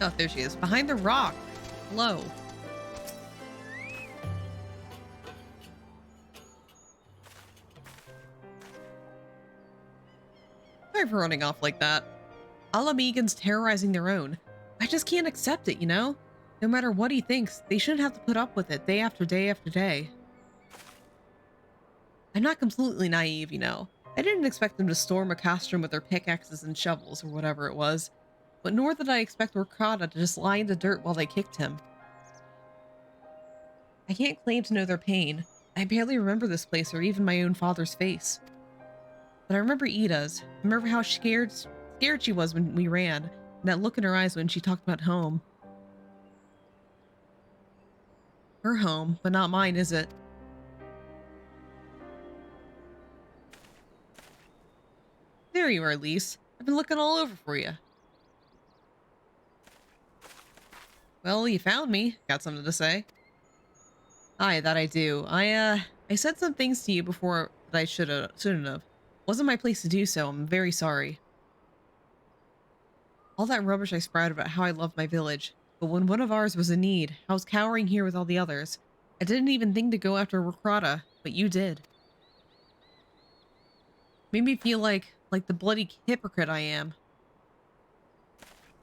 Oh, there she is. Behind the rock. Hello. Sorry for running off like that. Alamegans terrorizing their own. I just can't accept it, you know? No matter what he thinks, they shouldn't have to put up with it day after day after day. I'm not completely naive, you know. I didn't expect them to storm a castrum with their pickaxes and shovels or whatever it was. But nor did I expect Rakata to just lie in the dirt while they kicked him. I can't claim to know their pain. I barely remember this place or even my own father's face. But I remember Ida's. I remember how scared she was when we ran, and that look in her eyes when she talked about home. Her home, but not mine, is it? There you are, Lise. I've been looking all over for you. Well, you found me. Got something to say? Aye, that I do. I said some things to you before that I shouldn't have. Wasn't my place to do so. I'm very sorry. All that rubbish I sprouted about how I love my village. But when one of ours was in need, I was cowering here with all the others. I didn't even think to go after Rakrata, but you did. Made me feel like the bloody hypocrite I am.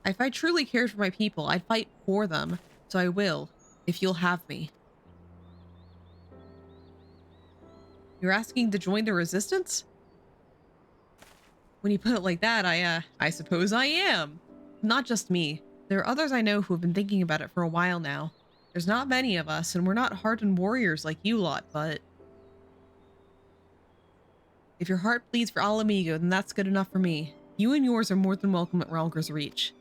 If I truly cared for my people, I'd fight for them. So I will, if you'll have me. You're asking to join the resistance? When you put it like that, I suppose I am. Not just me. There are others I know who have been thinking about it for a while now. There's not many of us, and we're not hardened warriors like you lot, but if your heart bleeds for Ala Mhigo, then that's good enough for me. You and yours are more than welcome at Rhalgr's Reach.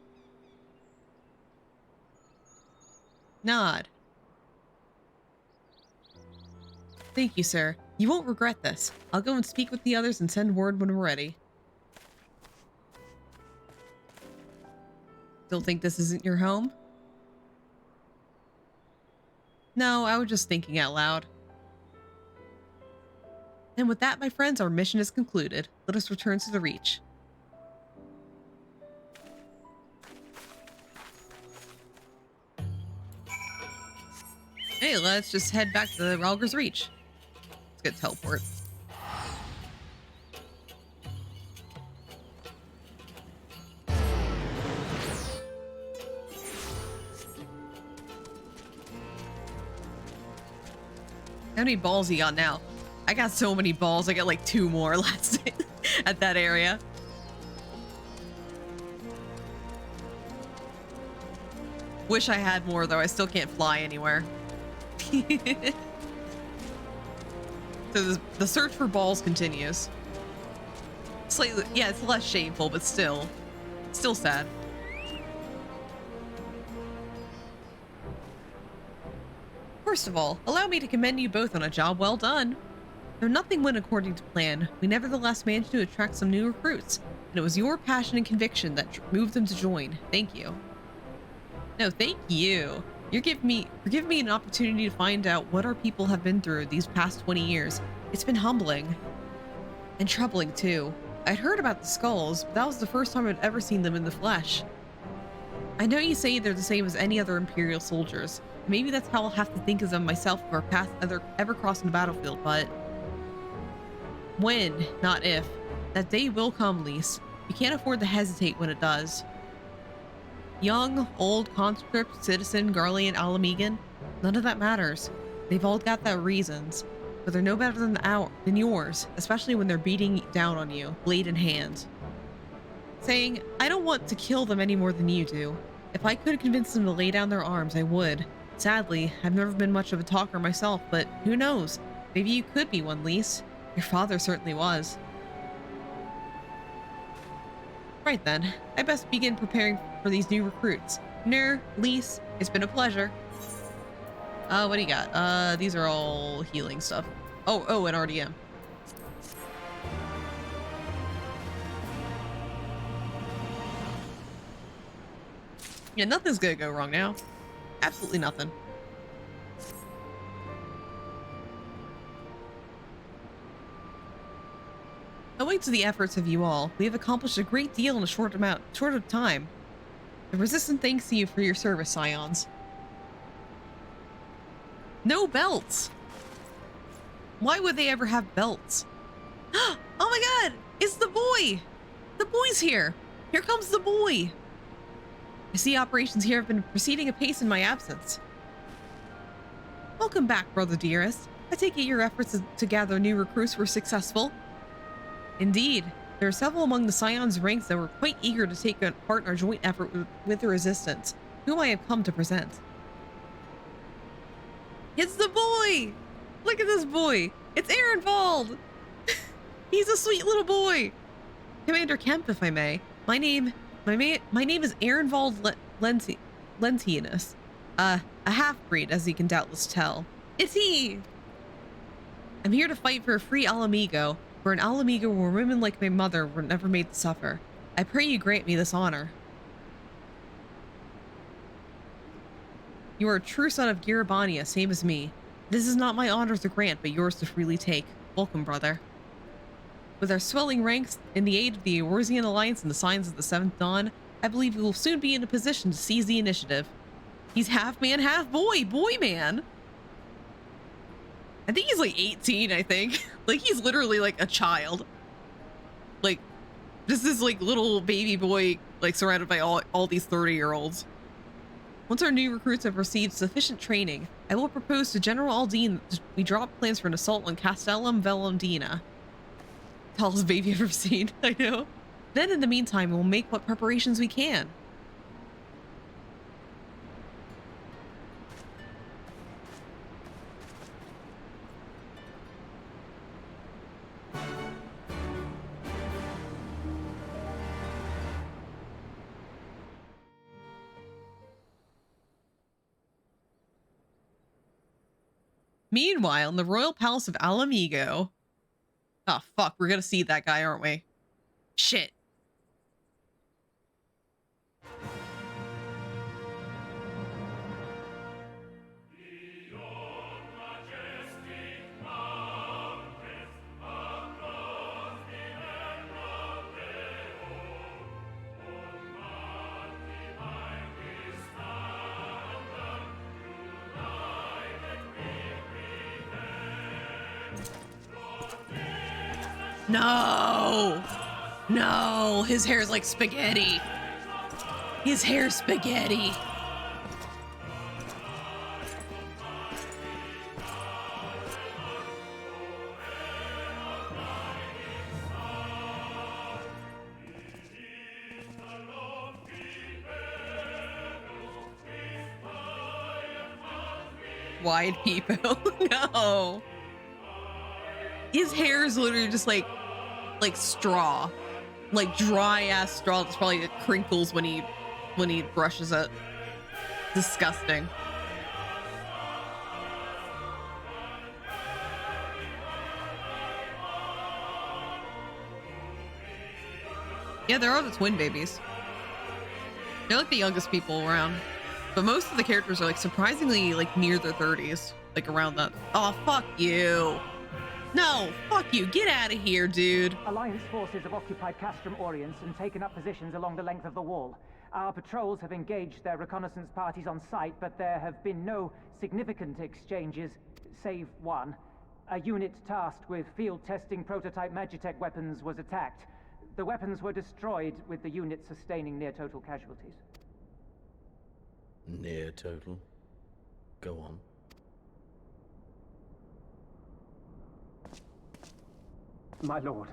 Nod. Thank you, sir. You won't regret this. I'll go and speak with the others and send word when we're ready. Still think this isn't your home? No, I was just thinking out loud. And with that, my friends, our mission is concluded. Let us return to the Reach. Hey, let's just head back to the Rhalgr's Reach. Let's get teleport. How many balls you got now? I got so many balls. I got like 2 more last at that area. Wish I had more though. I still can't fly anywhere. So the search for balls continues. Slightly, yeah, it's less shameful, but still sad. First of all, allow me to commend you both on a job well done. Though nothing went according to plan, we nevertheless managed to attract some new recruits, and it was your passion and conviction that moved them to join. Thank you. No, thank you. You're giving me an opportunity to find out what our people have been through these past 20 years. It's been humbling. And troubling, too. I'd heard about the skulls, but that was the first time I'd ever seen them in the flesh. I know you say they're the same as any other Imperial soldiers. Maybe that's how I'll have to think of them myself if our paths ever cross in the battlefield, but when, not if. That day will come, Lise. You can't afford to hesitate when it does. Young, old, conscript, citizen, Garlean, Ala Mhigan, none of that matters. They've all got their reasons, but they're no better than yours, especially when they're beating down on you, blade in hand. Saying, I don't want to kill them any more than you do. If I could convince them to lay down their arms, I would. Sadly, I've never been much of a talker myself, but who knows? Maybe you could be one, Lise. Your father certainly was. Right then, I best begin preparing for these new recruits. Nur, Lise, it's been a pleasure. What do you got? These are all healing stuff. Oh, an RDM. Yeah, nothing's gonna go wrong now. Absolutely nothing. Owing to the efforts of you all, we have accomplished a great deal in a short of time. The Resistance thanks you for your service, Scions. No belts! Why would they ever have belts? Oh my god! It's the boy! The boy's here! Here comes the boy! I see operations here have been proceeding apace in my absence. Welcome back, brother dearest. I take it your efforts to gather new recruits were successful. Indeed, there are several among the Scions' ranks that were quite eager to take part in our joint effort with the Resistance, whom I have come to present. It's the boy! Look at this boy! It's Ehrenwald! He's a sweet little boy! Commander Kemp, if I may. My name is Ehrenwald Lentianus. A half-breed, as you can doubtless tell. It's he! I'm here to fight for a free Ala Mhigo, for an Ala Mhigo where women like my mother were never made to suffer. I pray you grant me this honor. You are a true son of Girabania, same as me. This is not my honor to grant, but yours to freely take. Welcome, brother. With our swelling ranks, in the aid of the Eorzean Alliance and the signs of the Seventh Dawn, I believe we will soon be in a position to seize the initiative. He's half man, half boy. Boy man. I think he's like 18, I think. Like, he's literally like a child. Like, just this like little baby boy, like surrounded by all these 30-year-olds. Once our new recruits have received sufficient training, I will propose to General Aldine that we drop plans for an assault on Castellum Velondina. Tallest baby I've ever seen, I know. Then in the meantime, we'll make what preparations we can. Meanwhile, in the royal palace of Alamigo. Oh, fuck. We're gonna see that guy, aren't we? Shit. No! No! His hair's like spaghetti. His hair's spaghetti. Wide people. No. His hair is literally just like straw, like dry ass straw. That's probably it crinkles when he brushes it. Disgusting. Yeah, there are the twin babies. They're like the youngest people around, but most of the characters are like surprisingly like near their 30s, like around that. Oh, fuck you. No, fuck you. Get out of here, dude. Alliance forces have occupied Castrum Orients and taken up positions along the length of the wall. Our patrols have engaged their reconnaissance parties on site, but there have been no significant exchanges, save one. A unit tasked with field testing prototype Magitech weapons was attacked. The weapons were destroyed, with the unit sustaining near-total casualties. Near total? Go on. My lord,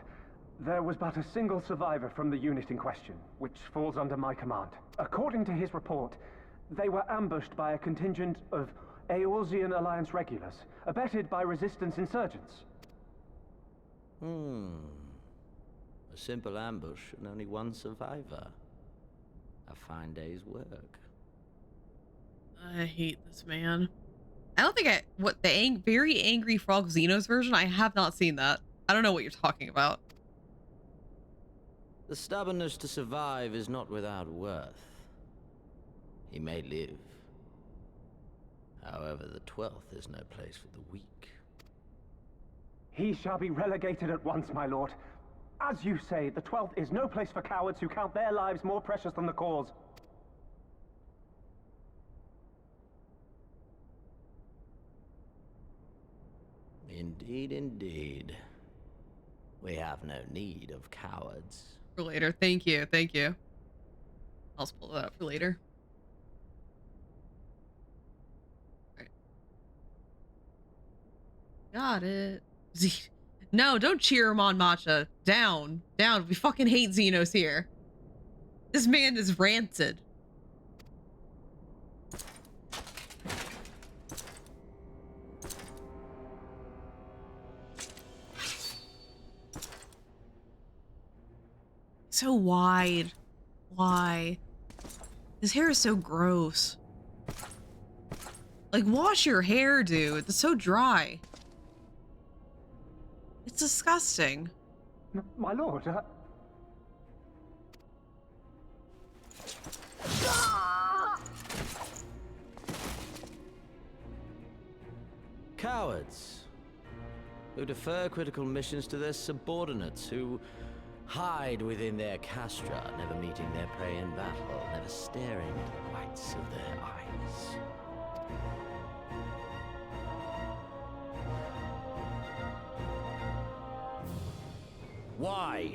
there was but a single survivor from the unit in question, which falls under my command. According to his report, they were ambushed by a contingent of Eorzean Alliance regulars, abetted by resistance insurgents. A simple ambush and only one survivor. A fine day's work. I hate this man. I don't think the very angry Frog Xenos version, I have not seen that. I don't know what you're talking about. The stubbornness to survive is not without worth. He may live. However, the 12th is no place for the weak. He shall be relegated at once, my lord. As you say, the 12th is no place for cowards who count their lives more precious than the cause. Indeed, indeed. We have no need of cowards. For later. Thank you. Thank you. I'll pull that up for later. All right. Got it. No, don't cheer him on, Matcha. Down. Down. We fucking hate Xenos here. This man is rancid. So wide. Why? His hair is so gross. Like, wash your hair, dude. It's so dry. It's disgusting. My lord, Cowards. Who defer critical missions to their subordinates, who hide within their castra, never meeting their prey in battle, never staring into the whites of their eyes. Why,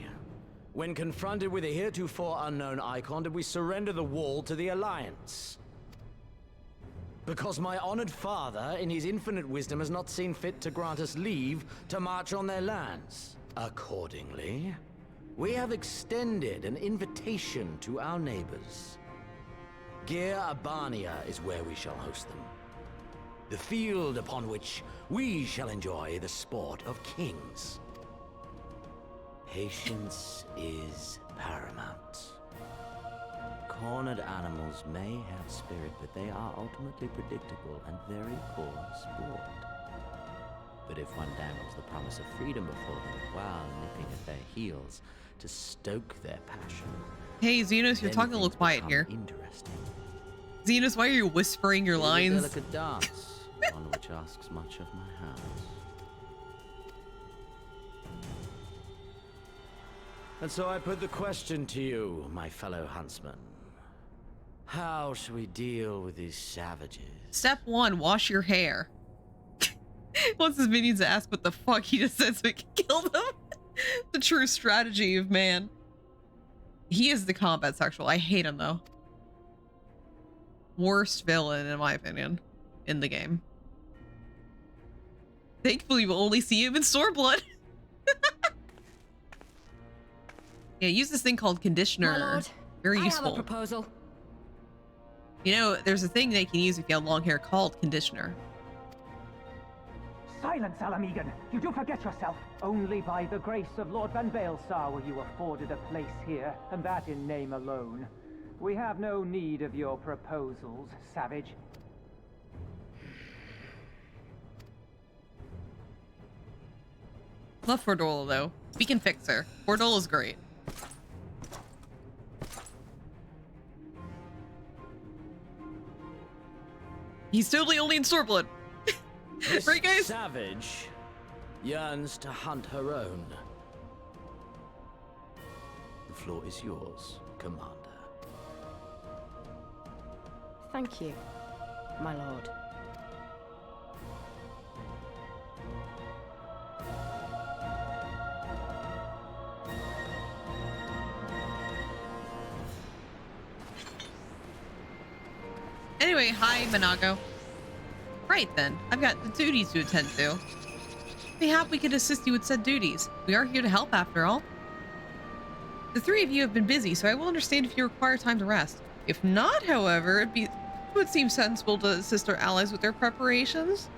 when confronted with a heretofore unknown icon, did we surrender the wall to the Alliance? Because my honored father, in his infinite wisdom, has not seen fit to grant us leave to march on their lands. Accordingly, we have extended an invitation to our neighbors. Gear-Abania is where we shall host them. The field upon which we shall enjoy the sport of kings. Patience is paramount. Cornered animals may have spirit, but they are ultimately predictable and very poor sport. But if one dangles the promise of freedom before them while nipping at their heels to stoke their passion... Hey, Xenos, you're then talking a little things quiet become here. Interesting. Xenos, why are you whispering your It is a lines? delicate dance, one which asks much of my hands. And so I put the question to you, my fellow huntsman. How shall we deal with these savages? Step 1, wash your hair. Once his minions ask what the fuck, he just says we can kill them. The true strategy of man. He is the combat sexual. I hate him though. Worst villain in my opinion in the game. Thankfully we'll only see him in Storeblood. Yeah, use this thing called conditioner. My lord, very I useful. have a proposal. You know, there's a thing they can use if you have long hair called conditioner. Silence, Alamegan! You do forget yourself! Only by the grace of Lord Van Baelsar were you afforded a place here, and that in name alone. We have no need of your proposals, savage. Love Fordola though. We can fix her. Fordola's great. He's totally only in Storeblood. Right, guys? Savage yearns to hunt her own. The floor is yours, Commander. Thank you, my lord. Anyway, hi, Monago. Right then, I've got the duties to attend to. Mayhap we could assist you with said duties. We are here to help after all. The three of you have been busy, so I will understand if you require time to rest. If not, however, it would seem sensible to assist our allies with their preparations.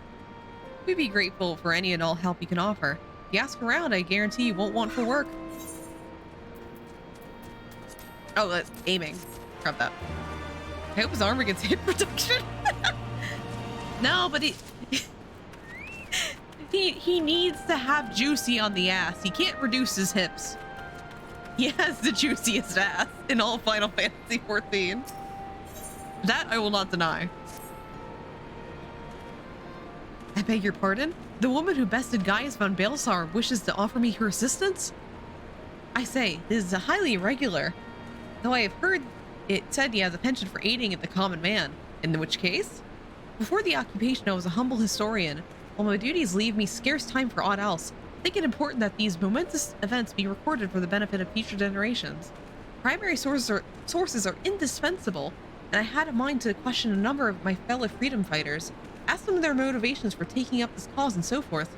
We'd be grateful for any and all help you can offer. If you ask around, I guarantee you won't want for work. Oh, that's aiming. Grab that. I hope his armor gets hit production. No, but he needs to have juicy on the ass. He can't reduce his hips. He has the juiciest ass in all Final Fantasy XIV. That I will not deny. I beg your pardon? The woman who bested Gaius von Baelsar wishes to offer me her assistance? I say, this is highly irregular. Though I have heard it said he has a penchant for aiding at the common man. In which case? Before the occupation, I was a humble historian. While my duties leave me scarce time for aught else, I think it important that these momentous events be recorded for the benefit of future generations. Primary sources are indispensable, and I had a mind to question a number of my fellow freedom fighters, ask them their motivations for taking up this cause and so forth.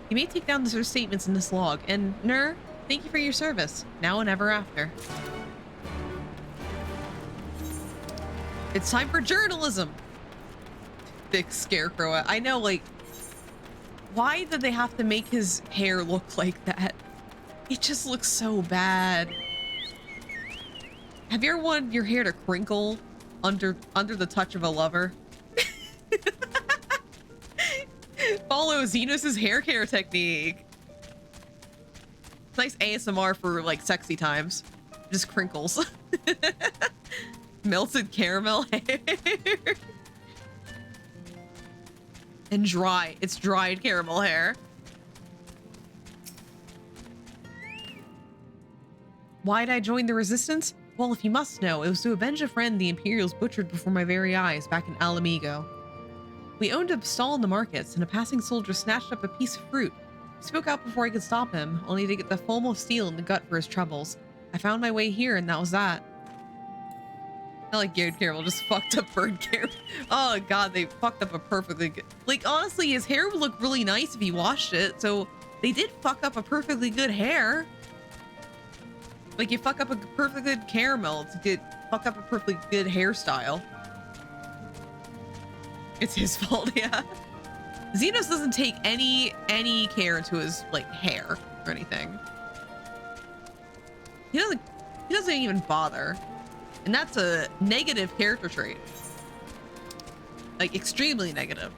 You may take down their statements in this log, and Nur, thank you for your service, now and ever after. It's time for journalism! Thick scarecrow. I know, like, why did they have to make his hair look like that? It just looks so bad. Have you ever wanted your hair to crinkle under the touch of a lover? Follow Xenos' hair care technique. Nice ASMR for like sexy times. Just crinkles. Melted caramel hair. And dry. It's dried caramel hair. Why'd I join the resistance? Well, if you must know, it was to avenge a friend the Imperials butchered before my very eyes back in Alamigo. We owned a stall in the markets, and a passing soldier snatched up a piece of fruit. He spoke out before I could stop him, only to get the foam of steel in the gut for his troubles. I found my way here, and that was that. Not like Garrett Caramel, just fucked up bird caramel. Oh god, they fucked up a perfectly good... Like, honestly, his hair would look really nice if he washed it, so they did fuck up a perfectly good hair. Like, you fuck up a perfectly good caramel to fuck up a perfectly good hairstyle. It's his fault, yeah. Xenos doesn't take any care into his, like, hair or anything. He doesn't even bother. And that's a negative character trait. Like, extremely negative.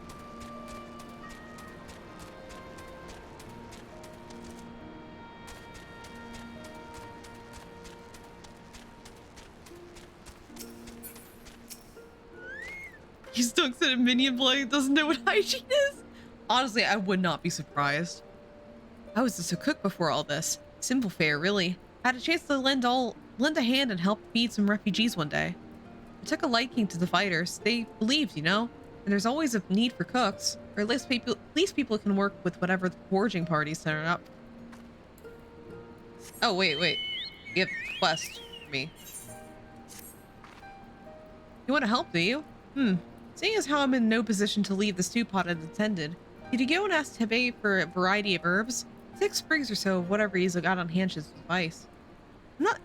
He stunks at a minion blade, doesn't know what hygiene is. Honestly, I would not be surprised. I was just a cook before all this. Simple fare, really. I had a chance to lend a hand and help feed some refugees one day. I took a liking to the fighters. They believed, you know? And there's always a need for cooks. Or at least people can work with whatever the foraging parties turn up. Oh, wait. You have a quest for me. You want to help, do you? Seeing as how I'm in no position to leave the stew pot unattended, did you go and ask Tebe for a variety of herbs? 6 sprigs or so of whatever he's got on hand should suffice.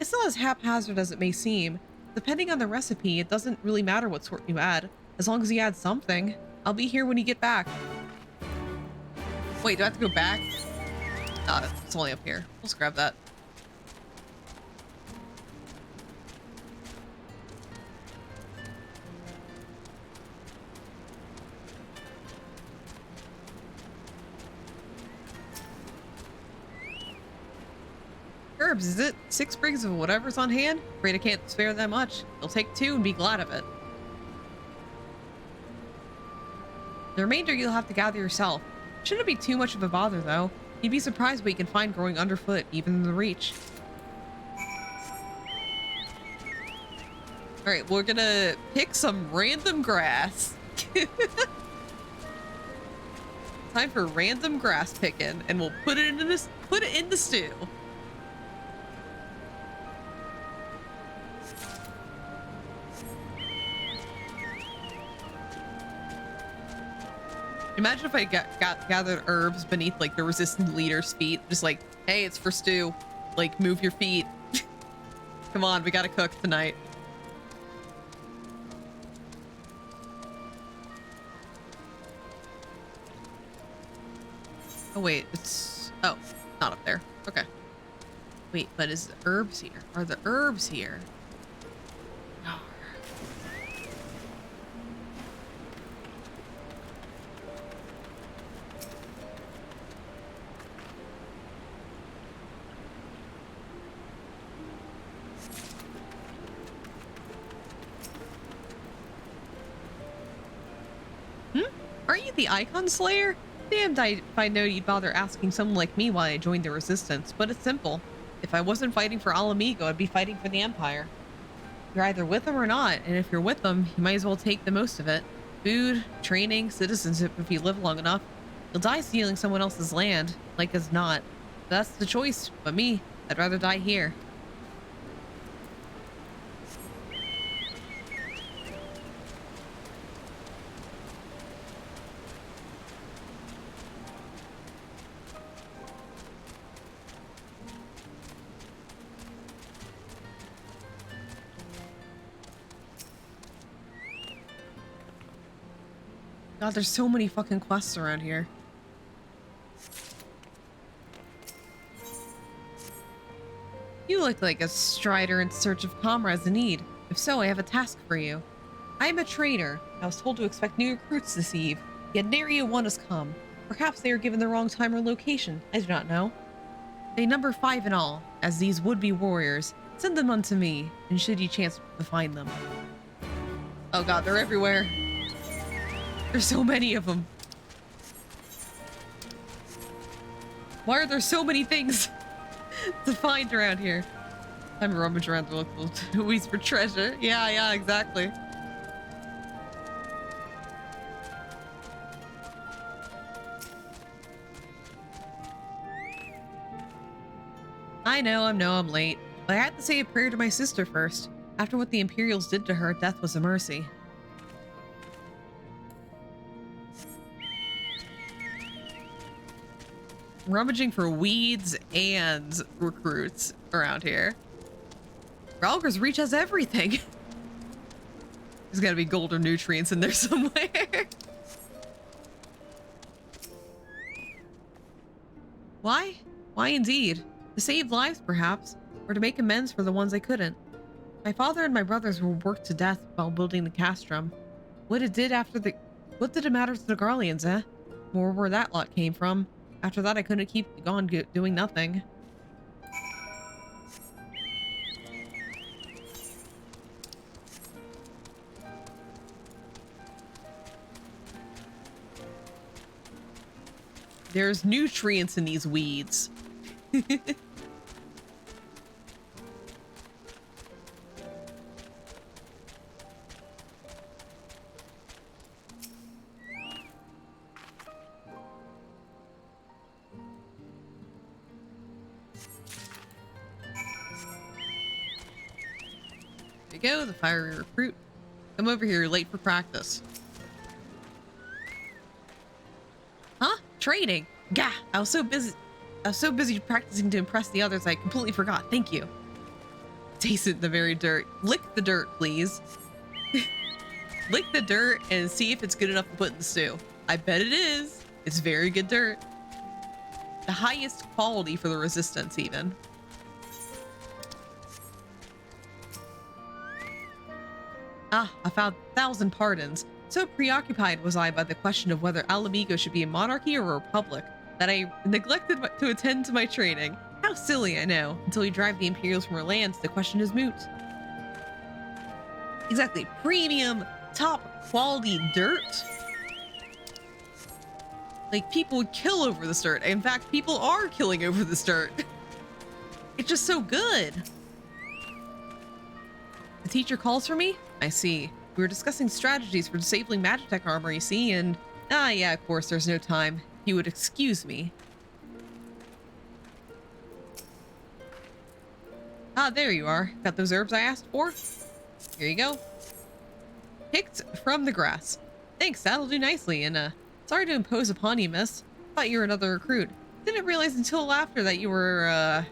It's not as haphazard as it may seem. Depending on the recipe, it doesn't really matter what sort you add, as long as you add something. I'll be here when you get back. Wait, do I have to go back? It's only up here. Let's grab that. Herbs, is it? 6 sprigs of whatever's on hand? Afraid I can't spare that much. You'll take 2 and be glad of it. The remainder you'll have to gather yourself. Shouldn't be too much of a bother, though. You'd be surprised what you can find growing underfoot, even in the reach. Alright, we're gonna pick some random grass. Time for random grass picking, and we'll put it in the stew. Imagine if I gathered herbs beneath like the resistant leader's feet, just like, hey, it's for stew. Like, move your feet. Come on, we gotta cook tonight. Oh wait, oh, not up there. Okay. Wait, but is the herbs here? Are the herbs here? Aren't you the Icon Slayer? Damned if I know you'd bother asking someone like me why I joined the Resistance, but it's simple. If I wasn't fighting for Alamigo, I'd be fighting for the Empire. You're either with them or not, and if you're with them, you might as well take the most of it. Food, training, citizenship if you live long enough. You'll die stealing someone else's land, like as not. That's the choice, but me, I'd rather die here. God, there's so many fucking quests around here. You look like a strider in search of comrades in need. If so, I have a task for you. I am a trader. I was told to expect new recruits this eve, yet nary a one has come. Perhaps they are given the wrong time or location. I do not know. They number 5 in all, as these would-be warriors. Send them unto me, and should you chance to find them. Oh god, they're everywhere. There's so many of them. Why are there so many things to find around here? I'm rummage around the local toys for treasure. Yeah, exactly. I know I'm late, but I had to say a prayer to my sister first. After what the Imperials did to her, death was a mercy. Rummaging for weeds and recruits around here. Ralger's Reach has everything. There's gotta be golden nutrients in there somewhere. Why? Why indeed? To save lives, perhaps, or to make amends for the ones I couldn't. My father and my brothers were worked to death while building the castrum. What did it matter to the Garleans, eh? Or where that lot came from. After that, I couldn't keep on doing nothing. There's nutrients in these weeds. There you go, the fiery recruit. Come over here, you're late for practice. Huh? Trading? Gah! I was so busy practicing to impress the others I completely forgot. Thank you. Taste it in the very dirt. Lick the dirt, please. Lick the dirt and see if it's good enough to put in the stew. I bet it is. It's very good dirt. The highest quality for the resistance, even. Ah, I found 1,000 pardons. So preoccupied was I by the question of whether Alamigo should be a monarchy or a republic that I neglected to attend to my training. How silly, I know. Until we drive the Imperials from our lands, the question is moot. Exactly. Premium, top quality dirt? Like, people would kill over this dirt. In fact, people are killing over this dirt. It's just so good. The teacher calls for me? I see. We were discussing strategies for disabling Magitech armor, you see, and... Ah, yeah, of course, there's no time. You would excuse me. Ah, there you are. Got those herbs I asked for? Here you go. Picked from the grass. Thanks, that'll do nicely, and, sorry to impose upon you, miss. Thought you were another recruit. Didn't realize until after that you were,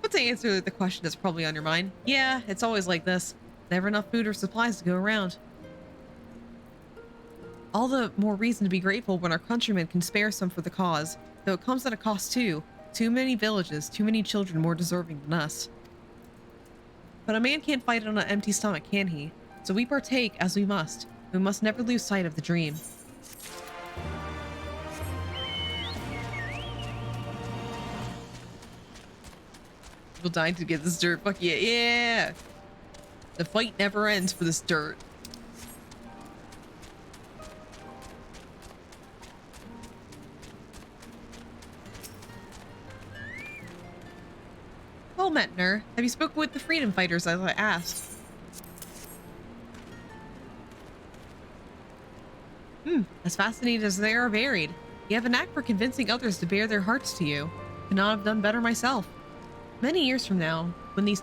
But to answer the question that's probably on your mind, yeah, it's always like this. Never enough food or supplies to go around. All the more reason to be grateful when our countrymen can spare some for the cause, though it comes at a cost too. Too many villages, too many children more deserving than us. But a man can't fight on an empty stomach, can he? So we partake as we must. We must never lose sight of the dream. People dying to get this dirt. Fuck yeah, yeah! The fight never ends for this dirt. Well, Metner, have you spoken with the freedom fighters as I asked? As fascinating as they are varied. You have a knack for convincing others to bare their hearts to you. Could not have done better myself. Many years from now, when these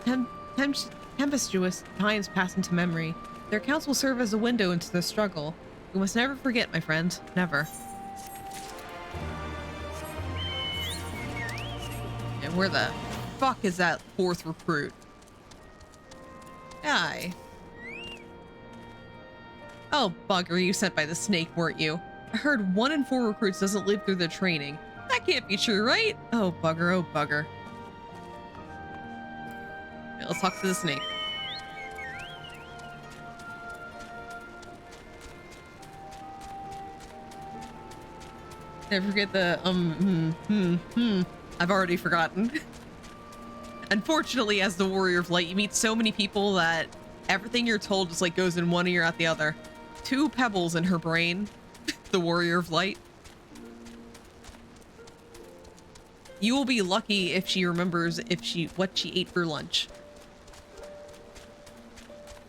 tempestuous times pass into memory, their accounts will serve as a window into the struggle. We must never forget, my friend. Never. And where the fuck is that 4th recruit? Aye. Oh, bugger, you sent by the snake, weren't you? I heard 1 in 4 recruits doesn't live through their training. That can't be true, right? Oh, bugger, oh, bugger. Okay, let's talk to the snake. Never forget the, I've already forgotten. Unfortunately, as the Warrior of Light, you meet so many people that everything you're told just like goes in one ear out the other. 2 pebbles in her brain, the Warrior of Light. You will be lucky if she remembers what she ate for lunch.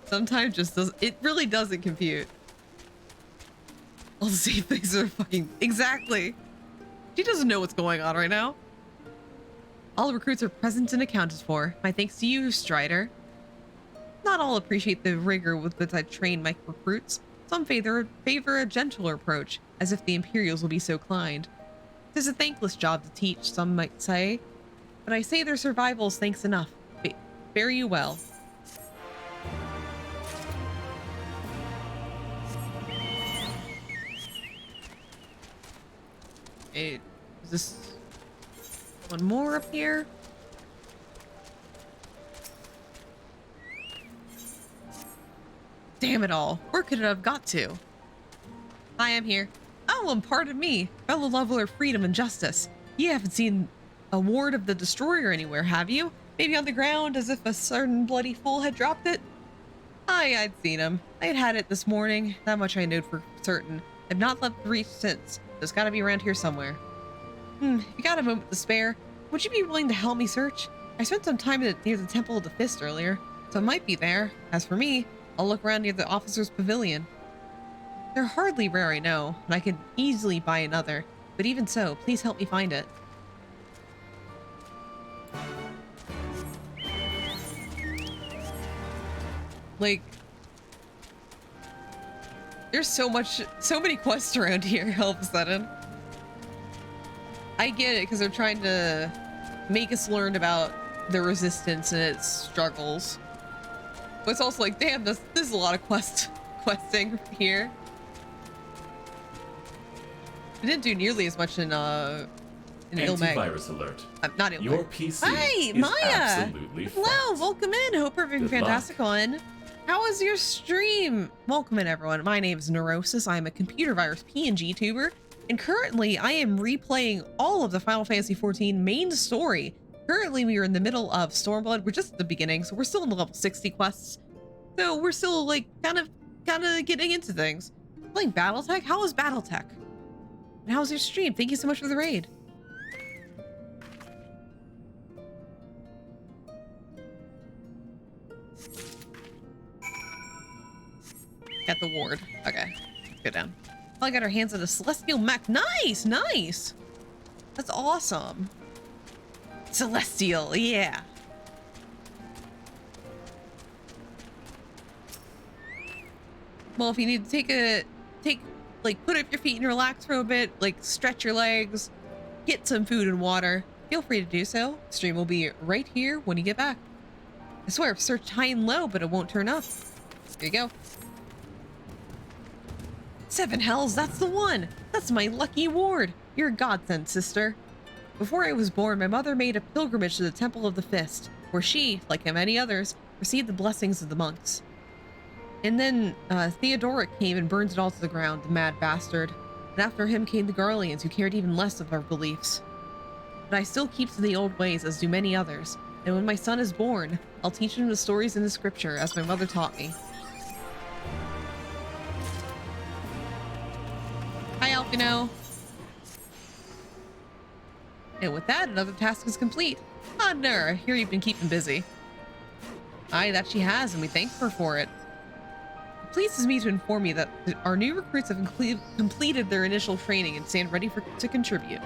Sometimes just doesn't, it really doesn't compute. All the same things are fucking, exactly. She doesn't know what's going on right now. All the recruits are present and accounted for. My thanks to you, Strider. Not all appreciate the rigor with which I train my recruits. Some favor a gentler approach, as if the Imperials will be so inclined. It is a thankless job to teach, some might say, but I say their survival is thanks enough. Fare you well. Is this one more up here? Damn it all. Where could it have got to? Hi, I'm here. Oh, and pardon me, fellow lover of freedom and justice. You haven't seen a ward of the Destroyer anywhere, have you? Maybe on the ground, as if a certain bloody fool had dropped it? Aye, I'd seen him. I'd had it this morning. That much I knowed for certain. I've not left the reach since. It's gotta be around here somewhere. If you got a moment to spare, would you be willing to help me search? I spent some time near the Temple of the Fist earlier, so it might be there. As for me, I'll look around near the officer's pavilion. They're hardly rare, I know, and I could easily buy another, but even so, please help me find it. Like, there's so many quests around here all of a sudden. I get it, because they're trying to make us learn about the Resistance and its struggles. But it's also like, damn, this is a lot of questing here. It didn't do nearly as much in Ilmag. Antivirus alert. Not Ilmag. Your PC Hi, is Maya. absolutely Hello, welcome in. Hope you're having a Good fantastic one. How was your stream? Welcome in, everyone. My name is Neurosis. I'm a computer virus PNG tuber, and currently I am replaying all of the Final Fantasy XIV main story. Currently, we are in the middle of Stormblood. We're just at the beginning, so we're still in the level 60 quests. So we're still like kind of getting into things. Playing BattleTech. How was BattleTech? And how's your stream? Thank you so much for the raid. Got the ward. Okay, let's go down. Probably got our hands on a celestial mech. Nice, nice. That's awesome. Celestial, yeah. Well, if you need to like put up your feet and relax for a bit, like stretch your legs, get some food and water, feel free to do so. Stream will be right here when you get back. I swear I've searched high and low, but it won't turn up. Here you go. 7 hells, that's the one. That's my lucky ward. You're a godsend, sister. Before I was born, my mother made a pilgrimage to the Temple of the Fist, where she, like many others, received the blessings of the monks. And then Theodoric came and burned it all to the ground, the mad bastard. And after him came the Garleans, who cared even less of our beliefs. But I still keep to the old ways, as do many others. And when my son is born, I'll teach him the stories in the scripture, as my mother taught me. Hi, Alpino. And with that, another task is complete. Ah, Nur, I hear you've been keeping busy. Aye, that she has, and we thank her for it. It pleases me to inform you that our new recruits have completed their initial training and stand ready to contribute.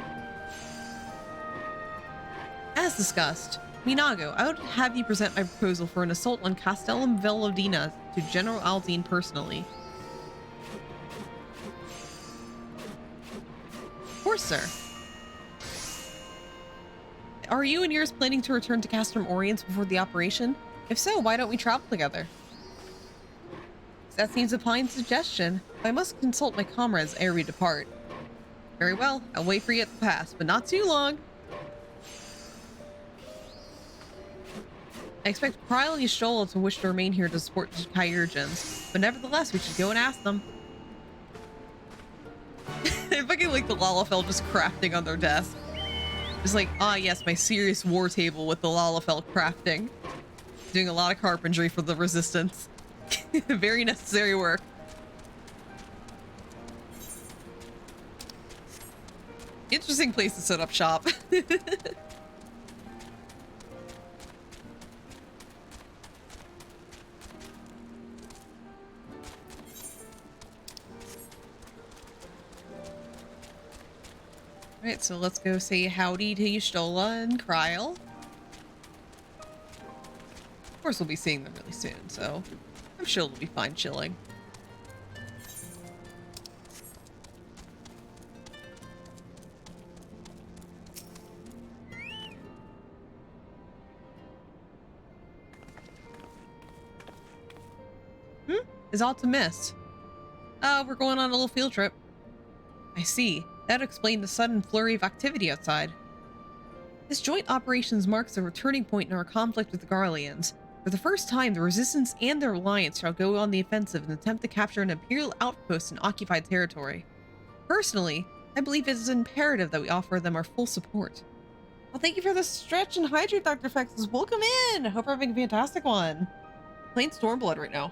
As discussed, Minago, I would have you present my proposal for an assault on Castellum Velodina to General Aldine personally. Of course, sir. Are you and yours planning to return to Castrum Orients before the operation? If so, why don't we travel together? That seems a fine suggestion, but I must consult my comrades ere we depart. Very well, I'll wait for you at the pass, but not too long. I expect Kryl and Y'shtola to wish to remain here to support the Kyurgens, but nevertheless, we should go and ask them. I fucking like the Lalafell just crafting on their desk. Just like, ah yes, my serious war table with the Lalafell crafting. Doing a lot of carpentry for the Resistance. Very necessary work. Interesting place to set up shop. Alright, so let's go say howdy to Y'shtola and Kryl. Of course, we'll be seeing them really soon, so I'm sure they'll be fine chilling. Is all to miss? We're going on a little field trip. I see. That explained the sudden flurry of activity outside. This joint operations marks a returning point in our conflict with the Garleans. For the first time, the Resistance and their alliance shall go on the offensive and attempt to capture an Imperial outpost in occupied territory. Personally, I believe it is imperative that we offer them our full support. Well, thank you for the stretch and hydrate, Dr. Fexes. Welcome in! Hope you're having a fantastic one. Playing Stormblood right now.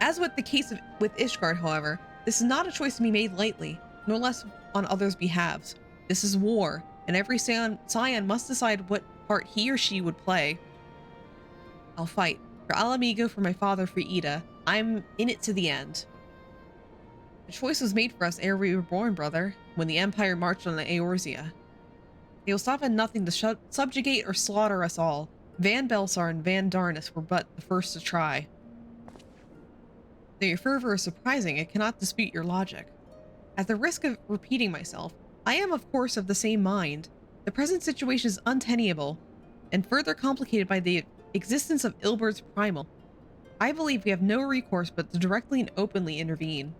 As with the case with Ishgard, however, This is not a choice to be made lightly, no less on others' behalves. This is war, and every scion must decide what part he or she would play. I'll fight. For Alamigo, for my father, for Ida. I'm in it to the end. The choice was made for us ere we were born, brother, when the Empire marched on the Eorzea. They will stop at nothing to subjugate or slaughter us all. Van Belsar and Van Darnus were but the first to try. Though your fervor is surprising, I cannot dispute your logic. At the risk of repeating myself, I am of course of the same mind. The present situation is untenable, and further complicated by the existence of Ilbert's primal. I believe we have no recourse but to directly and openly intervene.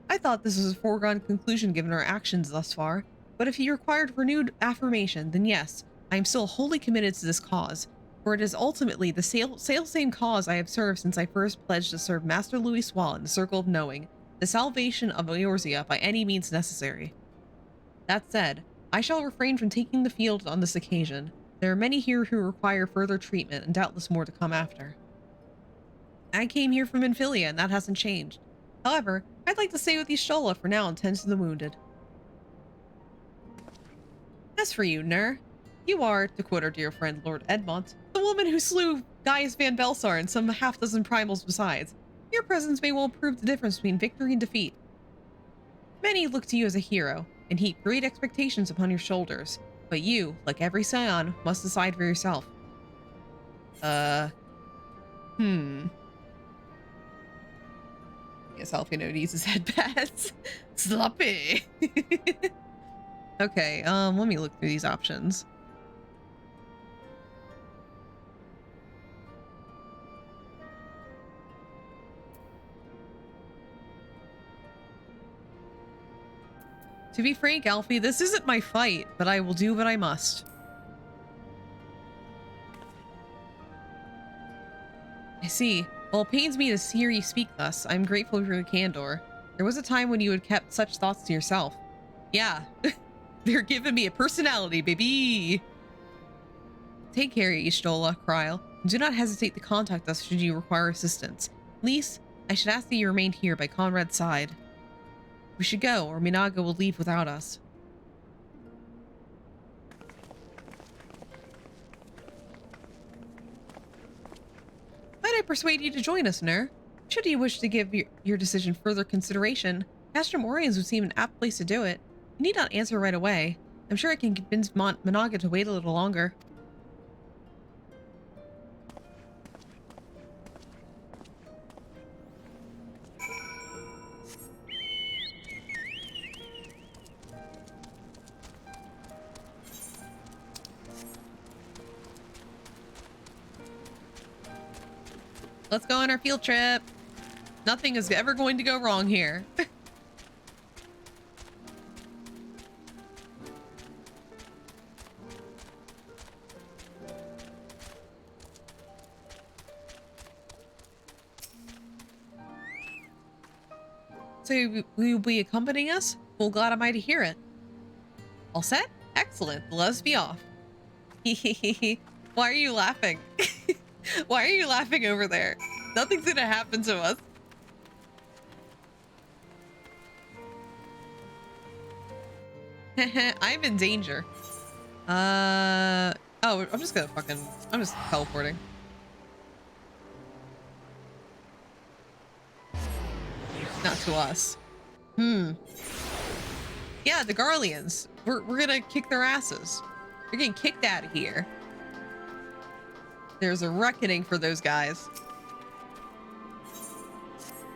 I thought this was a foregone conclusion given our actions thus far, but if he required renewed affirmation, then yes, I am still wholly committed to this cause, for it is ultimately the same cause I have served since I first pledged to serve Master Louis Swall in the Circle of Knowing, the salvation of Eorzea by any means necessary. That said, I shall refrain from taking the field on this occasion. There are many here who require further treatment, and doubtless more to come after. I came here from Infilia, and that hasn't changed. However, I'd like to stay with Y'shtola for now and tend to the wounded. As for you, Nur, you are, to quote our dear friend Lord Edmont, the woman who slew Gaius Van Belsar and some half-dozen primals besides. Your presence may well prove the difference between victory and defeat. Many look to you as a hero, and heap great expectations upon your shoulders, but you, like every scion, must decide for yourself. Yes, Alfino needs his head pads. Sloppy. Okay, let me look through these options. To be frank, Alfie, this isn't my fight, but I will do what I must. I see. While it pains me to hear you speak thus, I'm grateful for your candor. There was a time when you had kept such thoughts to yourself. Yeah, they're giving me a personality, baby. Take care, Y'shtola, Kryl. Do not hesitate to contact us should you require assistance. Lise, I should ask that you remain here by Conrad's side. We should go, or Minaga will leave without us. Might I persuade you to join us, Nur? Should you wish to give your decision further consideration, Castrum Oriens would seem an apt place to do it. You need not answer right away. I'm sure I can convince Minaga to wait a little longer. Let's go on our field trip. Nothing is ever going to go wrong here. So will you be accompanying us? Well, glad am I to hear it. All set? Excellent. Let's be off. Why are you laughing? Why are you laughing over there? Nothing's gonna happen to us. I'm in danger. Oh, I'm just teleporting. Not to us. Yeah, the Garleans. We're gonna kick their asses. We're getting kicked out of here. There's a reckoning for those guys.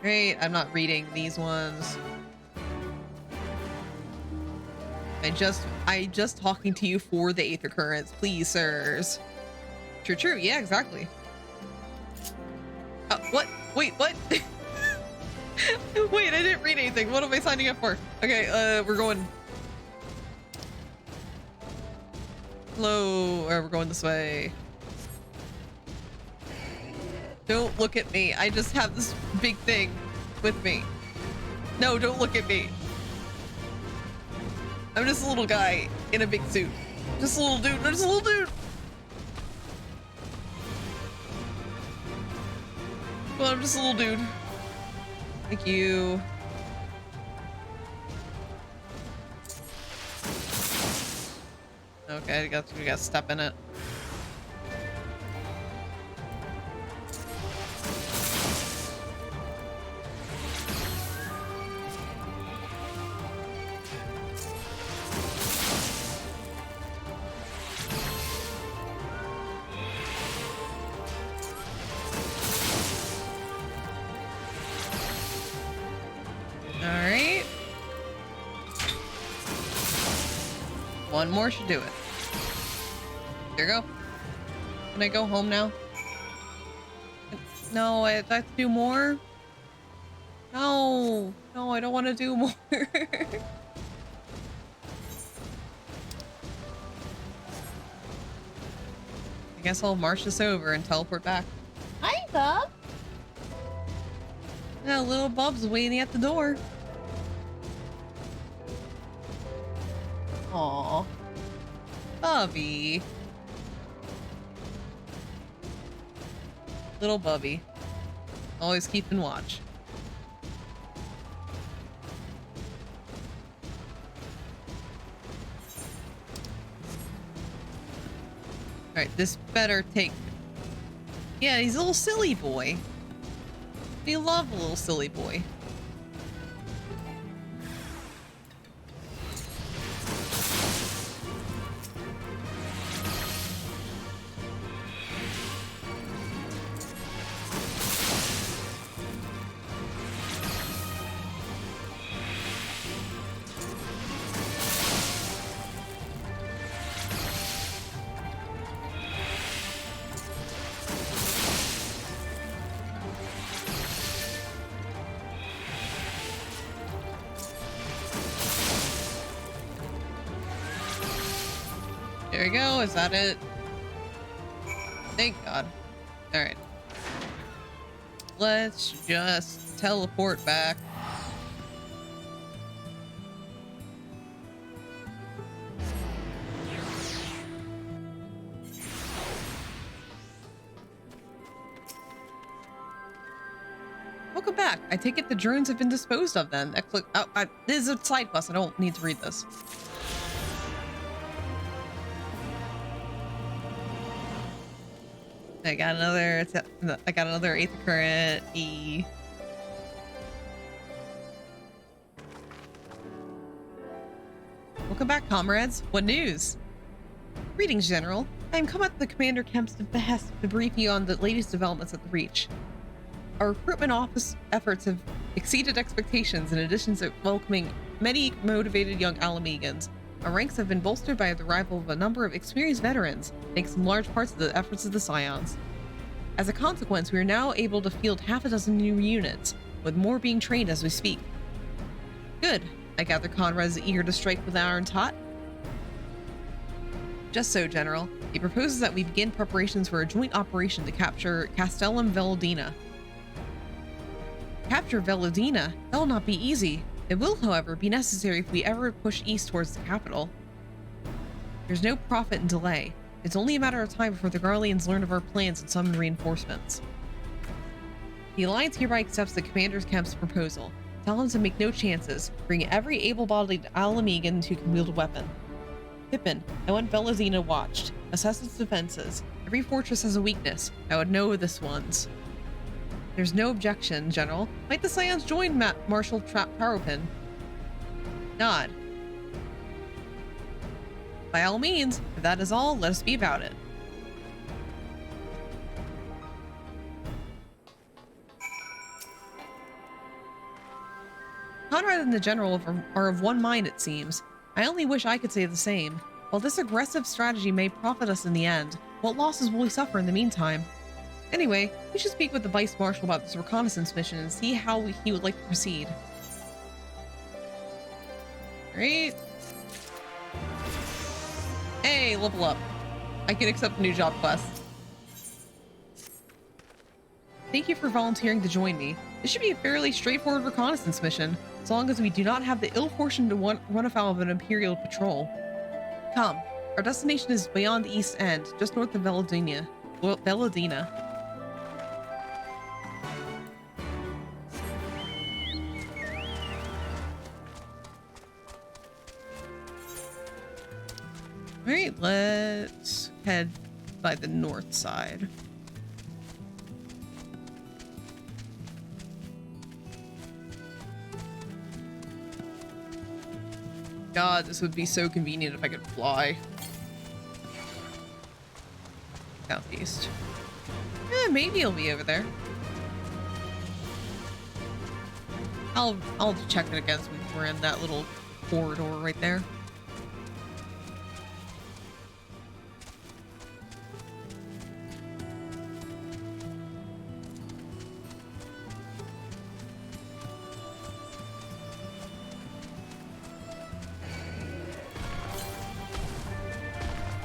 Great, I'm not reading these ones. I just talking to you for the Aether Currents, please, sirs. True, yeah, exactly. What? Wait, what? Wait, I didn't read anything. What am I signing up for? Okay, we're going. Hello, we're going this way. Don't look at me. I just have this big thing with me. No, don't look at me. I'm just a little guy in a big suit. Just a little dude. I'm just a little dude. Well, I'm just a little dude. Thank you. Okay, we got to step in it. Alright. One more should do it. There you go. Can I go home now? No, I have to do more? No. No, I don't want to do more. I guess I'll march this over and teleport back. Hi, Bub. Yeah, little Bub's waiting at the door. Aw. Bubby. Little Bubby. Always keeping watch. Alright, this better take... Yeah, he's a little silly boy. We love a little silly boy. There we go. Is that it? Thank God. All right. Let's just teleport back. Welcome back. I take it the drones have been disposed of then. This is a side quest. I don't need to read this. I got another 8th current E. Welcome back, comrades. What news? Greetings, General. I am come at the Commander Kemp's behest to brief you on the latest developments at the Reach. Our recruitment office efforts have exceeded expectations in addition to welcoming many motivated young Alamegans. Our ranks have been bolstered by the arrival of a number of experienced veterans, thanks in large parts to the efforts of the Scions. As a consequence, we are now able to field half a dozen new units, with more being trained as we speak. Good. I gather Conrad is eager to strike with iron's hot. Just so, General. He proposes that we begin preparations for a joint operation to capture Castellum Velodina. Capture Velodina? That will not be easy. It will, however, be necessary if we ever push east towards the capital. There's no profit in delay. It's only a matter of time before the Garleans learn of our plans and summon reinforcements. The Alliance hereby accepts the Commander Kemp's proposal. Tell him to make no chances. Bring every able-bodied Alamegan who can wield a weapon. Pippin, I want Velodina watched. Assess its defenses. Every fortress has a weakness. I would know this one's. There's no objection, General. Might the Scions join Marshal Taropin? Nod. By all means, if that is all, let us be about it. Conrad and the General are of one mind, it seems. I only wish I could say the same. While this aggressive strategy may profit us in the end, what losses will we suffer in the meantime? Anyway, we should speak with the Vice Marshal about this reconnaissance mission and see how he would like to proceed. Great. Hey, level up. I can accept a new job quest. Thank you for volunteering to join me. This should be a fairly straightforward reconnaissance mission, as long as we do not have the ill fortune to run afoul of an Imperial patrol. Come, our destination is beyond the East End, just north of Velodina. let's head by the north side. God, this would be so convenient if I could fly. Southeast. Maybe he'll be over there. I'll check it again when we're in that little corridor right there.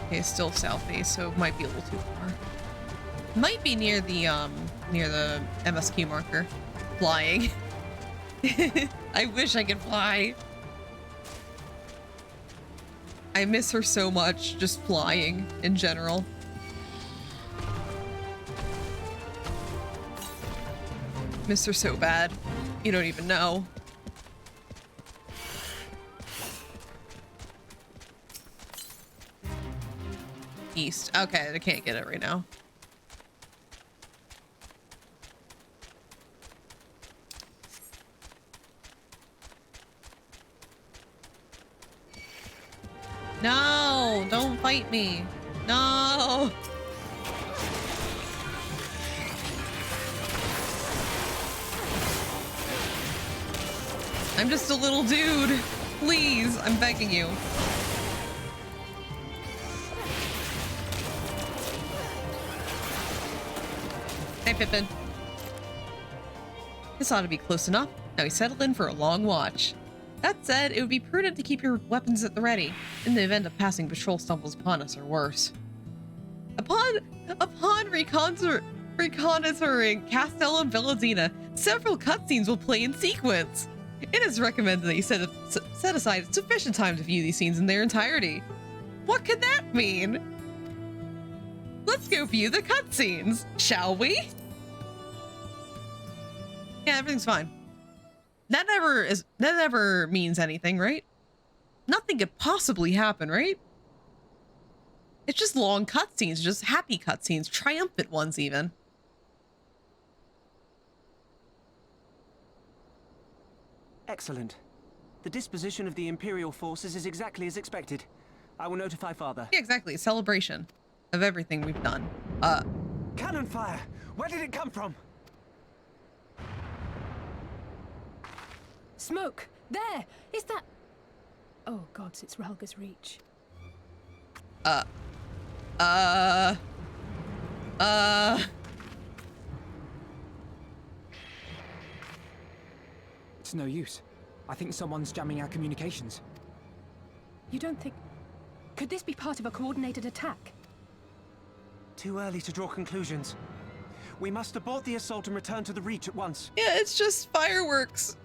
Okay, still southeast, so it might be a little too far. Might be near the MSQ marker. Flying. I wish I could fly. I miss her so much, just flying in general. Miss her so bad. You don't even know. East. Okay, I can't get it right now. No, don't fight me. No. I'm just a little dude. Please, I'm begging you. Hey, Pippin. This ought to be close enough. Now we settled in for a long watch. That said, it would be prudent to keep your weapons at the ready, in the event a passing patrol stumbles upon us or worse. Upon reconnoitering Castello Velladina, several cutscenes will play in sequence. It is recommended that you set aside sufficient time to view these scenes in their entirety. What could that mean? Let's go view the cutscenes, shall we? Yeah, everything's fine. That never means anything, right? Nothing could possibly happen, right? It's just long cutscenes, just happy cutscenes, triumphant ones even. Excellent. The disposition of the Imperial forces is exactly as expected. I will notify Father. Yeah, exactly. Celebration of everything we've done. Cannon fire! Where did it come from? Smoke! There! Is that... Oh, gods, it's Relga's Reach. It's no use. I think someone's jamming our communications. You don't think... Could this be part of a coordinated attack? Too early to draw conclusions. We must abort the assault and return to the Reach at once. Yeah, it's just fireworks.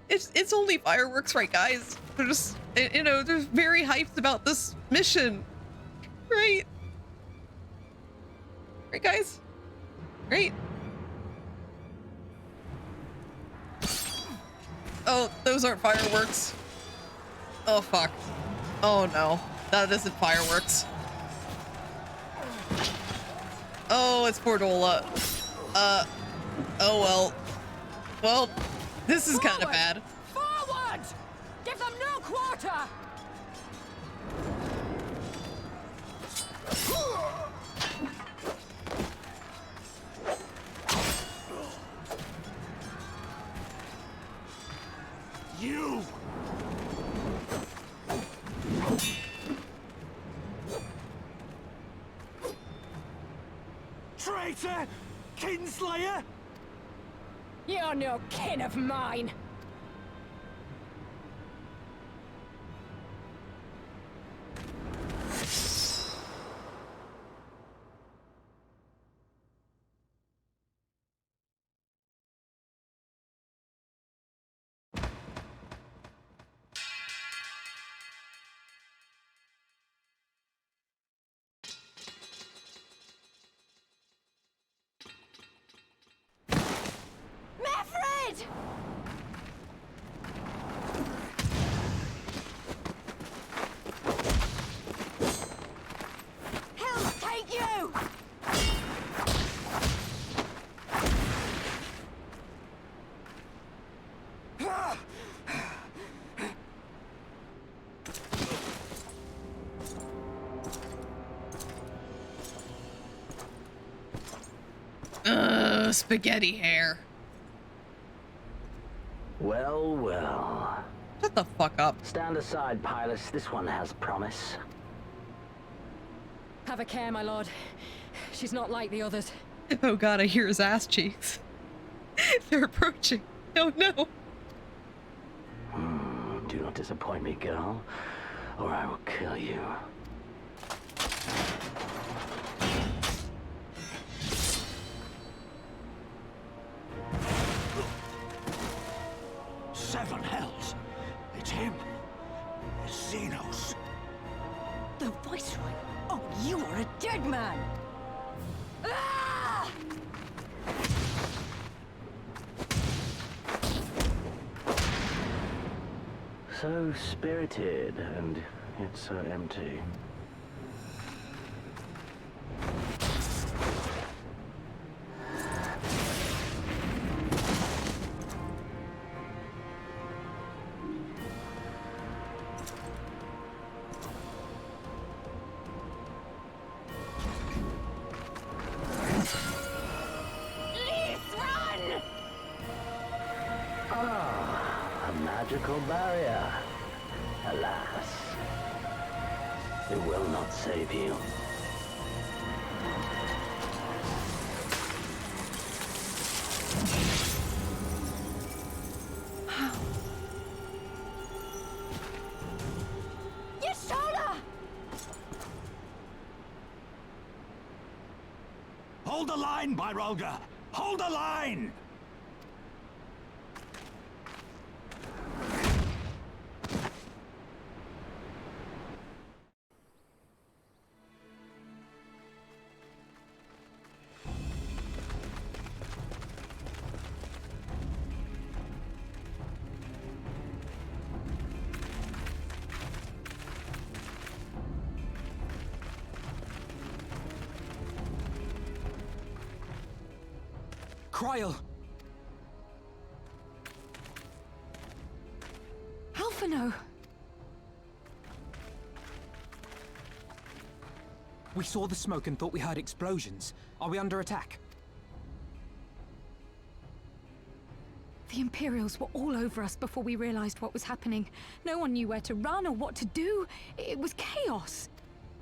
It's only fireworks, right, guys? They're just, you know, they're very hyped about this mission. Right? Right, guys? Right? Oh, those aren't fireworks. Oh, fuck. Oh, no. That isn't fireworks. Oh, it's Portola. Oh, well. Well, this is kind of bad. Forward! Give them no quarter! You! Traitor! Kinslayer! You're no kin of mine! Meffred! Spaghetti hair. Well, well. Shut the fuck up. Stand aside, Pilus. This one has promise. Have a care, my lord. She's not like the others. Oh god, I hear his ass cheeks. They're approaching. Oh no. Do not disappoint me, girl, or I will kill you. Seven hells! It's him! It's Xenos! The Viceroy? Oh, you are a dead man! Ah! So spirited, and yet so empty. Magical barrier. Alas, it will not save you. Yashoda! Hold the line, Byrolga! Hold the line! Kryl! Alphino! We saw the smoke and thought we heard explosions. Are we under attack? The Imperials were all over us before we realized what was happening. No one knew where to run or what to do. It was chaos.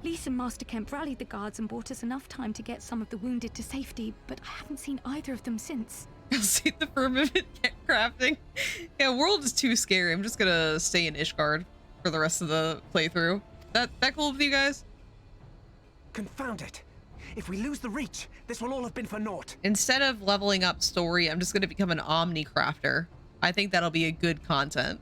Lise and Master Kemp rallied the guards and bought us enough time to get some of the wounded to safety, but I haven't seen either of them since. I'll see the firmament crafting. Yeah, world is too scary. I'm just gonna stay in Ishgard for the rest of the playthrough. That cool with you guys? Confound it! If we lose the reach, this will all have been for naught. Instead of leveling up story, I'm just gonna become an Omni crafter. I think that'll be a good content.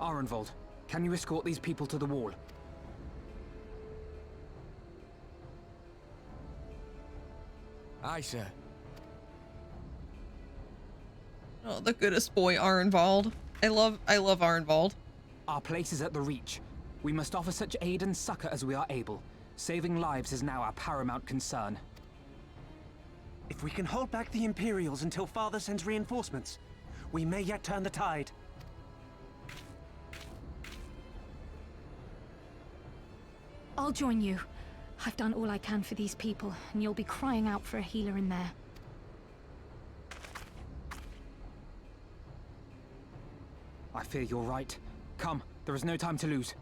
Arenvold, can you escort these people to the wall? Aye, sir. Oh, the goodest boy, Arenvold. I love Arenvold. Our place is at the Reach. We must offer such aid and succor as we are able. Saving lives is now our paramount concern. If we can hold back the Imperials until Father sends reinforcements, we may yet turn the tide. I'll join you. I've done all I can for these people, and you'll be crying out for a healer in there. I fear you're right. Come, there is no time to lose.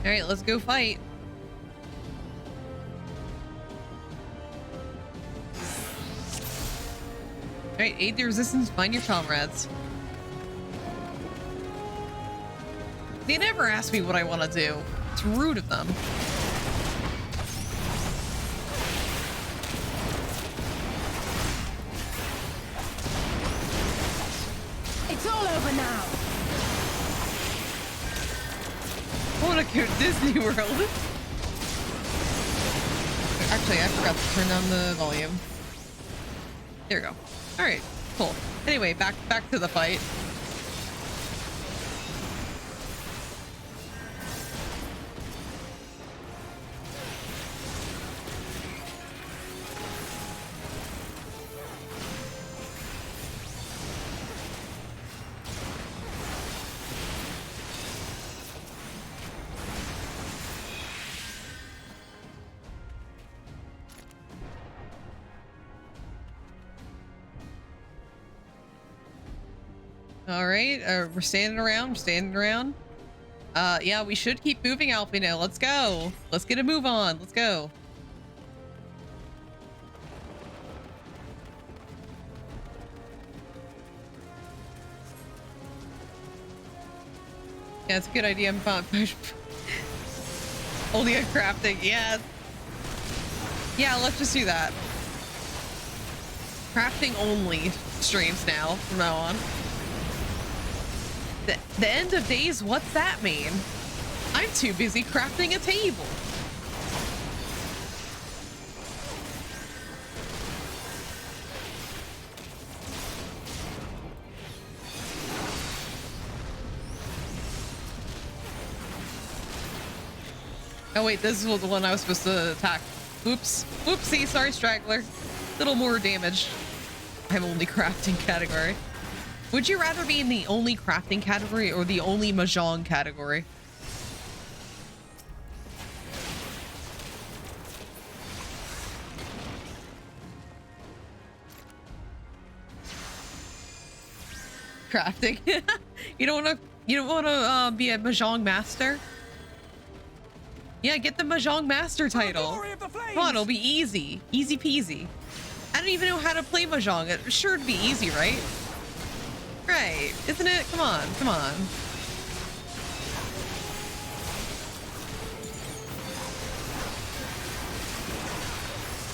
All right, let's go fight. All right, aid the resistance, find your comrades. They never ask me what I want to do. It's rude of them. It's all over now. I want to go to Disney World. Actually, I forgot to turn down the volume. There we go. All right. Cool. Anyway, back to the fight. All right, we're standing around. Yeah, we should keep moving, Alpino. Let's go. Let's get a move on. Let's go. Yeah, it's a good idea. I'm not only on crafting. Yeah. Yeah, let's just do that. Crafting only streams now from now on. The end of days, what's that mean? I'm too busy crafting a table. Oh wait, this is the one I was supposed to attack. Oops. Whoopsie, sorry, straggler. Little more damage. I'm only crafting category. Would you rather be in the only crafting category or the only mahjong category? Crafting. You don't want to be a mahjong master? Yeah, get the mahjong master title. Come on, it'll be easy. Easy peasy. I don't even know how to play mahjong. It's sure to be easy, right? Right, isn't it? Come on, come on.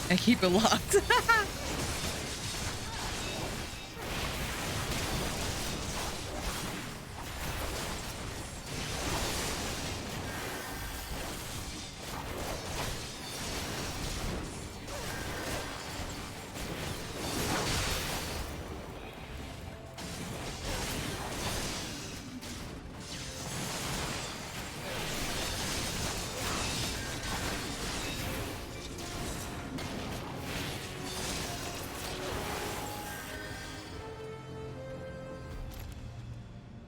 I keep it locked.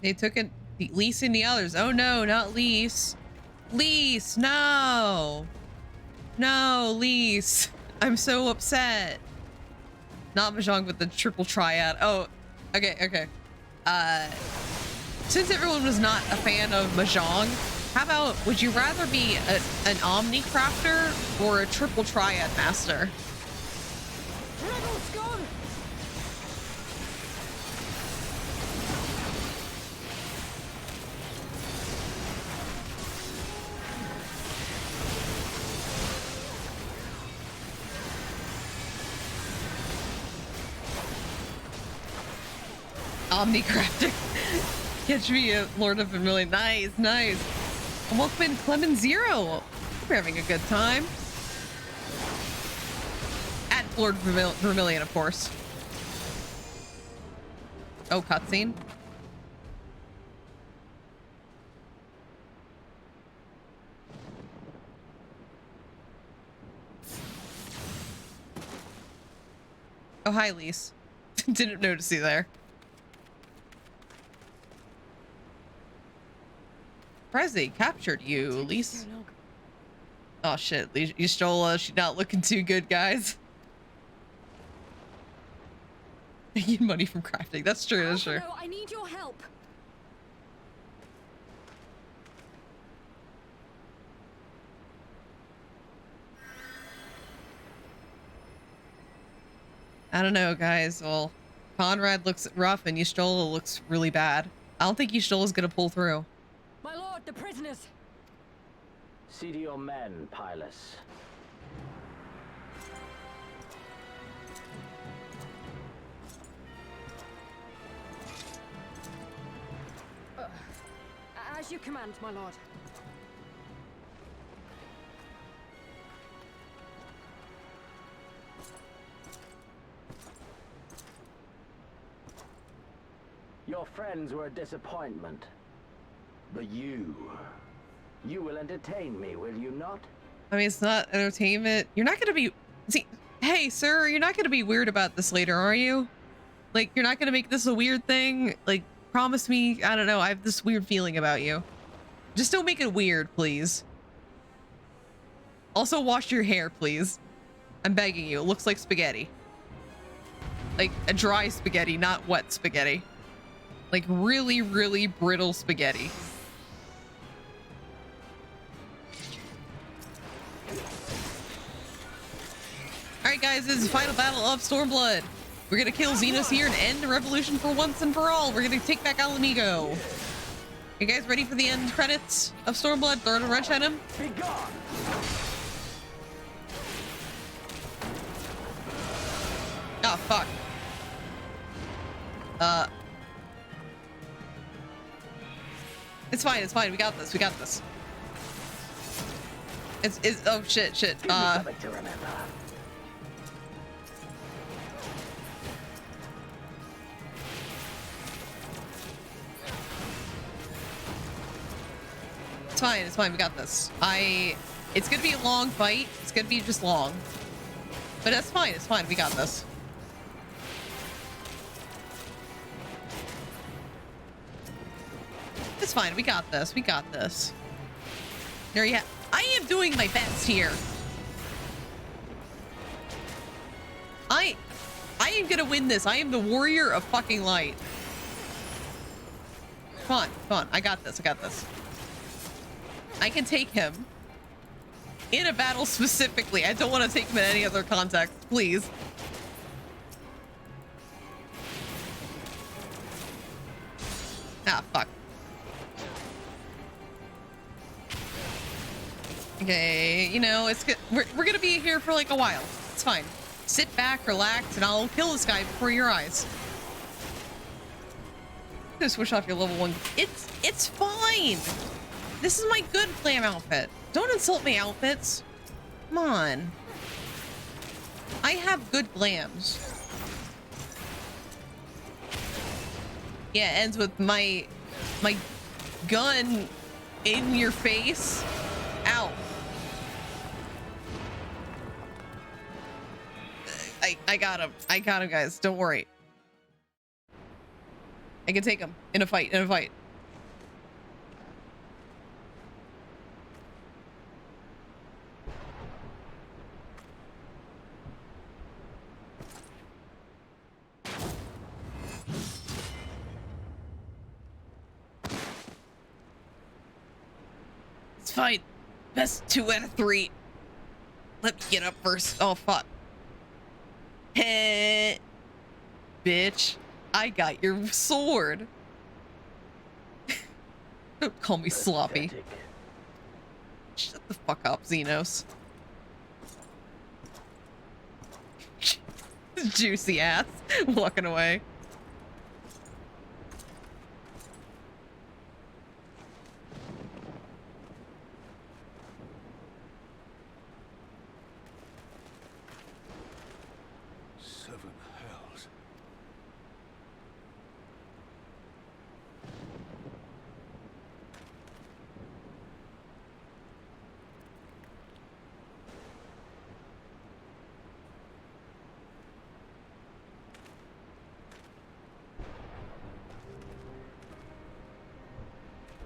They took it, Lise and the others. Oh no, not Lise. Lise, no. No, Lise. I'm so upset. Not mahjong, but the triple triad. Oh, okay. Since everyone was not a fan of mahjong, how about, would you rather be an omni crafter or a triple triad master? Omni crafting. Catch me a Lord of Vermilion. Nice. And welcome in Clement Zero. We're having a good time. At Lord Vermilion, of course. Oh, cutscene. Oh, hi, Lise. Didn't notice you there. Prezi captured you, Lise. Oh shit, Y'shtola, she's not looking too good, guys. They get money from crafting. That's true, that's true. I need your help. I don't know, guys. Well, Conrad looks rough and Y'shtola looks really bad. I don't think Y'shtola's gonna pull through. My lord, the prisoners. See to your men, Pylus. As you command, my lord. Your friends were a disappointment. But you will entertain me, will you not? I mean, it's not entertainment. You're not gonna be... See, hey, sir, you're not gonna be weird about this later, are you? Like, you're not gonna make this a weird thing? Like, promise me, I don't know, I have this weird feeling about you. Just don't make it weird, please. Also, wash your hair, please. I'm begging you. It looks like spaghetti. Like, a dry spaghetti, not wet spaghetti. Like, really, really brittle spaghetti. Alright guys, this is the final battle of Stormblood. We're gonna kill Xenos here and end the revolution for once and for all. We're gonna take back Alamigo. You guys ready for the end credits of Stormblood? Throwing a wrench at him? Be gone! Oh, fuck. It's fine, it's fine. We got this, we got this. It's oh shit. Give me something to remember. It's fine, we got this. It's gonna be a long fight. It's gonna be just long. But that's fine, we got this. It's fine, we got this. There you have. I am doing my best here. I am gonna win this. I am the warrior of fucking light. Come on, I got this. I can take him in a battle specifically. I don't want to take him in any other context, please. Ah, fuck. Okay, you know, it's good. We're gonna be here for like a while. It's fine. Sit back, relax, and I'll kill this guy before your eyes. I'm gonna switch off your level 1. It's fine. This is my good glam outfit. Don't insult my outfits. Come on. I have good glams. Yeah, it ends with my gun in your face. Ow. I got him. I got him, guys. Don't worry. I can take him in a fight. It's fine. Best 2 out of 3. Let me get up first. Oh, fuck. Heh. Bitch. I got your sword. Don't call me sloppy. Shut the fuck up, Xenos. Juicy ass. Walking away.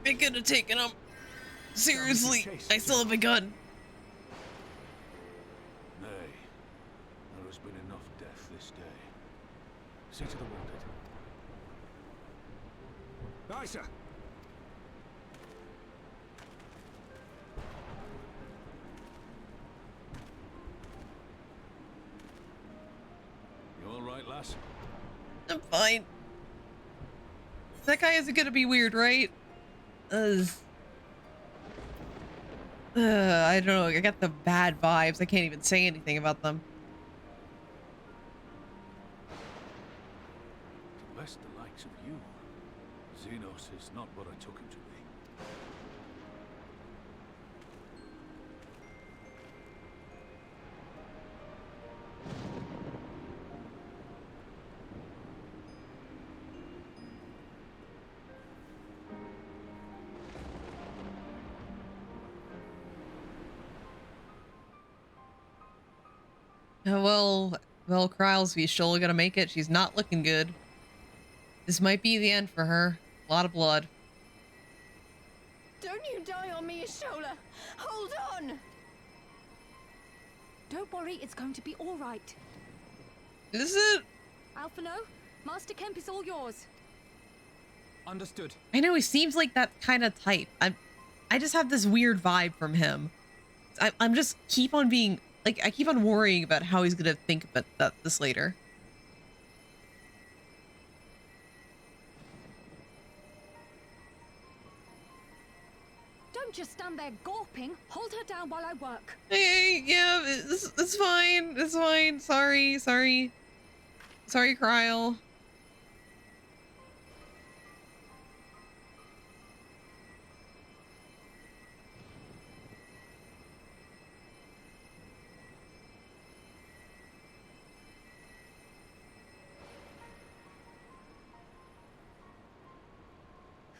I could have taken him. Seriously, I still have a gun. Nay, there has been enough death this day. See to the wounded. Aye, sir. You all right, lass? I'm fine. That guy isn't gonna be weird, right? I don't know. I got the bad vibes. I can't even say anything about them. To best the likes of you, Xenos is not what I took him to be. Well, Kryle's still gonna make it. She's not looking good. This might be the end for her. A lot of blood. Don't you die on me, Ishola! Hold on! Don't worry, it's going to be all right. Is it? Alphino, Master Kemp is all yours. Understood. I know he seems like that kind of type. I just have this weird vibe from him. I'm just keep on being like, I keep on worrying about how he's gonna think about this later. Don't just stand there gawping. Hold her down while I work. Hey, yeah, it's fine. It's fine. Sorry, Kryle.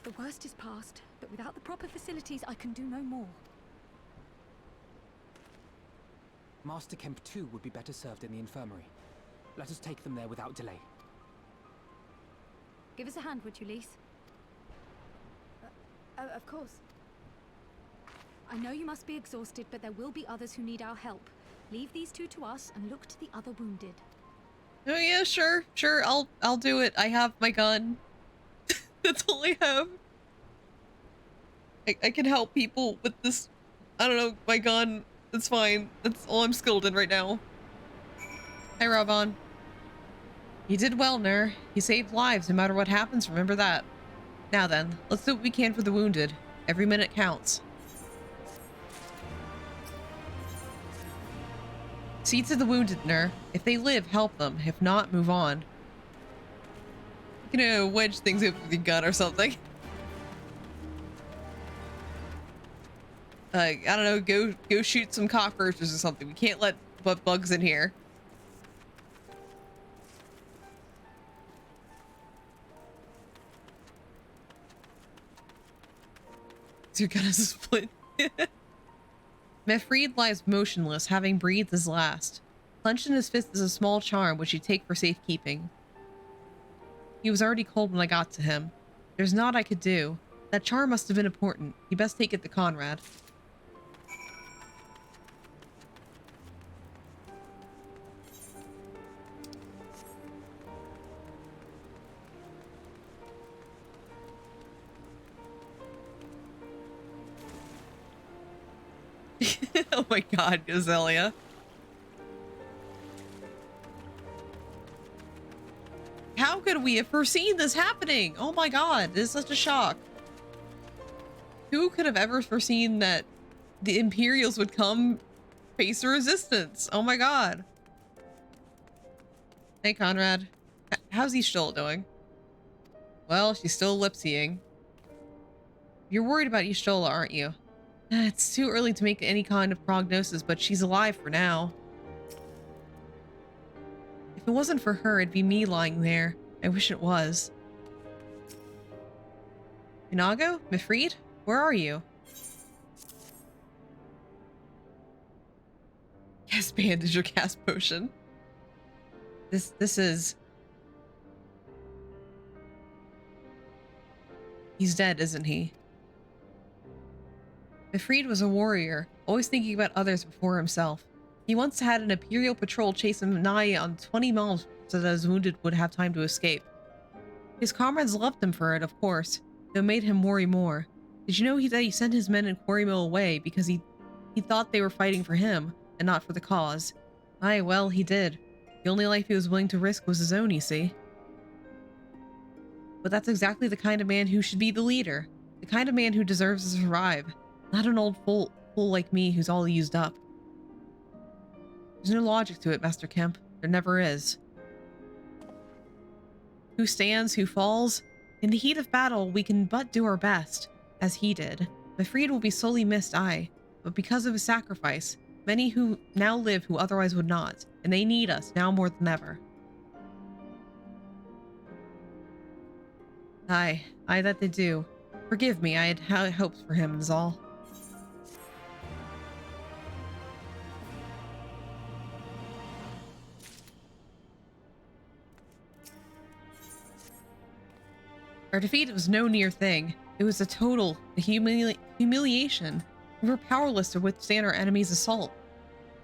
The worst is past, but without the proper facilities, I can do no more. Master Kemp too would be better served in the infirmary. Let us take them there without delay. Give us a hand, would you, Lise? Of course. I know you must be exhausted, but there will be others who need our help. Leave these two to us and look to the other wounded. Oh yeah, sure. I'll do it. I have my gun. That's all I have. I can help people with this. I don't know, my gun. It's fine. That's all I'm skilled in right now. Hi, Ravon. You did well, Nur. You saved lives no matter what happens, remember that. Now then, let's do what we can for the wounded. Every minute counts. See to the wounded, Nur. If they live, help them. If not, move on. You know, wedge things up with your gun or something. I don't know, go shoot some cockroaches or something. We can't let bugs in here. You're gonna split. Mefreed lies motionless, having breathed his last. Clenched in his fist is a small charm which you take for safekeeping. He was already cold when I got to him. There's naught I could do. That charm must have been important. You best take it to Conrad. Oh my god, Gazelia. How could we have foreseen this happening? Oh my god, this is such a shock. Who could have ever foreseen that the Imperials would come face the resistance? Oh my god. Hey, Conrad. How's Ishtola doing? Well, she's still lip-seeing. You're worried about Ishtola, aren't you? It's too early to make any kind of prognosis, but she's alive for now. If it wasn't for her, it'd be me lying there. I wish it was. Inago? Mifreed? Where are you? Cast bandage or cast potion. This is... He's dead, isn't he? Mifreed was a warrior, always thinking about others before himself. He once had an Imperial patrol chase him nigh on 20 miles so that his wounded would have time to escape. His comrades loved him for it, of course, though it made him worry more. Did you know that he sent his men in Quarry Mill away because he thought they were fighting for him and not for the cause? Aye, well, he did. The only life he was willing to risk was his own, you see. But that's exactly the kind of man who should be the leader. The kind of man who deserves to survive. Not an old fool like me who's all used up. There's no logic to it, Master Kemp. There never is. Who stands, who falls? In the heat of battle, we can but do our best, as he did. Mifreed will be sorely missed, aye, but because of his sacrifice, many who now live who otherwise would not, and they need us now more than ever. Aye, that they do. Forgive me, I had high hopes for him, is all. Our defeat was no near thing. It was a total humiliation. We were powerless to withstand our enemy's assault.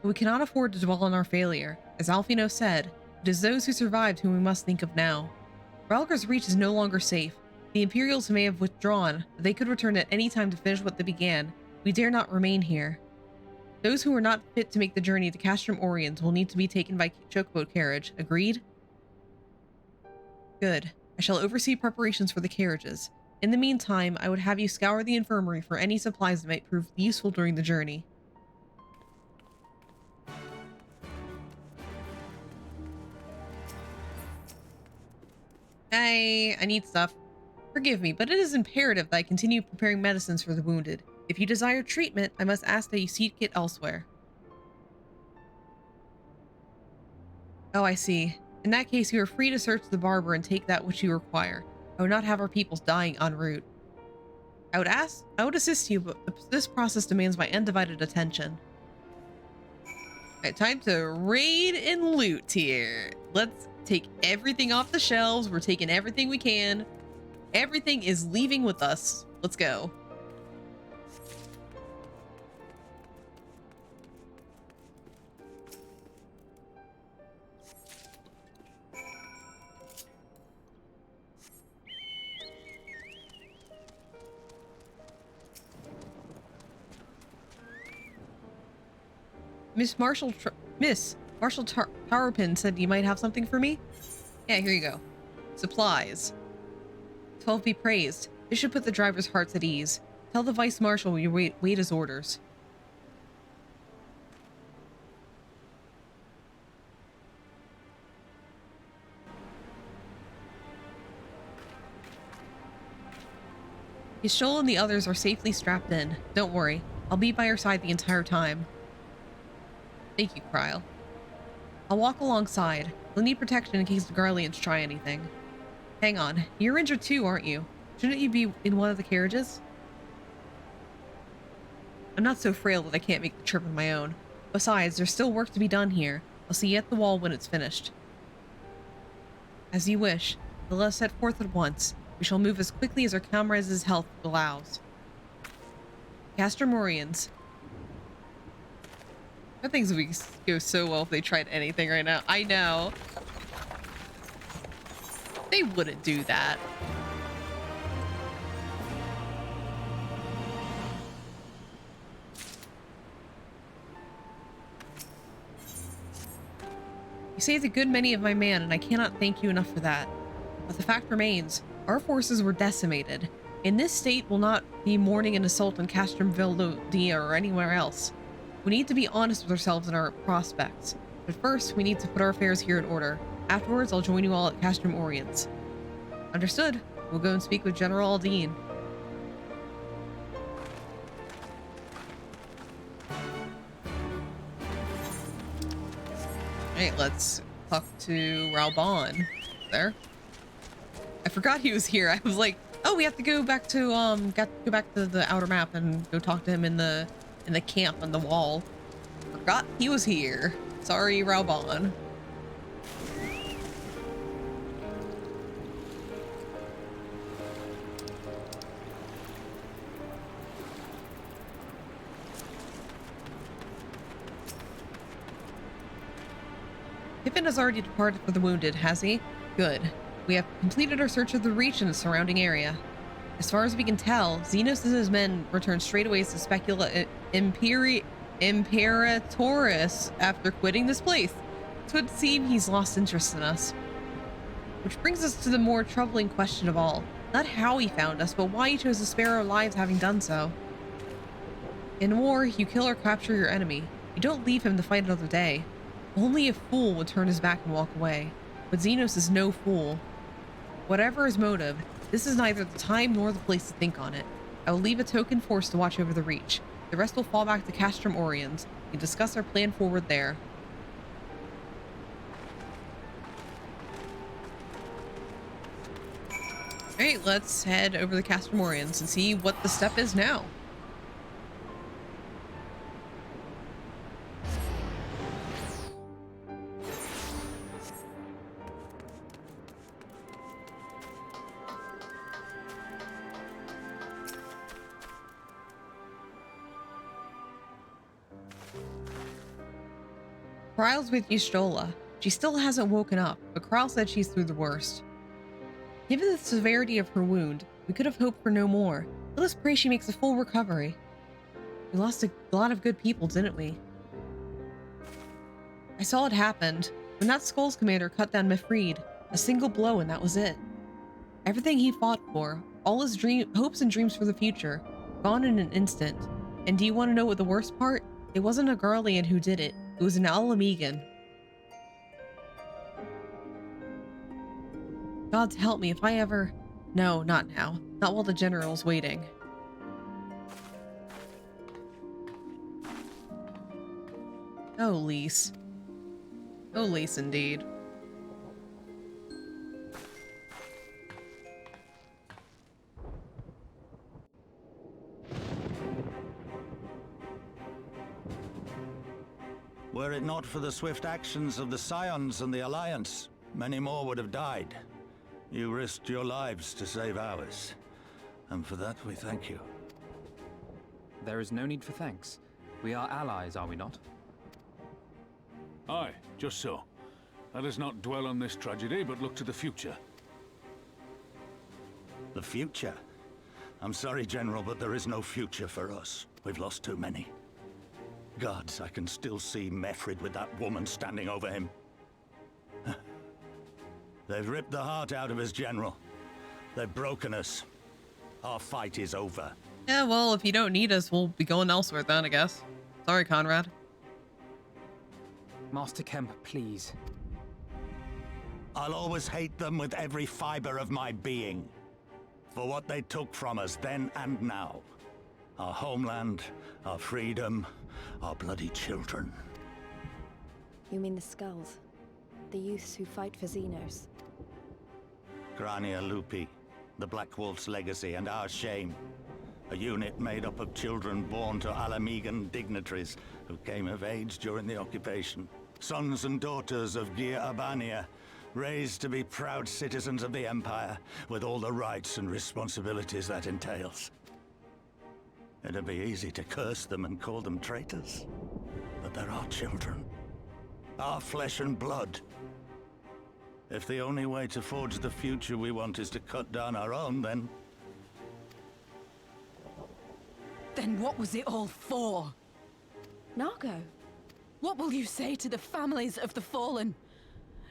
But we cannot afford to dwell on our failure. As Alfino said, it is those who survived whom we must think of now. Ralgar's Reach is no longer safe. The Imperials may have withdrawn, but they could return at any time to finish what they began. We dare not remain here. Those who are not fit to make the journey to Castrum Oriens will need to be taken by chocobo carriage. Agreed? Good. I shall oversee preparations for the carriages. In the meantime, I would have you scour the infirmary for any supplies that might prove useful during the journey. I need stuff. Forgive me, but it is imperative that I continue preparing medicines for the wounded. If you desire treatment, I must ask that you seek it elsewhere. Oh, I see. In that case, you are free to search the barber and take that which you require. I would not have our peoples dying en route. I would assist you, but this process demands my undivided attention. Alright, time to raid and loot here. Let's take everything off the shelves. We're taking everything we can. Everything is leaving with us. Let's go. Miss Marshall Powerpin said you might have something for me? Yeah, here you go. Supplies. 12 be praised. This should put the driver's hearts at ease. Tell the Vice Marshal you wait his orders. Yashol and the others are safely strapped in. Don't worry. I'll be by your side the entire time. Thank you, Kryl. I'll walk alongside. We'll need protection in case the Garleans try anything. Hang on. You're injured too, aren't you? Shouldn't you be in one of the carriages? I'm not so frail that I can't make the trip on my own. Besides, there's still work to be done here. I'll see you at the wall when it's finished. As you wish. But let us set forth at once. We shall move as quickly as our comrades' health allows. Castrum Oriens. I think would go so well if they tried anything right now. I know. They wouldn't do that. You saved a good many of my men, and I cannot thank you enough for that. But the fact remains, our forces were decimated. In this state, we'll not be mourning an assault on Castrum Villodia or anywhere else. We need to be honest with ourselves and our prospects. But first, we need to put our affairs here in order. Afterwards, I'll join you all at Castrum Oriens. Understood. We'll go and speak with General Aldine. Alright, let's talk to Raubon. There. I forgot he was here. I was like, oh, we have to go back to go back to the outer map and go talk to him in the camp on the wall. Forgot he was here. Sorry, Raubon. Pippin has already departed for the wounded, has he? Good. We have completed our search of the Reach and the surrounding area. As far as we can tell, Xenos and his men returned straight away to Specula Imperatoris after quitting this place. It would seem he's lost interest in us. Which brings us to the more troubling question of all. Not how he found us, but why he chose to spare our lives having done so. In war, you kill or capture your enemy. You don't leave him to fight another day. Only a fool would turn his back and walk away. But Xenos is no fool. Whatever his motive, this is neither the time nor the place to think on it. I will leave a token force to watch over the Reach. The rest will fall back to Castrum Oriens. We can discuss our plan forward there. Alright, let's head over to Castrum Oriens and see what the step is now. Kryle's with Y'shtola. She still hasn't woken up, but Kryle said she's through the worst. Given the severity of her wound, we could have hoped for no more. Let us pray she makes a full recovery. We lost a lot of good people, didn't we? I saw it happened. When that Skulls commander cut down Mifrid, a single blow and that was it. Everything he fought for, all his hopes and dreams for the future, gone in an instant. And do you want to know what the worst part? It wasn't a Garlean who did it. It was an Alamegan. God help me if I ever... No, not now. Not while the general's waiting. Oh, Lise. Oh, Lise indeed. Were it not for the swift actions of the Scions and the Alliance, many more would have died. You risked your lives to save ours, and for that we thank you. There is no need for thanks. We are allies, are we not? Aye, just so. Let us not dwell on this tragedy, but look to the future. The future? I'm sorry, General, but there is no future for us. We've lost too many. Gods, I can still see Mifrid with that woman standing over him. They've ripped the heart out of us, General. They've broken us. Our fight is over. Yeah, well, if you don't need us, we'll be going elsewhere then, I guess. Sorry, Conrad. Master Kemp, please. I'll always hate them with every fiber of my being. For what they took from us then and now. Our homeland, our freedom, our bloody children. You mean the Skulls? The youths who fight for Xenos? Grania Lupi, the Black Wolf's legacy and our shame. A unit made up of children born to Alamegan dignitaries who came of age during the occupation. Sons and daughters of Gir Abania, raised to be proud citizens of the Empire, with all the rights and responsibilities that entails. It'd be easy to curse them and call them traitors, but they're our children. Our flesh and blood. If the only way to forge the future we want is to cut down our own, then... Then what was it all for? Nargo. What will you say to the families of the fallen?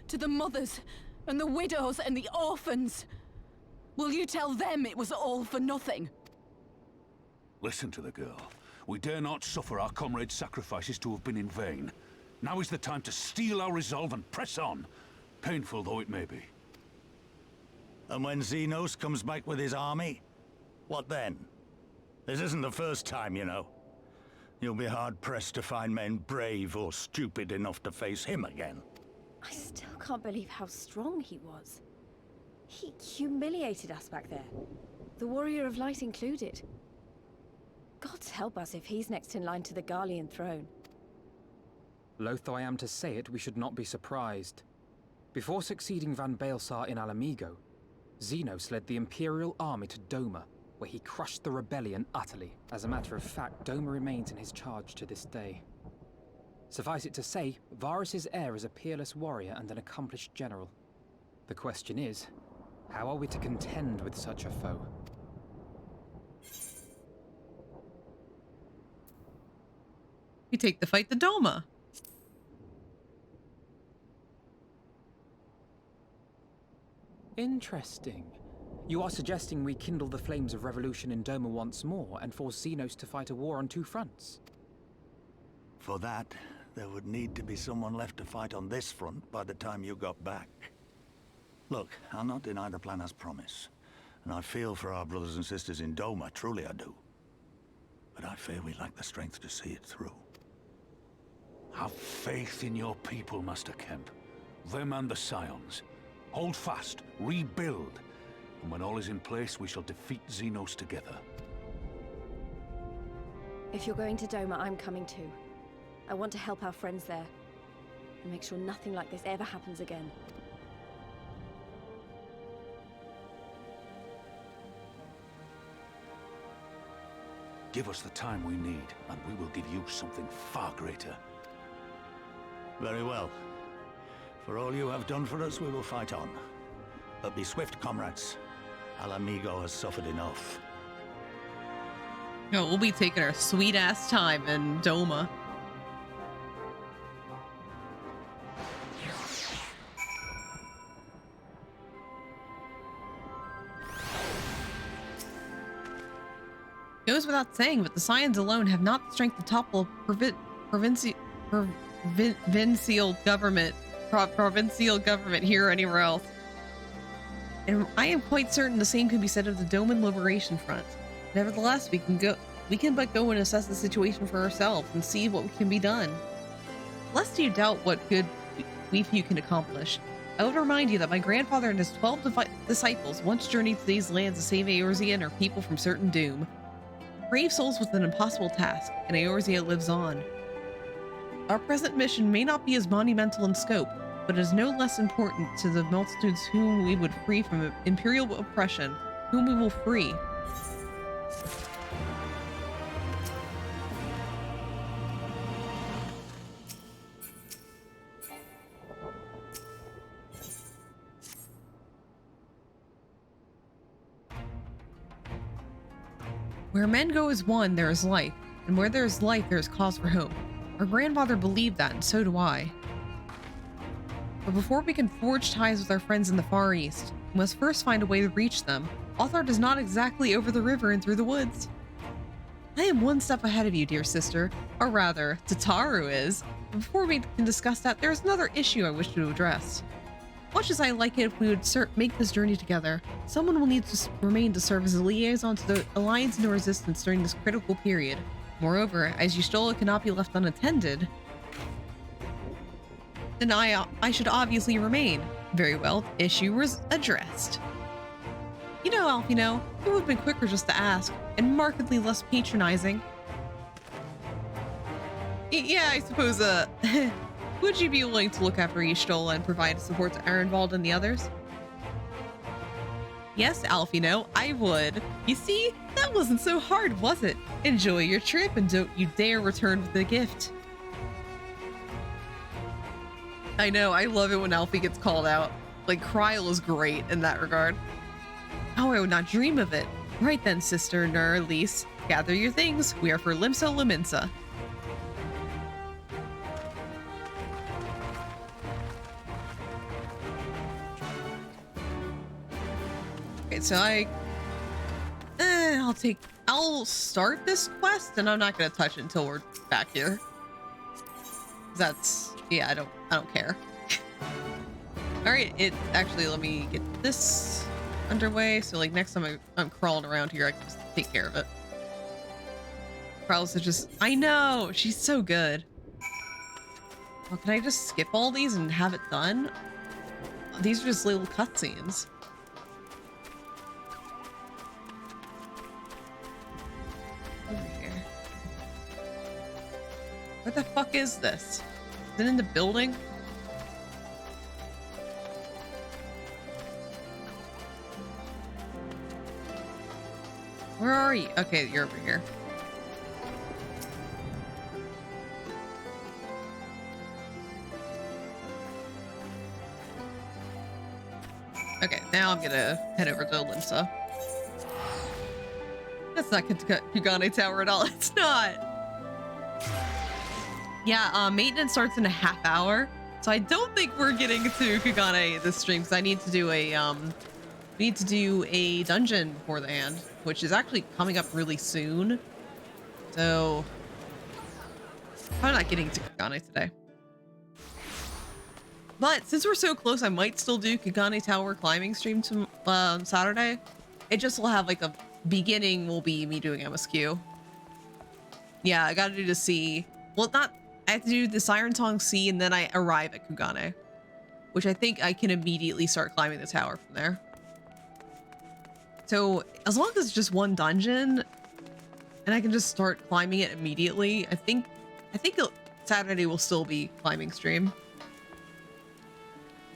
To the mothers, and the widows, and the orphans? Will you tell them it was all for nothing? Listen to the girl. We dare not suffer our comrades' sacrifices to have been in vain. Now is the time to steel our resolve and press on, painful though it may be. And when Xenos comes back with his army, what then? This isn't the first time, you know. You'll be hard-pressed to find men brave or stupid enough to face him again. I still can't believe how strong he was. He humiliated us back there. The Warrior of Light included. Gods help us if he's next in line to the Garlean throne. Loath though I am to say it, we should not be surprised. Before succeeding Van Baelsar in Alamigo, Xenos led the Imperial army to Doma, where he crushed the rebellion utterly. As a matter of fact, Doma remains in his charge to this day. Suffice it to say, Varus's heir is a peerless warrior and an accomplished general. The question is, how are we to contend with such a foe? We take the fight to Doma. Interesting. You are suggesting we kindle the flames of revolution in Doma once more and force Xenos to fight a war on two fronts? For that, there would need to be someone left to fight on this front by the time you got back. Look, I'll not deny the plan as promised, and I feel for our brothers and sisters in Doma, truly I do. But I fear we lack the strength to see it through. Have faith in your people, Master Kemp. Them and the Scions. Hold fast, rebuild, and when all is in place, we shall defeat Xenos together. If you're going to Doma, I'm coming too. I want to help our friends there, and make sure nothing like this ever happens again. Give us the time we need, and we will give you something far greater. Very well. For all you have done for us, we will fight on. But be swift, comrades. Al Amigo has suffered enough. No, we'll be taking our sweet-ass time in Doma. Goes without saying, but the Scions alone have not the strength to topple provincial government here or anywhere else. And I am quite certain the same could be said of the Doman Liberation Front. Nevertheless, we can but go and assess the situation for ourselves and see what can be done. Lest you doubt what good we few can accomplish, I would remind you that my grandfather and his 12 disciples once journeyed to these lands to save Eorzea and her people from certain doom. Brave souls with an impossible task, and Eorzea lives on. Our present mission may not be as monumental in scope, but it is no less important to the multitudes whom we would free from imperial oppression, whom we will free. Where men go as one, there is life, and where there is life, there is cause for hope. Our grandfather believed that, and so do I. But before we can forge ties with our friends in the Far East, we must first find a way to reach them. Althard is not exactly over the river and through the woods. I am one step ahead of you, dear sister, or rather, Tataru is. But before we can discuss that, there is another issue I wish to address. Much as I like it if we would make this journey together, someone will need to remain to serve as a liaison to the Alliance and the Resistance during this critical period. Moreover, as Y'shtola cannot be left unattended, then I should obviously remain. Very well, issue was addressed. You know, Alfino, it would have been quicker just to ask, and markedly less patronizing. Yeah, I suppose, would you be willing to look after Y'shtola and provide support to Arenvald and the others? Yes, Alfino, I would. You see, that wasn't so hard, was it? Enjoy your trip and don't you dare return with a gift. I know, I love it when Alfie gets called out. Like, Kryl is great in that regard. Oh, I would not dream of it. Right then, sister Nur-Elise, gather your things. We are for Limsa Lominsa. Okay, so I'll start this quest, and I'm not gonna touch it until we're back here. That's, yeah, I don't care. All right, let me get this underway. So like next time I'm crawling around here, I can just take care of it. Krauss is just, I know, she's so good. Well, can I just skip all these and have it done? These are just little cutscenes. Over here. What the fuck is this? Is it in the building? Where are you? Okay, you're over here. Okay, now I'm gonna head over to Limsa. That's not Kugane Tower at all. It's not. Yeah, maintenance starts in a half hour, so I don't think we're getting to Kugane this stream because I need to do a we need to do a dungeon beforehand, which is actually coming up really soon. So I'm not getting to Kugane today. But since we're so close, I might still do Kugane Tower climbing stream to Saturday. It just will have like a beginning will be me doing MSQ. Yeah, I gotta do the C. Well, not, I have to do the Siren Song C and then I arrive at Kugane, which I think I can immediately start climbing the tower from there. So as long as it's just one dungeon and I can just start climbing it immediately, I think Saturday will still be climbing stream.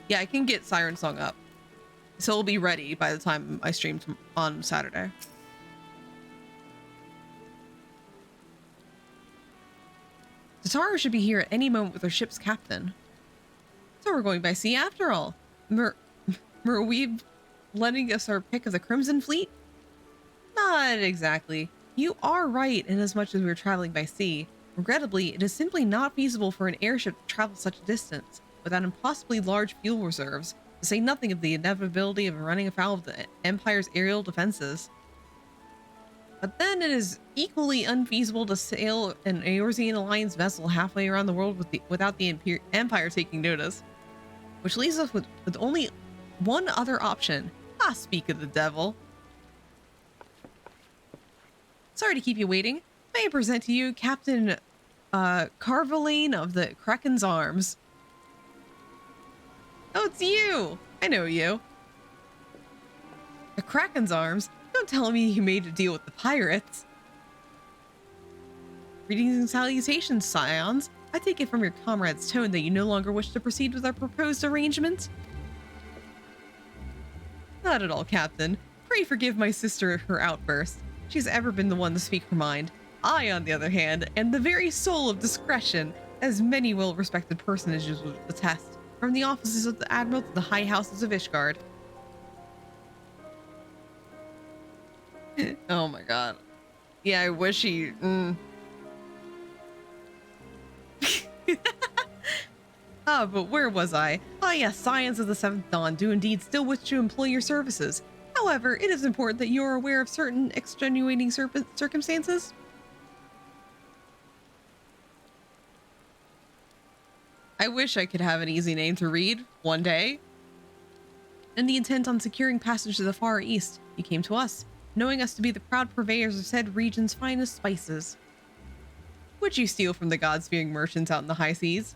Yeah, I can get Siren Song up. So it'll be ready by the time I stream on Saturday. Tataru should be here at any moment with her ship's captain. So we're going by sea after all. We've letting us our pick of the Crimson Fleet? Not exactly. You are right in as much as we're traveling by sea. Regrettably, it is simply not feasible for an airship to travel such a distance without impossibly large fuel reserves, to say nothing of the inevitability of running afoul of the Empire's aerial defenses. But then it is equally unfeasible to sail an Eorzean Alliance vessel halfway around the world without the Empire taking notice. Which leaves us with only one other option. Ah, speak of the devil. Sorry to keep you waiting. May I present to you Captain Carvalane of the Kraken's Arms. Oh, it's you! I know you. The Kraken's Arms? Don't tell me you made a deal with the pirates. Greetings and salutations, scions. I take it from your comrade's tone that you no longer wish to proceed with our proposed arrangement? Not at all, Captain. Pray forgive my sister her outburst. She's ever been the one to speak her mind. I, on the other hand, am the very soul of discretion, as many well-respected personages would attest, from the offices of the Admiral to the high houses of Ishgard. Oh my god. Yeah, I wish he... Ah, but where was I? Ah, yes, Scions of the Seventh Dawn do indeed still wish to employ your services. However, it is important that you are aware of certain extenuating circumstances. I wish I could have an easy name to read one day. In the intent on securing passage to the Far East, you came to us, knowing us to be the proud purveyors of said region's finest spices. Would you steal from the God-fearing merchants out in the high seas?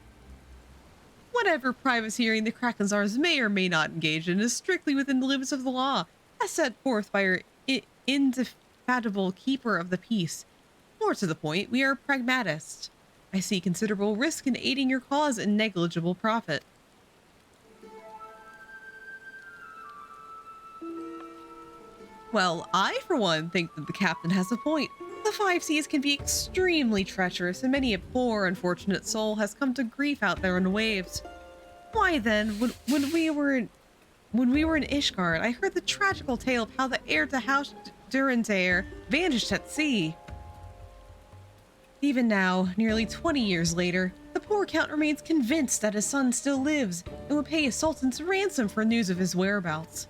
Whatever privateering the Kraken's Arms may or may not engage in is strictly within the limits of the law, as set forth by our indefatigable keeper of the peace. More to the point, we are pragmatists. I see considerable risk in aiding your cause and negligible profit. Well, I, for one, think that the captain has a point. The five seas can be extremely treacherous, and many a poor, unfortunate soul has come to grief out there on the waves. Why then, when we were in Ishgard, I heard the tragical tale of how the heir to House Durantair vanished at sea. Even now, nearly 20 years later, the poor count remains convinced that his son still lives and would pay a sultan's ransom for news of his whereabouts.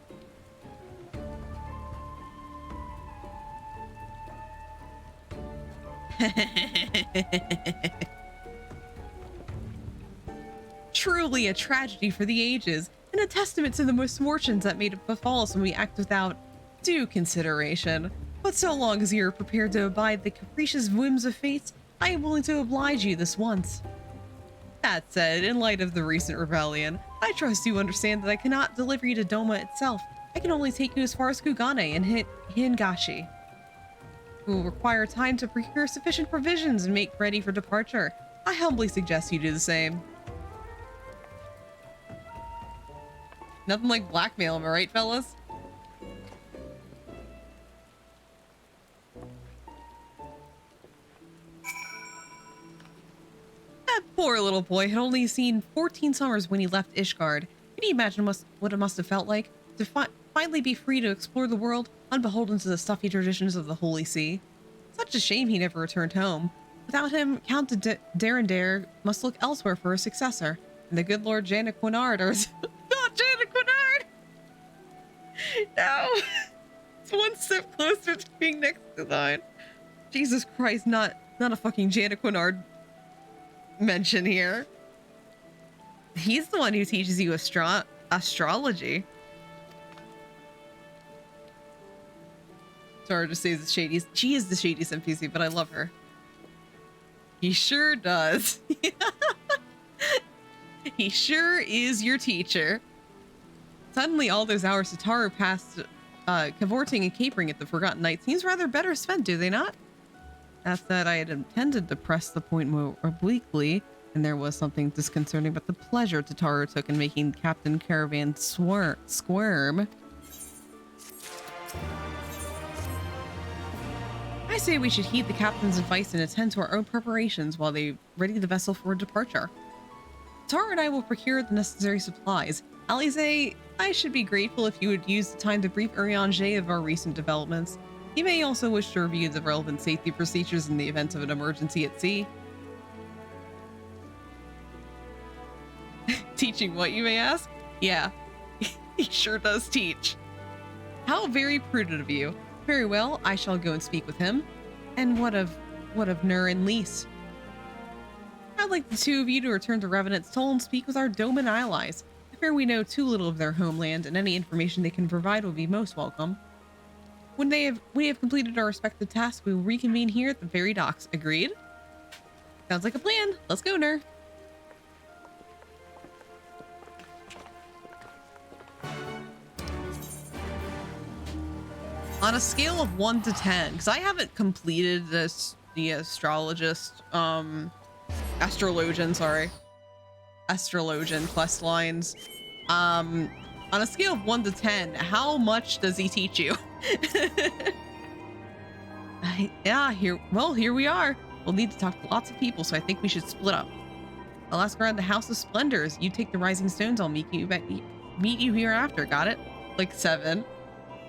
Truly a tragedy for the ages, and a testament to the misfortunes that may befall us when we act without due consideration. But so long as you are prepared to abide the capricious whims of fate, I am willing to oblige you this once. That said, in light of the recent rebellion, I trust you understand that I cannot deliver you to Doma itself. I can only take you as far as Kugane and Hingashi. We will require time to procure sufficient provisions and make ready for departure. I humbly suggest you do the same. Nothing like blackmail, am I right, fellas? That poor little boy had only seen 14 summers when he left Ishgard. Can you imagine what it must have felt like to finally be free to explore the world, unbeholden to the stuffy traditions of the Holy See? Such a shame he never returned home. Without him, Count Darandare must look elsewhere for a successor. And the good Lord Janequinard, or not Janequinard! No! It's one step closer to being next to thine. Jesus Christ, not a fucking Janequinard mention here. He's the one who teaches you astrology. Sorry to say the shady. She is the shadiest NPC, but I love her. He sure does. He sure is your teacher. Suddenly, all those hours Tataru passed cavorting and capering at the Forgotten Night seems rather better spent, do they not? That said, I had intended to press the point more obliquely, and there was something disconcerting about the pleasure Tataru took in making Captain Caravan squirm. I say we should heed the captain's advice and attend to our own preparations while they ready the vessel for departure. Tara and I will procure the necessary supplies. Alize, I should be grateful if you would use the time to brief Urianger of our recent developments. He may also wish to review the relevant safety procedures in the event of an emergency at sea. Teaching what, you may ask? Yeah, he sure does teach. How very prudent of you. Very well, I shall go and speak with him. And what of Nur and Lys? I'd like the two of you to return to Revenant's Toll and speak with our Doman allies. I fear we know too little of their homeland, and any information they can provide will be most welcome. When we have completed our respective tasks, we will reconvene here at the very docks. Agreed? Sounds like a plan. Let's go, Nur. On a scale of 1 to 10, because I haven't completed the astrologian quest lines. On a scale of 1 to 10, how much does he teach you? Yeah, here we are. We'll need to talk to lots of people, so I think we should split up. I'll ask around the House of Splendors. You take the Rising Stones. I'll meet you hereafter. Got it? Like 7.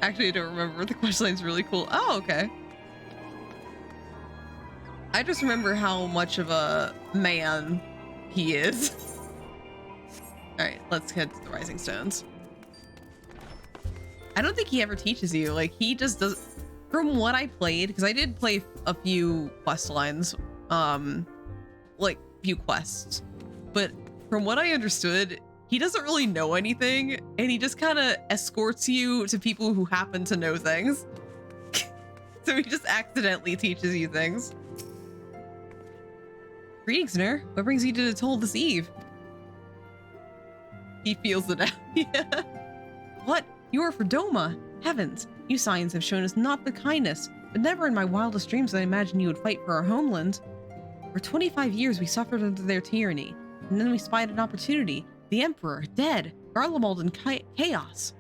Actually, I don't remember. The quest line's really cool. Oh, okay. I just remember how much of a man he is. All right, let's head to the Rising Stones. I don't think he ever teaches you. Like, he just does. From what I played, because I did play a few quest lines, like few quests, but from what I understood, he doesn't really know anything, and he just kind of escorts you to people who happen to know things. So he just accidentally teaches you things. Greetings, Nur. What brings you to the Toll this eve? He feels it out. Yeah. What? You are for Doma. Heavens, you Scions have shown us not the kindness, but never in my wildest dreams did I imagine you would fight for our homeland. For 25 years we suffered under their tyranny, and then we spied an opportunity. The Emperor, dead, Garlemald in chaos.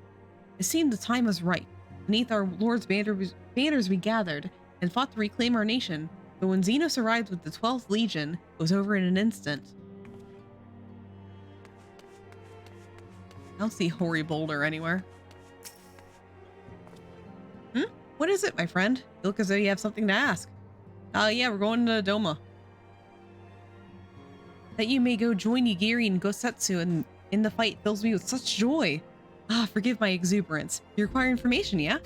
It seemed the time was right. Beneath our Lord's banners we gathered, and fought to reclaim our nation. But when Xenos arrived with the 12th Legion, it was over in an instant. I don't see Hoary Boulder anywhere. What is it, my friend? You look as though you have something to ask. Yeah, we're going to Doma. That you may go join Yagiri and Gosetsu in the fight fills me with such joy. Forgive my exuberance. You require information, yeah?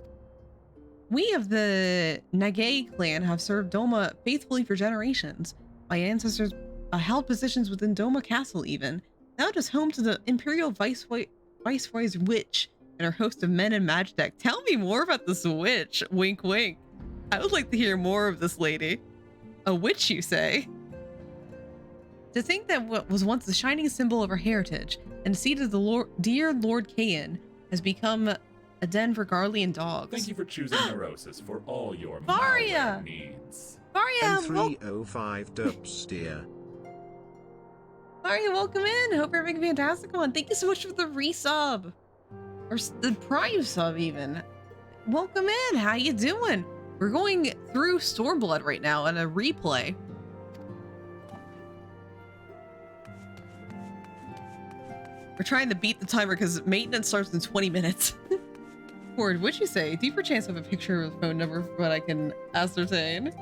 We of the Nage clan have served Doma faithfully for generations. My ancestors held positions within Doma Castle even. Now it is home to the Imperial Viceroy's witch and her host of men and Magitech. Tell me more about this witch. Wink, wink. I would like to hear more of this lady. A witch, you say? To think that what was once the shining symbol of our heritage and seat of the dear Lord Kayan has become a den for Garlean dogs. Thank you for choosing Neurosis for all your Varia needs. Varia, N305 dubs, dear. Varia, welcome in. Hope you're having a fantastic one. Thank you so much for the resub. Or the prime sub even. Welcome in. How you doing? We're going through Stormblood right now in a replay. We're trying to beat the timer because maintenance starts in 20 minutes. Ford, what'd you say? Do you perchance have a picture of a phone number for what I can ascertain?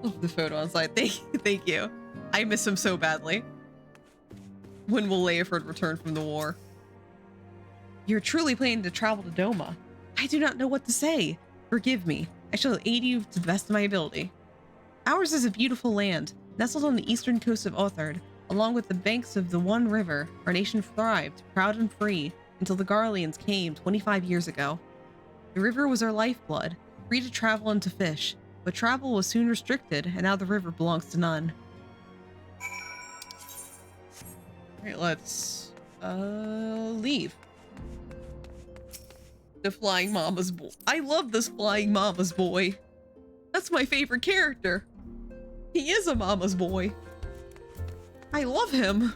Oh, the photo on site. Thank you. I miss him so badly. When will Leoford return from the war? You're truly planning to travel to Doma. I do not know what to say. Forgive me. I shall aid you to the best of my ability. Ours is a beautiful land, nestled on the eastern coast of Othard. Along with the banks of the One River, our nation thrived, proud and free, until the Garleans came 25 years ago. The river was our lifeblood, free to travel and to fish, but travel was soon restricted, and now the river belongs to none. Alright, let's leave. The Flying Mama's Boy. I love this Flying Mama's Boy. That's my favorite character. He is a mama's boy. I love him.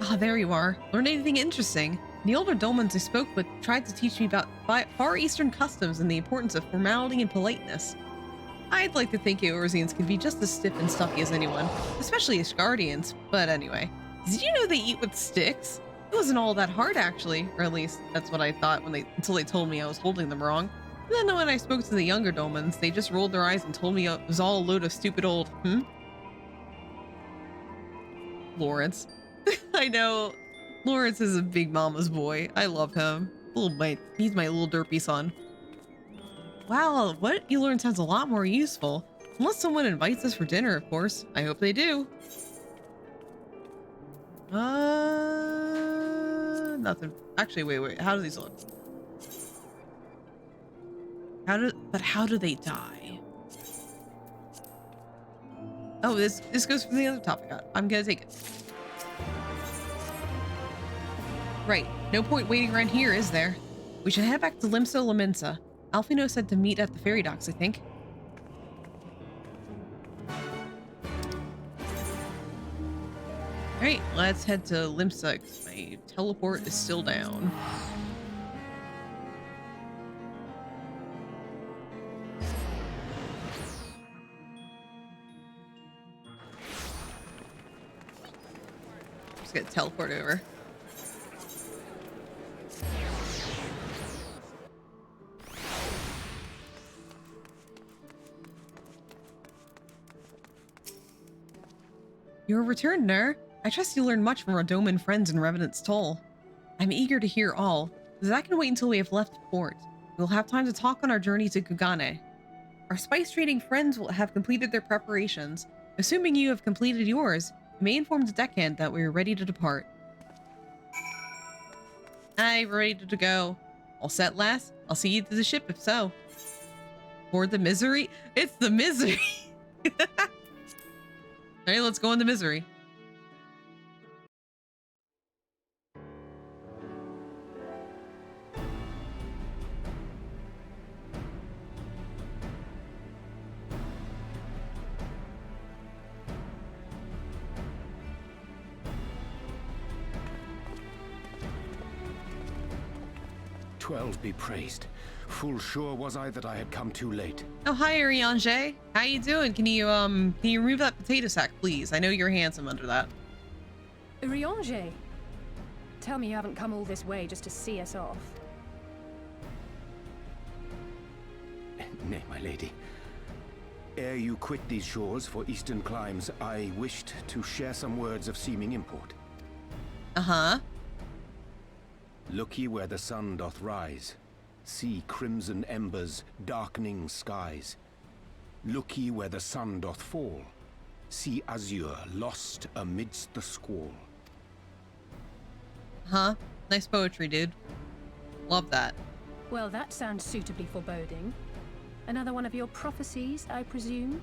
Ah, there you are. Learn anything interesting? The older dolmens I spoke with tried to teach me about Far Eastern customs and the importance of formality and politeness. I'd like to think Eorzeans can be just as stiff and stuffy as anyone, especially as guardians, but anyway. Did you know they eat with sticks? It wasn't all that hard actually, or at least that's what I thought until they told me I was holding them wrong. And then when I spoke to the younger dolmens, they just rolled their eyes and told me it was all a load of stupid old, Lawrence. I know. Lawrence is a big mama's boy. I love him. He's my little derpy son. Wow, what you learn sounds a lot more useful. Unless someone invites us for dinner, of course. I hope they do. Nothing. Actually, wait. How do these look? How do they die? Oh, this goes for the other topic. I'm gonna take it. Right. No point waiting around here, is there? We should head back to Limsa Laminsa. Alfino said to meet at the ferry docks, I think. Alright, let's head to Limsa, because my teleport is still down. Just gonna teleport over. Your return, Nur. I trust you learned much from our Doman friends in Revenant's Toll. I'm eager to hear all, but that can wait until we have left port. We'll have time to talk on our journey to Gugane. Our spice trading friends will have completed their preparations. Assuming you have completed yours, you may inform the deckhand that we are ready to depart. I'm ready to go. All set, lass? I'll see you to the ship if so. For the misery? It's the misery! Alright, let's go into misery. "12 be praised. Full sure was I that I had come too late." Oh, hi, Ariange. How you doing? Can you remove that potato sack, please? I know you're handsome under that. Riange, tell me you haven't come all this way just to see us off. Nay, my lady. Ere you quit these shores for eastern climes, I wished to share some words of seeming import. Uh-huh. Look ye where the sun doth rise. See crimson embers, darkening skies. Look ye where the sun doth fall. See azure lost amidst the squall. Huh? Nice poetry, dude. Love that. Well, that sounds suitably foreboding. Another one of your prophecies, I presume?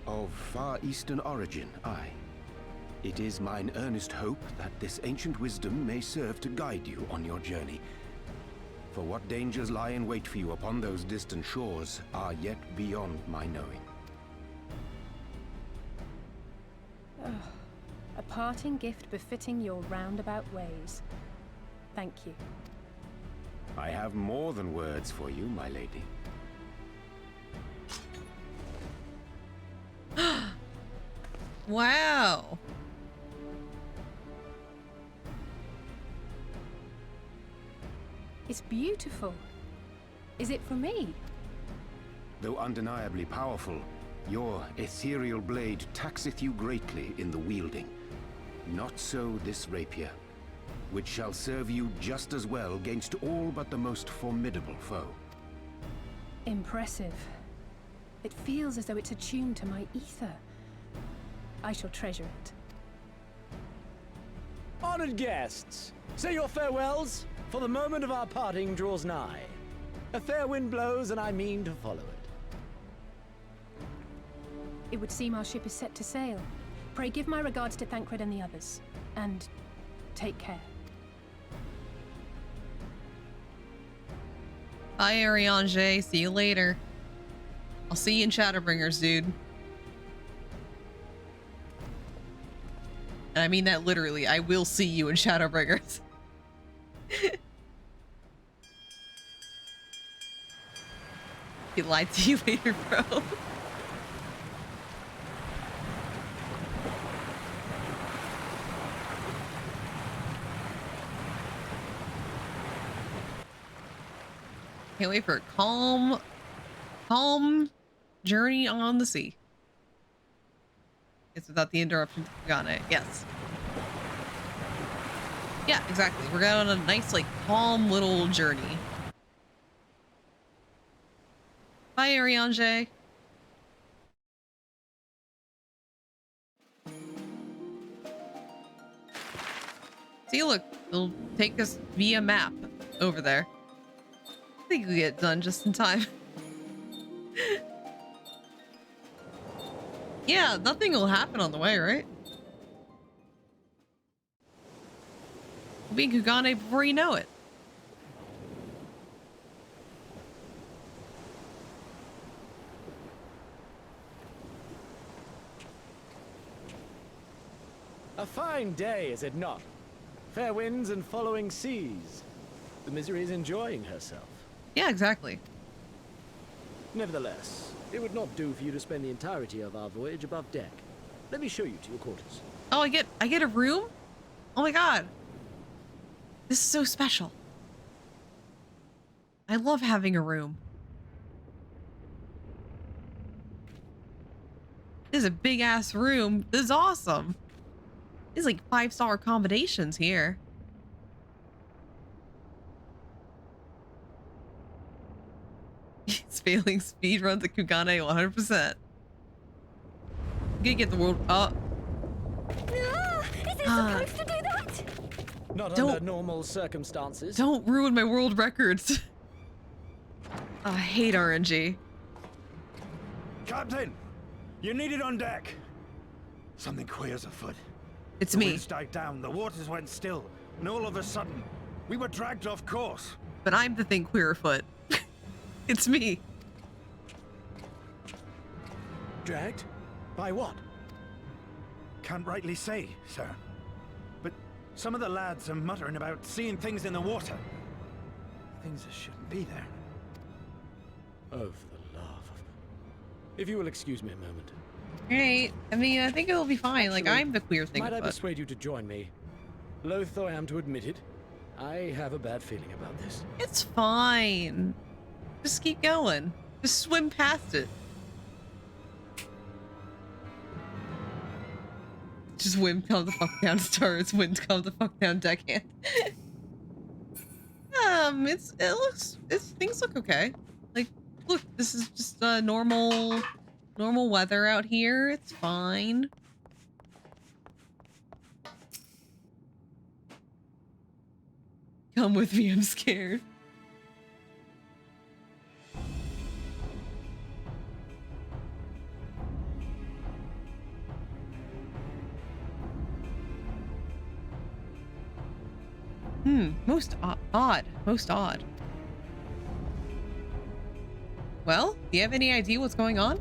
Of far eastern origin, aye. It is mine earnest hope that this ancient wisdom may serve to guide you on your journey. For what dangers lie in wait for you upon those distant shores are yet beyond my knowing. A parting gift befitting your roundabout ways. Thank you. I have more than words for you, my lady. Wow. It's beautiful. Is it for me? Though undeniably powerful, your ethereal blade taxeth you greatly in the wielding. Not so this rapier, which shall serve you just as well against all but the most formidable foe. Impressive. It feels as though it's attuned to my ether. I shall treasure it. Honored guests, say your farewells, for the moment of our parting draws nigh. A fair wind blows, and I mean to follow it. It would seem our ship is set to sail. Pray give my regards to Thancred and the others. And take care. Bye, Ariange. See you later. I'll see you in Shadowbringers, dude. And I mean that literally. I will see you in Shadowbringers. He lied to you later, bro. Can't wait for a calm journey on the sea. It's without the interruption to Kagane. Yes. Yeah, exactly. We're going on a nice, like, calm little journey. Bye, Ariange. See, look, it'll take us via map over there. I think we'll get done just in time. Yeah, nothing will happen on the way, right? We'll be in Kugane before you know it. A fine day, is it not? Fair winds and following seas. The Misery is enjoying herself. Yeah, exactly. Nevertheless, it would not do for you to spend the entirety of our voyage above deck. Let me show you to your quarters. Oh, I get a room? Oh my god. This is so special. I love having a room. This is a big ass room. This is awesome. There's like 5-star accommodations here. He's failing speed runs at Kugane 100%. I'm gonna get the world up. Is it supposed to do that? Not under normal circumstances. Don't ruin my world records. I hate RNG. Captain, you needed on deck. Something queer's afoot. It's the me. Winds died down, the waters went still, and all of a sudden, we were dragged off course. But I'm the thing queer afoot. It's me. Dragged? By what? Can't rightly say, sir. But some of the lads are muttering about seeing things in the water. Things that shouldn't be there. Oh, for the love of... If you will excuse me a moment. Right. I mean, I think it'll be fine. Actually, like, I'm the queer thing might I afoot. persuade you to join me? Loath though I am to admit it, I have a bad feeling about this. It's fine. Just keep going. Just swim past it. Just wind calm the fuck down, stars. Wind calm the fuck down, deckhand. Things look okay. Like, look, this is just normal weather out here. It's fine. Come with me, I'm scared. Most odd. Most odd. Well, do you have any idea what's going on?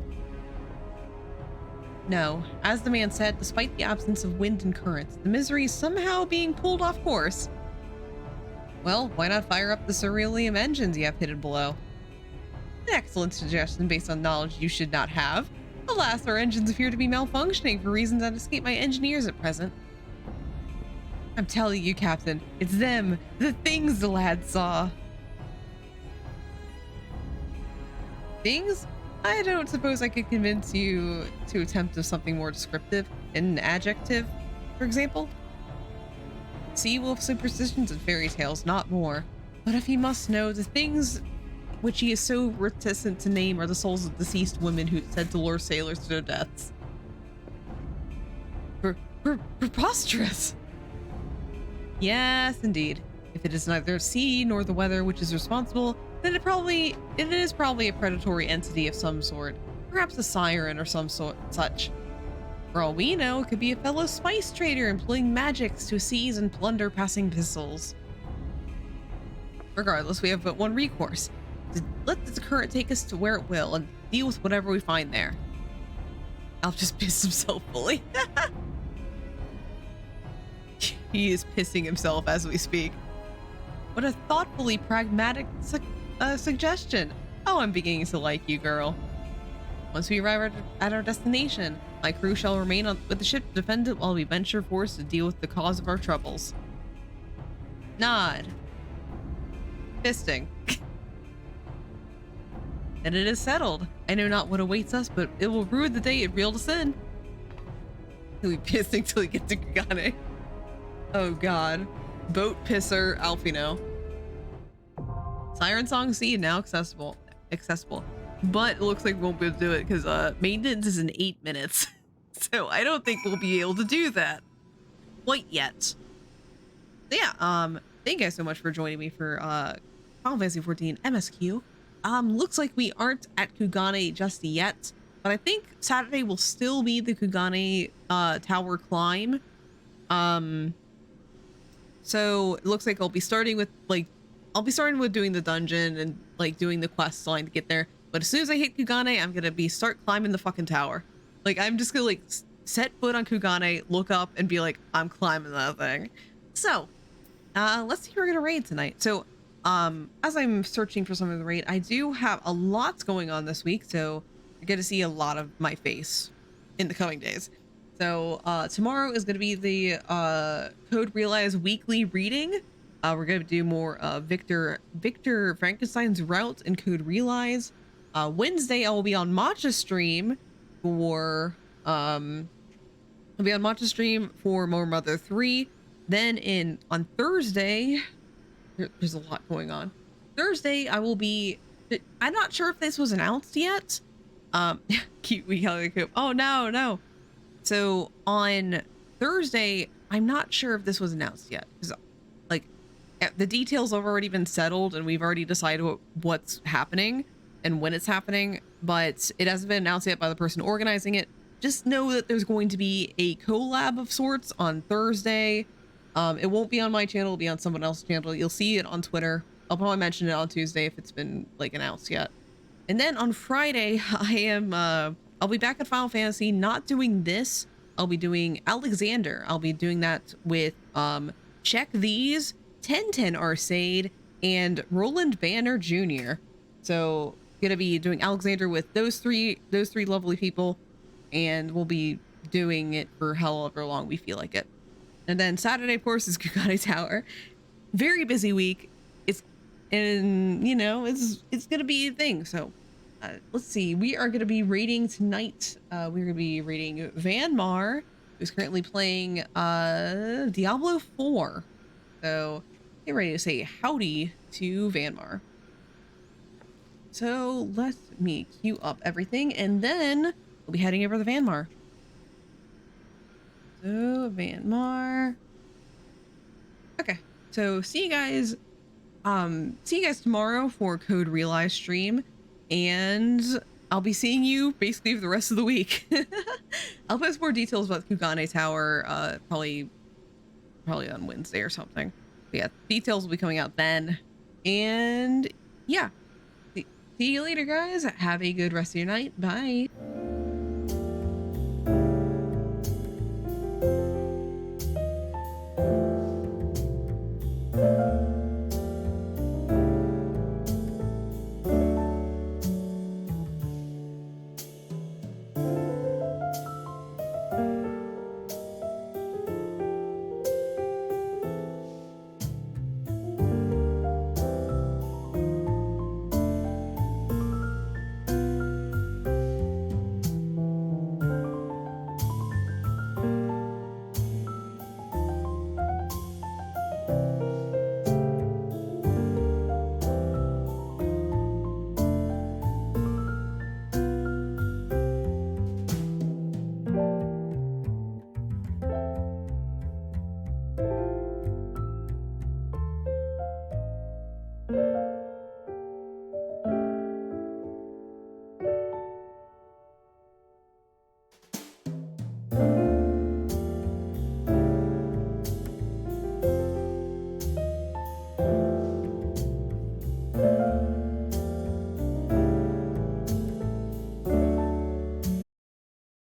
No. As the man said, despite the absence of wind and currents, the Misery is somehow being pulled off course. Well, why not fire up the Cerulean engines you have hidden below? An excellent suggestion based on knowledge you should not have. Alas, our engines appear to be malfunctioning for reasons that escape my engineers at present. I'm telling you, Captain, it's them, the things the lad saw. Things? I don't suppose I could convince you to attempt of something more descriptive, an adjective, for example? Sea wolf superstitions and fairy tales, not more. But if he must know, the things which he is so reticent to name are the souls of deceased women who said to lure sailors to their deaths. Preposterous! Yes, indeed. If it is neither sea nor the weather which is responsible, then it is probably a predatory entity of some sort. Perhaps a siren or some such. For all we know, it could be a fellow spice trader employing magics to seize and plunder passing vessels. Regardless, we have but one recourse. To let the current take us to where it will and deal with whatever we find there. Alf just pissed himself fully. He is pissing himself as we speak. What a thoughtfully pragmatic suggestion. Oh, I'm beginning to like you, girl. Once we arrive at our destination, my crew shall remain with the ship to defend it while we venture forth to deal with the cause of our troubles. Nod. Fisting. And it is settled. I know not what awaits us, but it will rue the day it reeled us in. He'll be pissing till he gets to Kugane. Oh god. Boat pisser Alfino. Siren Song C now accessible. But it looks like we won't be able to do it because maintenance is in 8 minutes. So I don't think we'll be able to do that quite yet. So yeah, thank you guys so much for joining me for Final Fantasy XIV MSQ. Looks like we aren't at Kugane just yet, but I think Saturday will still be the Kugane tower climb. So it looks like I'll be starting with doing the dungeon and like doing the quest line to get there. But as soon as I hit Kugane, I'm gonna start climbing the fucking tower. Like I'm just gonna like set foot on Kugane, look up, and be like, I'm climbing that thing. So, let's see who we're gonna raid tonight. So, as I'm searching for some of the raid, I do have a lot going on this week, so you're gonna see a lot of my face in the coming days. So, tomorrow is gonna be the Code Realize weekly reading. We're gonna do more Victor Frankenstein's route and Code Realize. Wednesday I will be on Matcha stream for More Mother 3. Then on Thursday, there's a lot going on. Thursday I will be, I'm not sure if this was announced yet. Cute we coop. Oh no. So on Thursday, I'm not sure if this was announced yet because like the details have already been settled and we've already decided what's happening and when it's happening, but it hasn't been announced yet by the person organizing it. Just know that there's going to be a collab of sorts on Thursday. It won't be on my channel, it'll be on someone else's channel. You'll see it on Twitter. I'll probably mention it on Tuesday if it's been like announced yet. And then on Friday, I'll be back at Final Fantasy, not doing this. I'll be doing Alexander. I'll be doing that with Check These, 1010 Arcade, and Roland Banner Jr. So gonna be doing Alexander with those three lovely people, and we'll be doing it for however long we feel like it. And then Saturday, of course, is Kugane Tower. Very busy week. It's gonna be a thing. So let's see. We are gonna be raiding tonight. We're gonna be raiding Van Mar, who's currently playing Diablo 4. So get ready to say howdy to Van Mar. So let me queue up everything, and then we'll be heading over to Van Mar. So Van Mar. Okay, so see you guys tomorrow for Code Realize stream, and I'll be seeing you basically for the rest of the week. I'll post more details about Kugane Tower probably on Wednesday or something. But yeah, details will be coming out then. And yeah, see you later, guys. Have a good rest of your night. Bye.